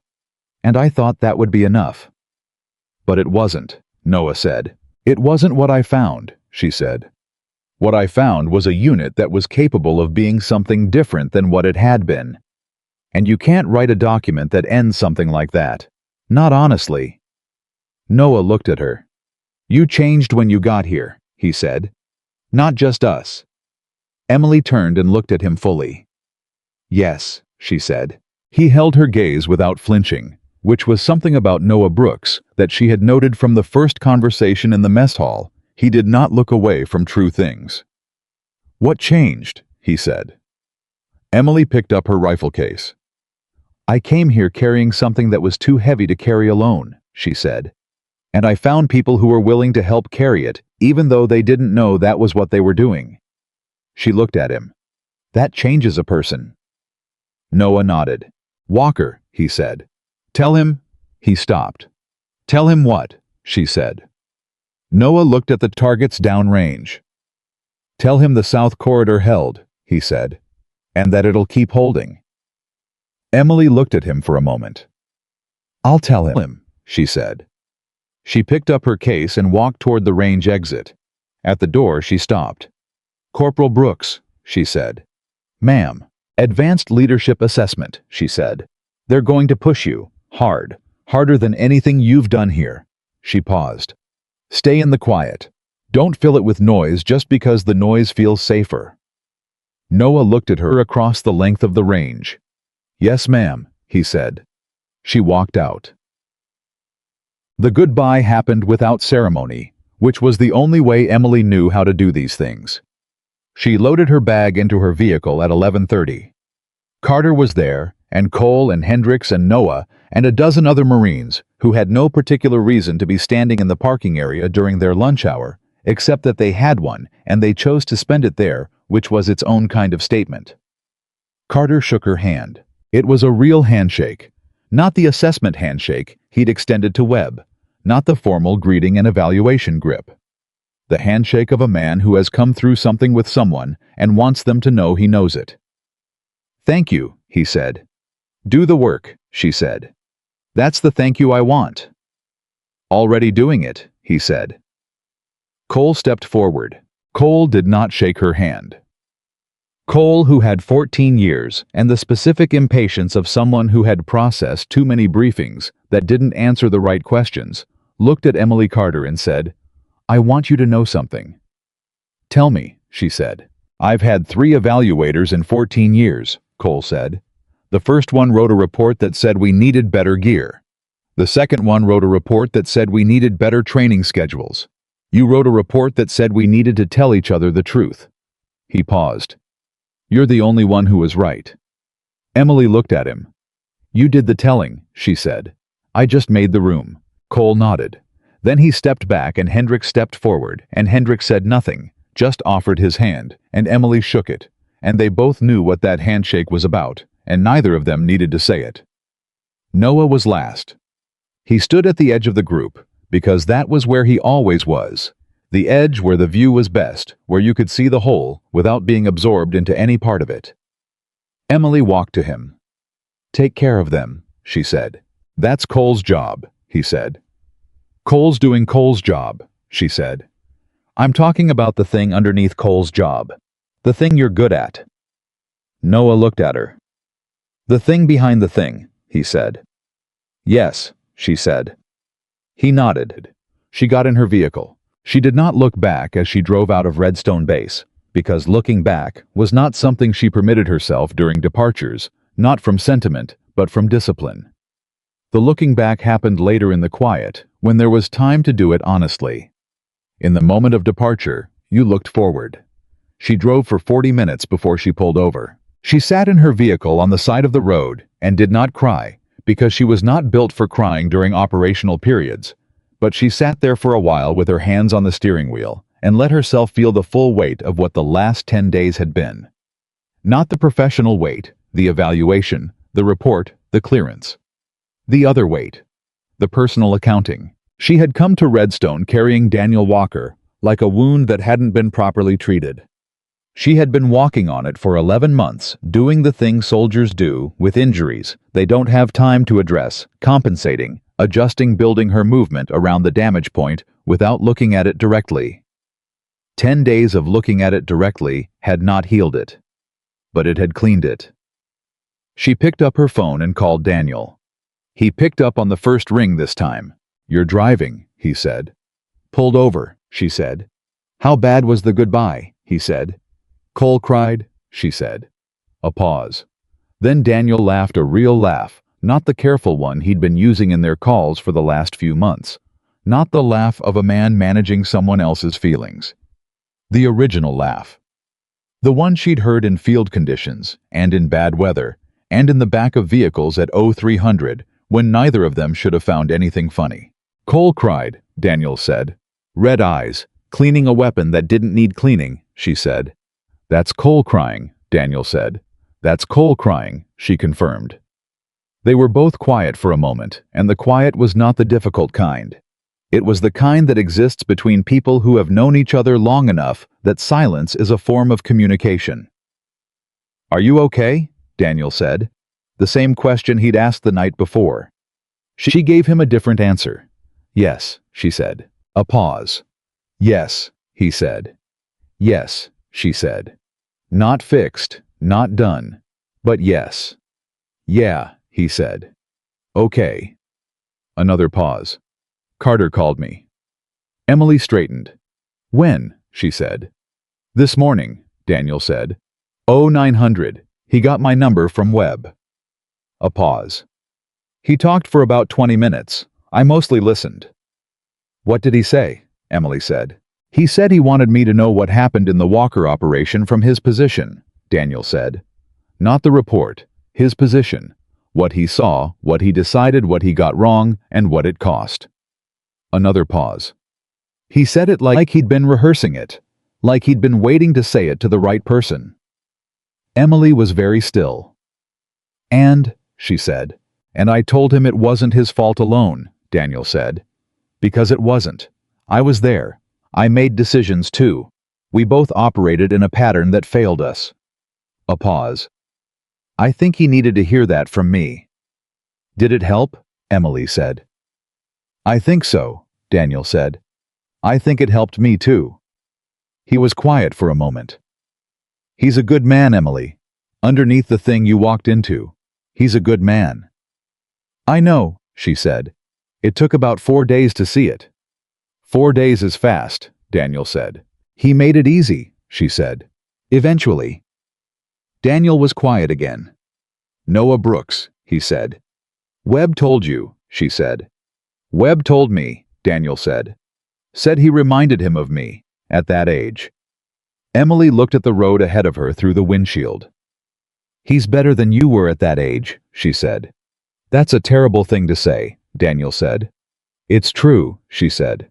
And I thought that would be enough. But it wasn't, Noah said. It wasn't what I found, she said. What I found was a unit that was capable of being something different than what it had been. And you can't write a document that ends something like that. Not honestly. Noah looked at her. You changed when you got here, he said. Not just us. Emily turned and looked at him fully. Yes, she said. He held her gaze without flinching, which was something about Noah Brooks that she had noted from the first conversation in the mess hall. He did not look away from true things. What changed? He said. Emily picked up her rifle case. I came here carrying something that was too heavy to carry alone, she said. And I found people who were willing to help carry it, even though they didn't know that was what they were doing. She looked at him. That changes a person. Noah nodded. Walker, he said. Tell him. He stopped. Tell him what? She said. Noah looked at the targets downrange. Tell him the south corridor held, he said, and that it'll keep holding. Emily looked at him for a moment. I'll tell him, she said. She picked up her case and walked toward the range exit. At the door, she stopped. Corporal Brooks, she said. Ma'am. Advanced leadership assessment, she said. They're going to push you, hard, harder than anything you've done here. She paused. Stay in the quiet. Don't fill it with noise just because the noise feels safer. Noah looked at her across the length of the range. Yes, ma'am, he said. She walked out. The goodbye happened without ceremony, which was the only way Emily knew how to do these things. She loaded her bag into her vehicle at 11:30. Carter was there, and Cole and Hendricks and Noah and a dozen other Marines who had no particular reason to be standing in the parking area during their lunch hour, except that they had one and they chose to spend it there, which was its own kind of statement. Carter shook her hand. It was a real handshake, not the assessment handshake he'd extended to Webb, not the formal greeting and evaluation grip. The handshake of a man who has come through something with someone and wants them to know he knows it. Thank you, he said. Do the work, she said. That's the thank you I want. Already doing it, he said. Cole stepped forward. Cole did not shake her hand. Cole, who had 14 years and the specific impatience of someone who had processed too many briefings that didn't answer the right questions, looked at Emily Carter and said, I want you to know something. Tell me, she said. I've had 3 evaluators in 14 years, Cole said. The first one wrote a report that said we needed better gear. The second one wrote a report that said we needed better training schedules. You wrote a report that said we needed to tell each other the truth. He paused. You're the only one who was right. Emily looked at him. You did the telling, she said. I just made the room. Cole nodded. Then he stepped back and Hendricks stepped forward, and Hendricks said nothing, just offered his hand, and Emily shook it, and they both knew what that handshake was about, and neither of them needed to say it. Noah was last. He stood at the edge of the group, because that was where he always was, the edge where the view was best, where you could see the whole without being absorbed into any part of it. Emily walked to him. Take care of them, she said. That's Cole's job, he said. Cole's doing Cole's job, she said. I'm talking about the thing underneath Cole's job. The thing you're good at. Noah looked at her. The thing behind the thing, he said. Yes, she said. He nodded. She got in her vehicle. She did not look back as she drove out of Redstone Base, because looking back was not something she permitted herself during departures, not from sentiment, but from discipline. The looking back happened later in the quiet, when there was time to do it honestly. In the moment of departure, you looked forward. She drove for 40 minutes before she pulled over. She sat in her vehicle on the side of the road and did not cry, because she was not built for crying during operational periods, but she sat there for a while with her hands on the steering wheel and let herself feel the full weight of what the last 10 days had been. Not the professional weight, the evaluation, the report, the clearance. The other weight, the personal accounting. She had come to Redstone carrying Daniel Walker, like a wound that hadn't been properly treated. She had been walking on it for 11 months, doing the thing soldiers do with injuries they don't have time to address, compensating, adjusting, building her movement around the damage point without looking at it directly. 10 days of looking at it directly had not healed it, but it had cleaned it. She picked up her phone and called Daniel. He picked up on the first ring this time. "You're driving," he said. "Pulled over," she said. "How bad was the goodbye?" he said. "Cole cried," she said. A pause. Then Daniel laughed, a real laugh, not the careful one he'd been using in their calls for the last few months. Not the laugh of a man managing someone else's feelings. The original laugh. The one she'd heard in field conditions, and in bad weather, and in the back of vehicles at 0300, when neither of them should have found anything funny. "Cole cried," Daniel said. "Red eyes, cleaning a weapon that didn't need cleaning," she said. "That's Cole crying," Daniel said. "That's Cole crying," she confirmed. They were both quiet for a moment, and the quiet was not the difficult kind. It was the kind that exists between people who have known each other long enough that silence is a form of communication. "Are you okay?" Daniel said. The same question he'd asked the night before. She gave him a different answer. "Yes," she said. A pause. "Yes," he said. "Yes," she said. "Not fixed, not done, but yes." "Yeah," he said. "Okay." Another pause. "Carter called me." Emily straightened. "When?" she said. "This morning," Daniel said. 0900. He got my number from Webb." A pause. "He talked for about 20 minutes. I mostly listened." "What did he say?" Emily said. "He said he wanted me to know what happened in the Walker operation from his position," Daniel said. "Not the report, his position. What he saw, what he decided, what he got wrong, and what it cost." Another pause. "He said it like he'd been rehearsing it, like he'd been waiting to say it to the right person." Emily was very still. "And," she said, "and I told him it wasn't his fault alone," Daniel said. "Because it wasn't. I was there. I made decisions too. We both operated in a pattern that failed us." A pause. "I think he needed to hear that from me." "Did it help?" Emily said. "I think so," Daniel said. "I think it helped me too." He was quiet for a moment. "He's a good man, Emily. Underneath the thing you walked into, he's a good man." "I know," she said. "It took about 4 days to see it." 4 days is fast," Daniel said. "He made it easy," she said. "Eventually." Daniel was quiet again. "Noah Brooks," he said. "Webb told you," she said. "Webb told me," Daniel said. "Said he reminded him of me, at that age." Emily looked at the road ahead of her through the windshield. "He's better than you were at that age," she said. "That's a terrible thing to say," Daniel said. "It's true," she said.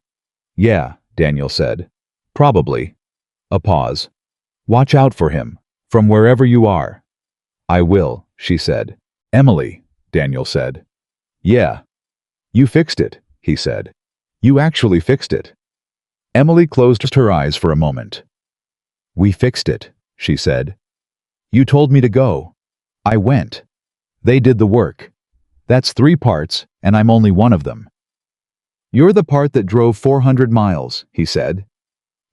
"Yeah," Daniel said. "Probably." A pause. "Watch out for him, from wherever you are." "I will," she said. "Emily," Daniel said. "Yeah." "You fixed it," he said. "You actually fixed it." Emily closed her eyes for a moment. "We fixed it," she said. "You told me to go. I went. They did the work. That's 3 parts, and I'm only one of them." "You're the part that drove 400 miles, he said.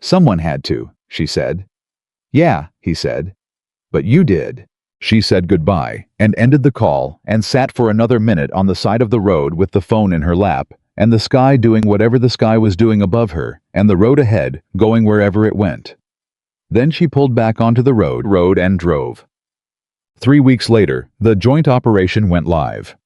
"Someone had to," she said. "Yeah," he said. "But you did." She said goodbye and ended the call and sat for another minute on the side of the road with the phone in her lap, and the sky doing whatever the sky was doing above her, and the road ahead going wherever it went. Then she pulled back onto the road and drove. 3 weeks later, the joint operation went live.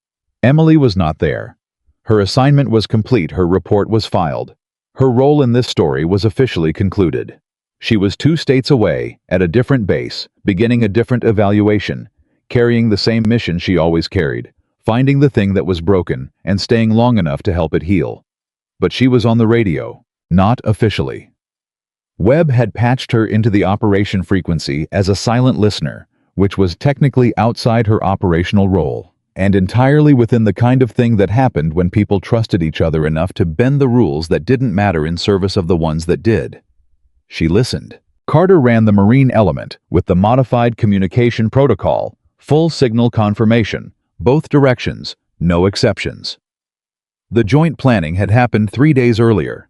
Emily was not there. Her assignment was complete, her report was filed. Her role in this story was officially concluded. She was 2 states away, at a different base, beginning a different evaluation, carrying the same mission she always carried, finding the thing that was broken and staying long enough to help it heal. But she was on the radio, not officially. Webb had patched her into the operation frequency as a silent listener, which was technically outside her operational role, and entirely within the kind of thing that happened when people trusted each other enough to bend the rules that didn't matter in service of the ones that did. She listened. Carter ran the marine element with the modified communication protocol, full signal confirmation, both directions, no exceptions. The joint planning had happened 3 days earlier.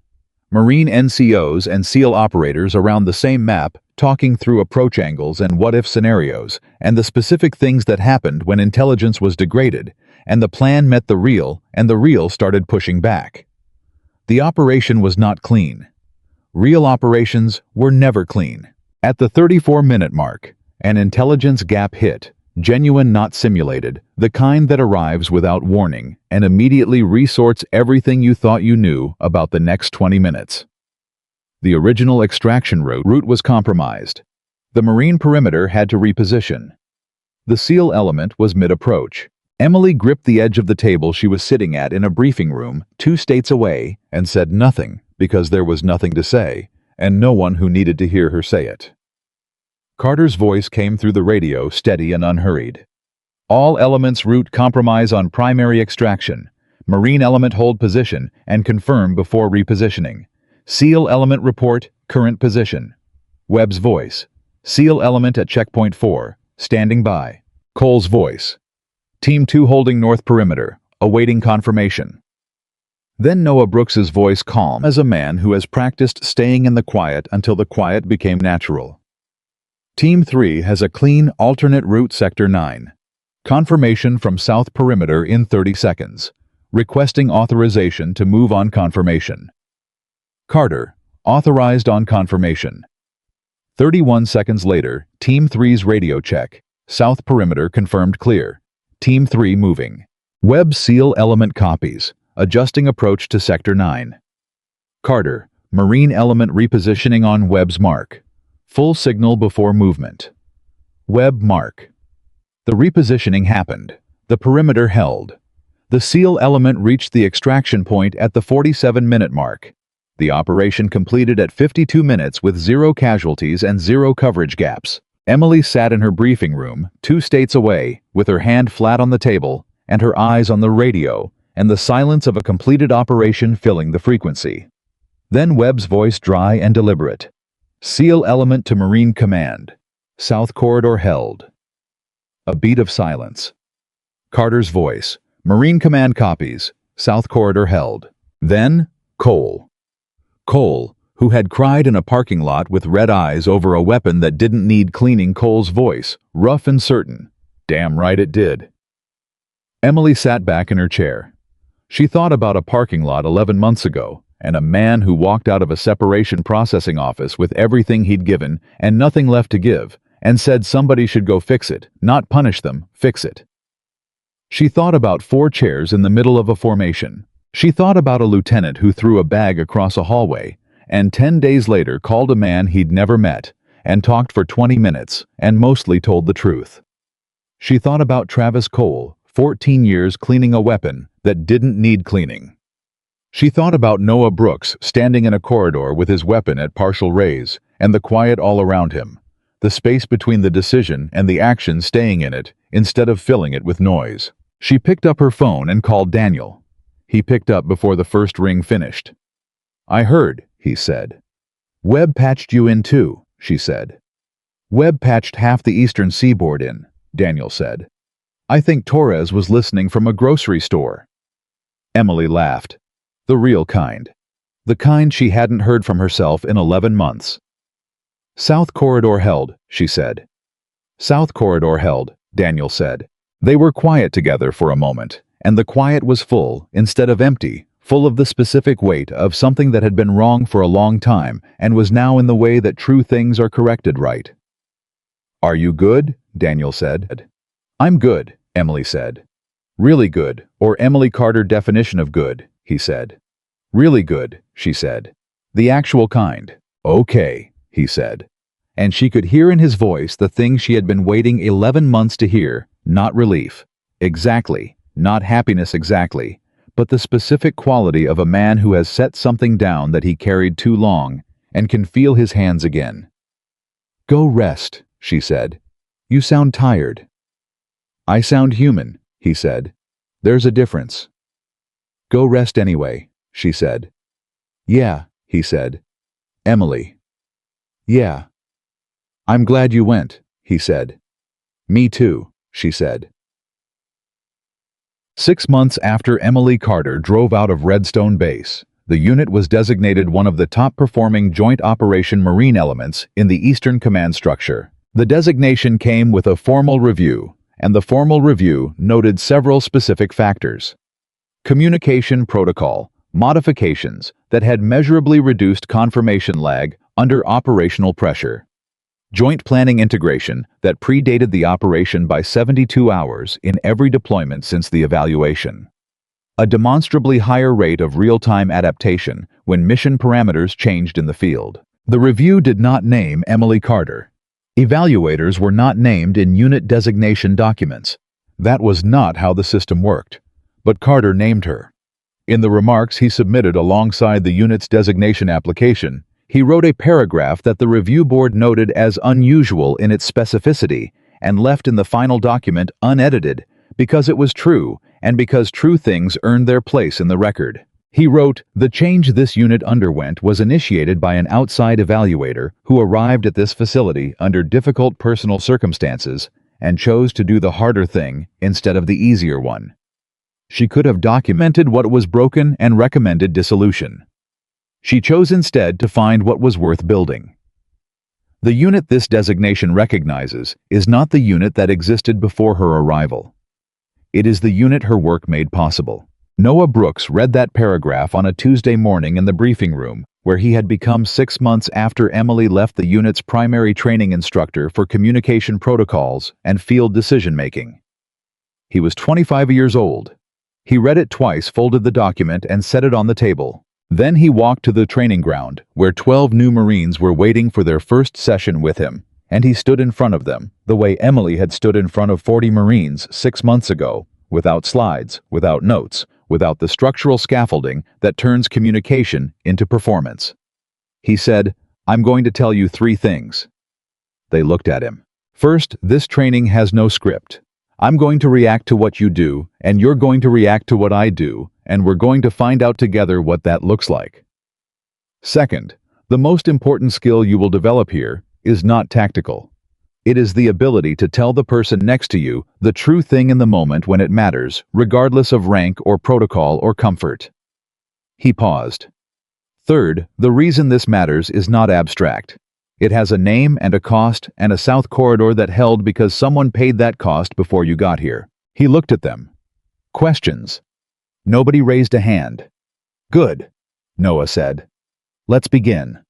Marine NCOs and SEAL operators around the same map, talking through approach angles and what-if scenarios, and the specific things that happened when intelligence was degraded, and the plan met the real, and the real started pushing back. The operation was not clean. Real operations were never clean. At the 34-minute mark, an intelligence gap hit, genuine not simulated, the kind that arrives without warning and immediately resorts everything you thought you knew about the next 20 minutes. The original extraction route was compromised. The marine perimeter had to reposition. The SEAL element was mid-approach. Emily gripped the edge of the table she was sitting at in a briefing room 2 states away and said nothing because there was nothing to say, and no one who needed to hear her say it. Carter's voice came through the radio, steady and unhurried. All elements route compromise on primary extraction. Marine element hold position and confirm before repositioning. SEAL element report current position. Webb's voice. SEAL element at checkpoint 4, standing by. Cole's voice. Team 2 holding north perimeter, awaiting confirmation. Then Noah Brooks's voice, calm as a man who has practiced staying in the quiet until the quiet became natural. Team 3 has a clean alternate route sector 9. Confirmation from south perimeter in 30 seconds. Requesting authorization to move on confirmation. Carter, authorized on confirmation. 31 seconds later, Team 3's radio check. South perimeter confirmed clear. Team 3 moving. Webb SEAL element copies. Adjusting approach to sector 9. Carter, marine element repositioning on Webb's mark. Full signal before movement. Webb mark. The repositioning happened. The perimeter held. The SEAL element reached the extraction point at the 47-minute mark. The operation completed at 52 minutes with 0 casualties and 0 coverage gaps. Emily sat in her briefing room, 2 states away, with her hand flat on the table and her eyes on the radio, and the silence of a completed operation filling the frequency. Then Webb's voice, dry and deliberate. SEAL element to Marine Command. South corridor held. A beat of silence. Carter's voice. Marine Command copies. South corridor held. Then, Cole. Cole, who had cried in a parking lot with red eyes over a weapon that didn't need cleaning. Cole's voice, rough and certain. Damn right it did. Emily sat back in her chair. She thought about a parking lot 11 months ago, and a man who walked out of a separation processing office with everything he'd given and nothing left to give, and said somebody should go fix it, not punish them, fix it. She thought about 4 chairs in the middle of a formation. She thought about a lieutenant who threw a bag across a hallway, and 10 days later called a man he'd never met, and talked for 20 minutes, and mostly told the truth. She thought about Travis Cole, 14 years cleaning a weapon that didn't need cleaning. She thought about Noah Brooks standing in a corridor with his weapon at partial raise, and the quiet all around him, the space between the decision and the action staying in it instead of filling it with noise. She picked up her phone and called Daniel. He picked up before the first ring finished. "I heard," he said. "Webb patched you in too," she said. "Webb patched half the eastern seaboard in," Daniel said. "I think Torres was listening from a grocery store." Emily laughed. The real kind. The kind she hadn't heard from herself in 11 months. "South corridor held," she said. "South corridor held," Daniel said. They were quiet together for a moment, and the quiet was full, instead of empty, full of the specific weight of something that had been wrong for a long time and was now in the way that true things are corrected right. "Are you good?" Daniel said. "I'm good," Emily said. "Really good, or Emily Carter definition of good," he said. "Really good," she said. "The actual kind." "Okay," he said. And she could hear in his voice the thing she had been waiting 11 months to hear, not relief. Exactly, not happiness exactly, but the specific quality of a man who has set something down that he carried too long and can feel his hands again. "Go rest," she said. "You sound tired." "I sound human," he said. "There's a difference." "Go rest anyway," she said. "Yeah," he said. "Emily." "Yeah." "I'm glad you went," he said. "Me too," she said. 6 months after Emily Carter drove out of Redstone Base, the unit was designated one of the top-performing Joint Operation Marine elements in the Eastern Command structure. The designation came with a formal review, and the formal review noted several specific factors. Communication protocol modifications that had measurably reduced confirmation lag under operational pressure. Joint planning integration that predated the operation by 72 hours in every deployment since the evaluation. A demonstrably higher rate of real-time adaptation when mission parameters changed in the field. The review did not name Emily Carter. Evaluators were not named in unit designation documents. That was not how the system worked. But Carter named her. In the remarks he submitted alongside the unit's designation application, he wrote a paragraph that the review board noted as unusual in its specificity and left in the final document unedited because it was true and because true things earned their place in the record. He wrote, "The change this unit underwent was initiated by an outside evaluator who arrived at this facility under difficult personal circumstances and chose to do the harder thing instead of the easier one. She could have documented what was broken and recommended dissolution. She chose instead to find what was worth building." The unit this designation recognizes is not the unit that existed before her arrival. It is the unit her work made possible. Noah Brooks read that paragraph on a Tuesday morning in the briefing room, where he had become 6 months after Emily left the unit's primary training instructor for communication protocols and field decision-making. He was 25 years old. He read it twice, folded the document, and set it on the table. Then he walked to the training ground, where 12 new Marines were waiting for their first session with him, and he stood in front of them, the way Emily had stood in front of 40 Marines 6 months ago, without slides, without notes, without the structural scaffolding that turns communication into performance. He said, "I'm going to tell you 3 things." They looked at him. "First, this training has no script. I'm going to react to what you do, and you're going to react to what I do, and we're going to find out together what that looks like. Second, the most important skill you will develop here is not tactical. It is the ability to tell the person next to you the true thing in the moment when it matters, regardless of rank or protocol or comfort." He paused. "Third, the reason this matters is not abstract. It has a name and a cost and a south corridor that held because someone paid that cost before you got here." He looked at them. "Questions?" Nobody raised a hand. "Good," Noah said. "Let's begin."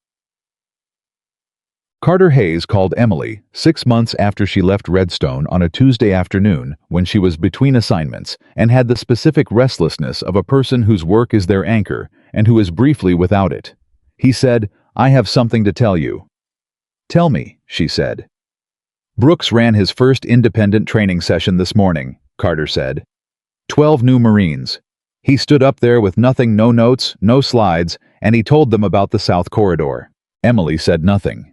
Carter Hayes called Emily 6 months after she left Redstone on a Tuesday afternoon when she was between assignments and had the specific restlessness of a person whose work is their anchor and who is briefly without it. He said, "I have something to tell you." "Tell me," she said. "Brooks ran his first independent training session this morning," Carter said. 12 new Marines. He stood up there with nothing, no notes, no slides, and he told them about the South Corridor. Emily said nothing.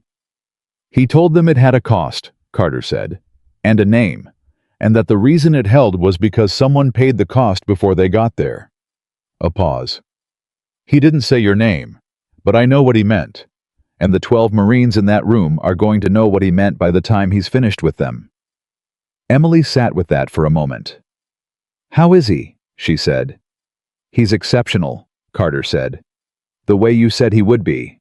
"He told them it had a cost," Carter said, "and a name, and that the reason it held was because someone paid the cost before they got there." A pause. "He didn't say your name, but I know what he meant. And the 12 Marines in that room are going to know what he meant by the time he's finished with them." Emily sat with that for a moment. "How is he?" she said. "He's exceptional," Carter said. "The way you said he would be."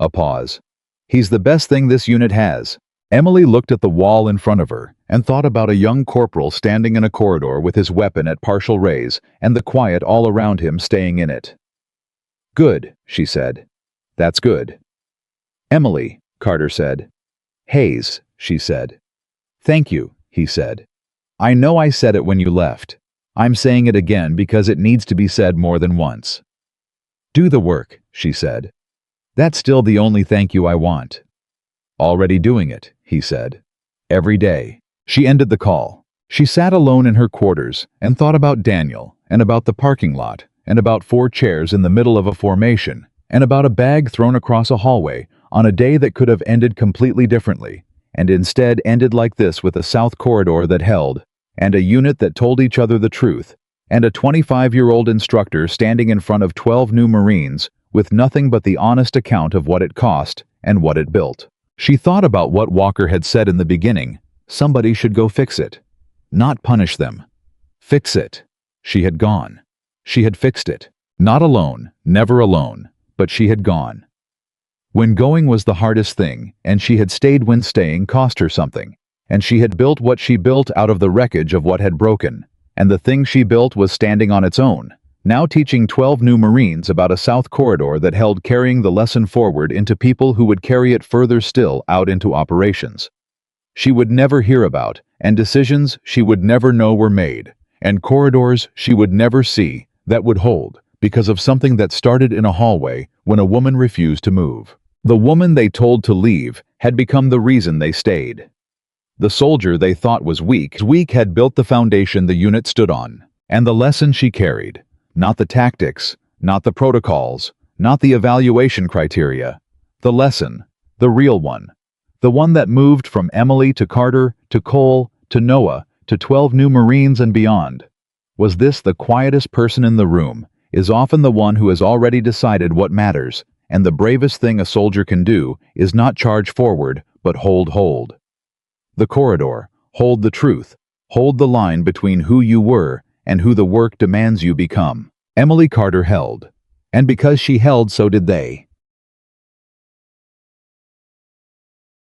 A pause. "He's the best thing this unit has." Emily looked at the wall in front of her and thought about a young corporal standing in a corridor with his weapon at partial raise and the quiet all around him staying in it. "Good," she said. "That's good." "Emily," Carter said. "Hayes," she said. "Thank you," he said. "I know I said it when you left. I'm saying it again because it needs to be said more than once." "Do the work," she said. "That's still the only thank you I want." "Already doing it," he said. "Every day." She ended the call. She sat alone in her quarters and thought about Daniel and about the parking lot and about 4 chairs in the middle of a formation and about a bag thrown across a hallway on a day that could have ended completely differently, and instead ended like this with a South Corridor that held, and a unit that told each other the truth, and a 25-year-old instructor standing in front of 12 new Marines with nothing but the honest account of what it cost and what it built. She thought about what Walker had said in the beginning. Somebody should go fix it. Not punish them. Fix it. She had gone. She had fixed it. Not alone, never alone, but she had gone. When going was the hardest thing, and she had stayed when staying cost her something, and she had built what she built out of the wreckage of what had broken, and the thing she built was standing on its own, now teaching 12 new Marines about a south corridor that held carrying the lesson forward into people who would carry it further still out into operations. She would never hear about, and decisions she would never know were made, and corridors she would never see that would hold, because of something that started in a hallway when a woman refused to move. The woman they told to leave had become the reason they stayed. The soldier they thought was weak had built the foundation the unit stood on, and the lesson she carried, not the tactics, not the protocols, not the evaluation criteria, the lesson, the real one, the one that moved from Emily to Carter to Cole to Noah to 12 new Marines and beyond. Was this the quietest person in the room is often the one who has already decided what matters, and the bravest thing a soldier can do is not charge forward, but hold. The corridor, hold the truth, hold the line between who you were and who the work demands you become. Emily Carter held. And because she held, so did they.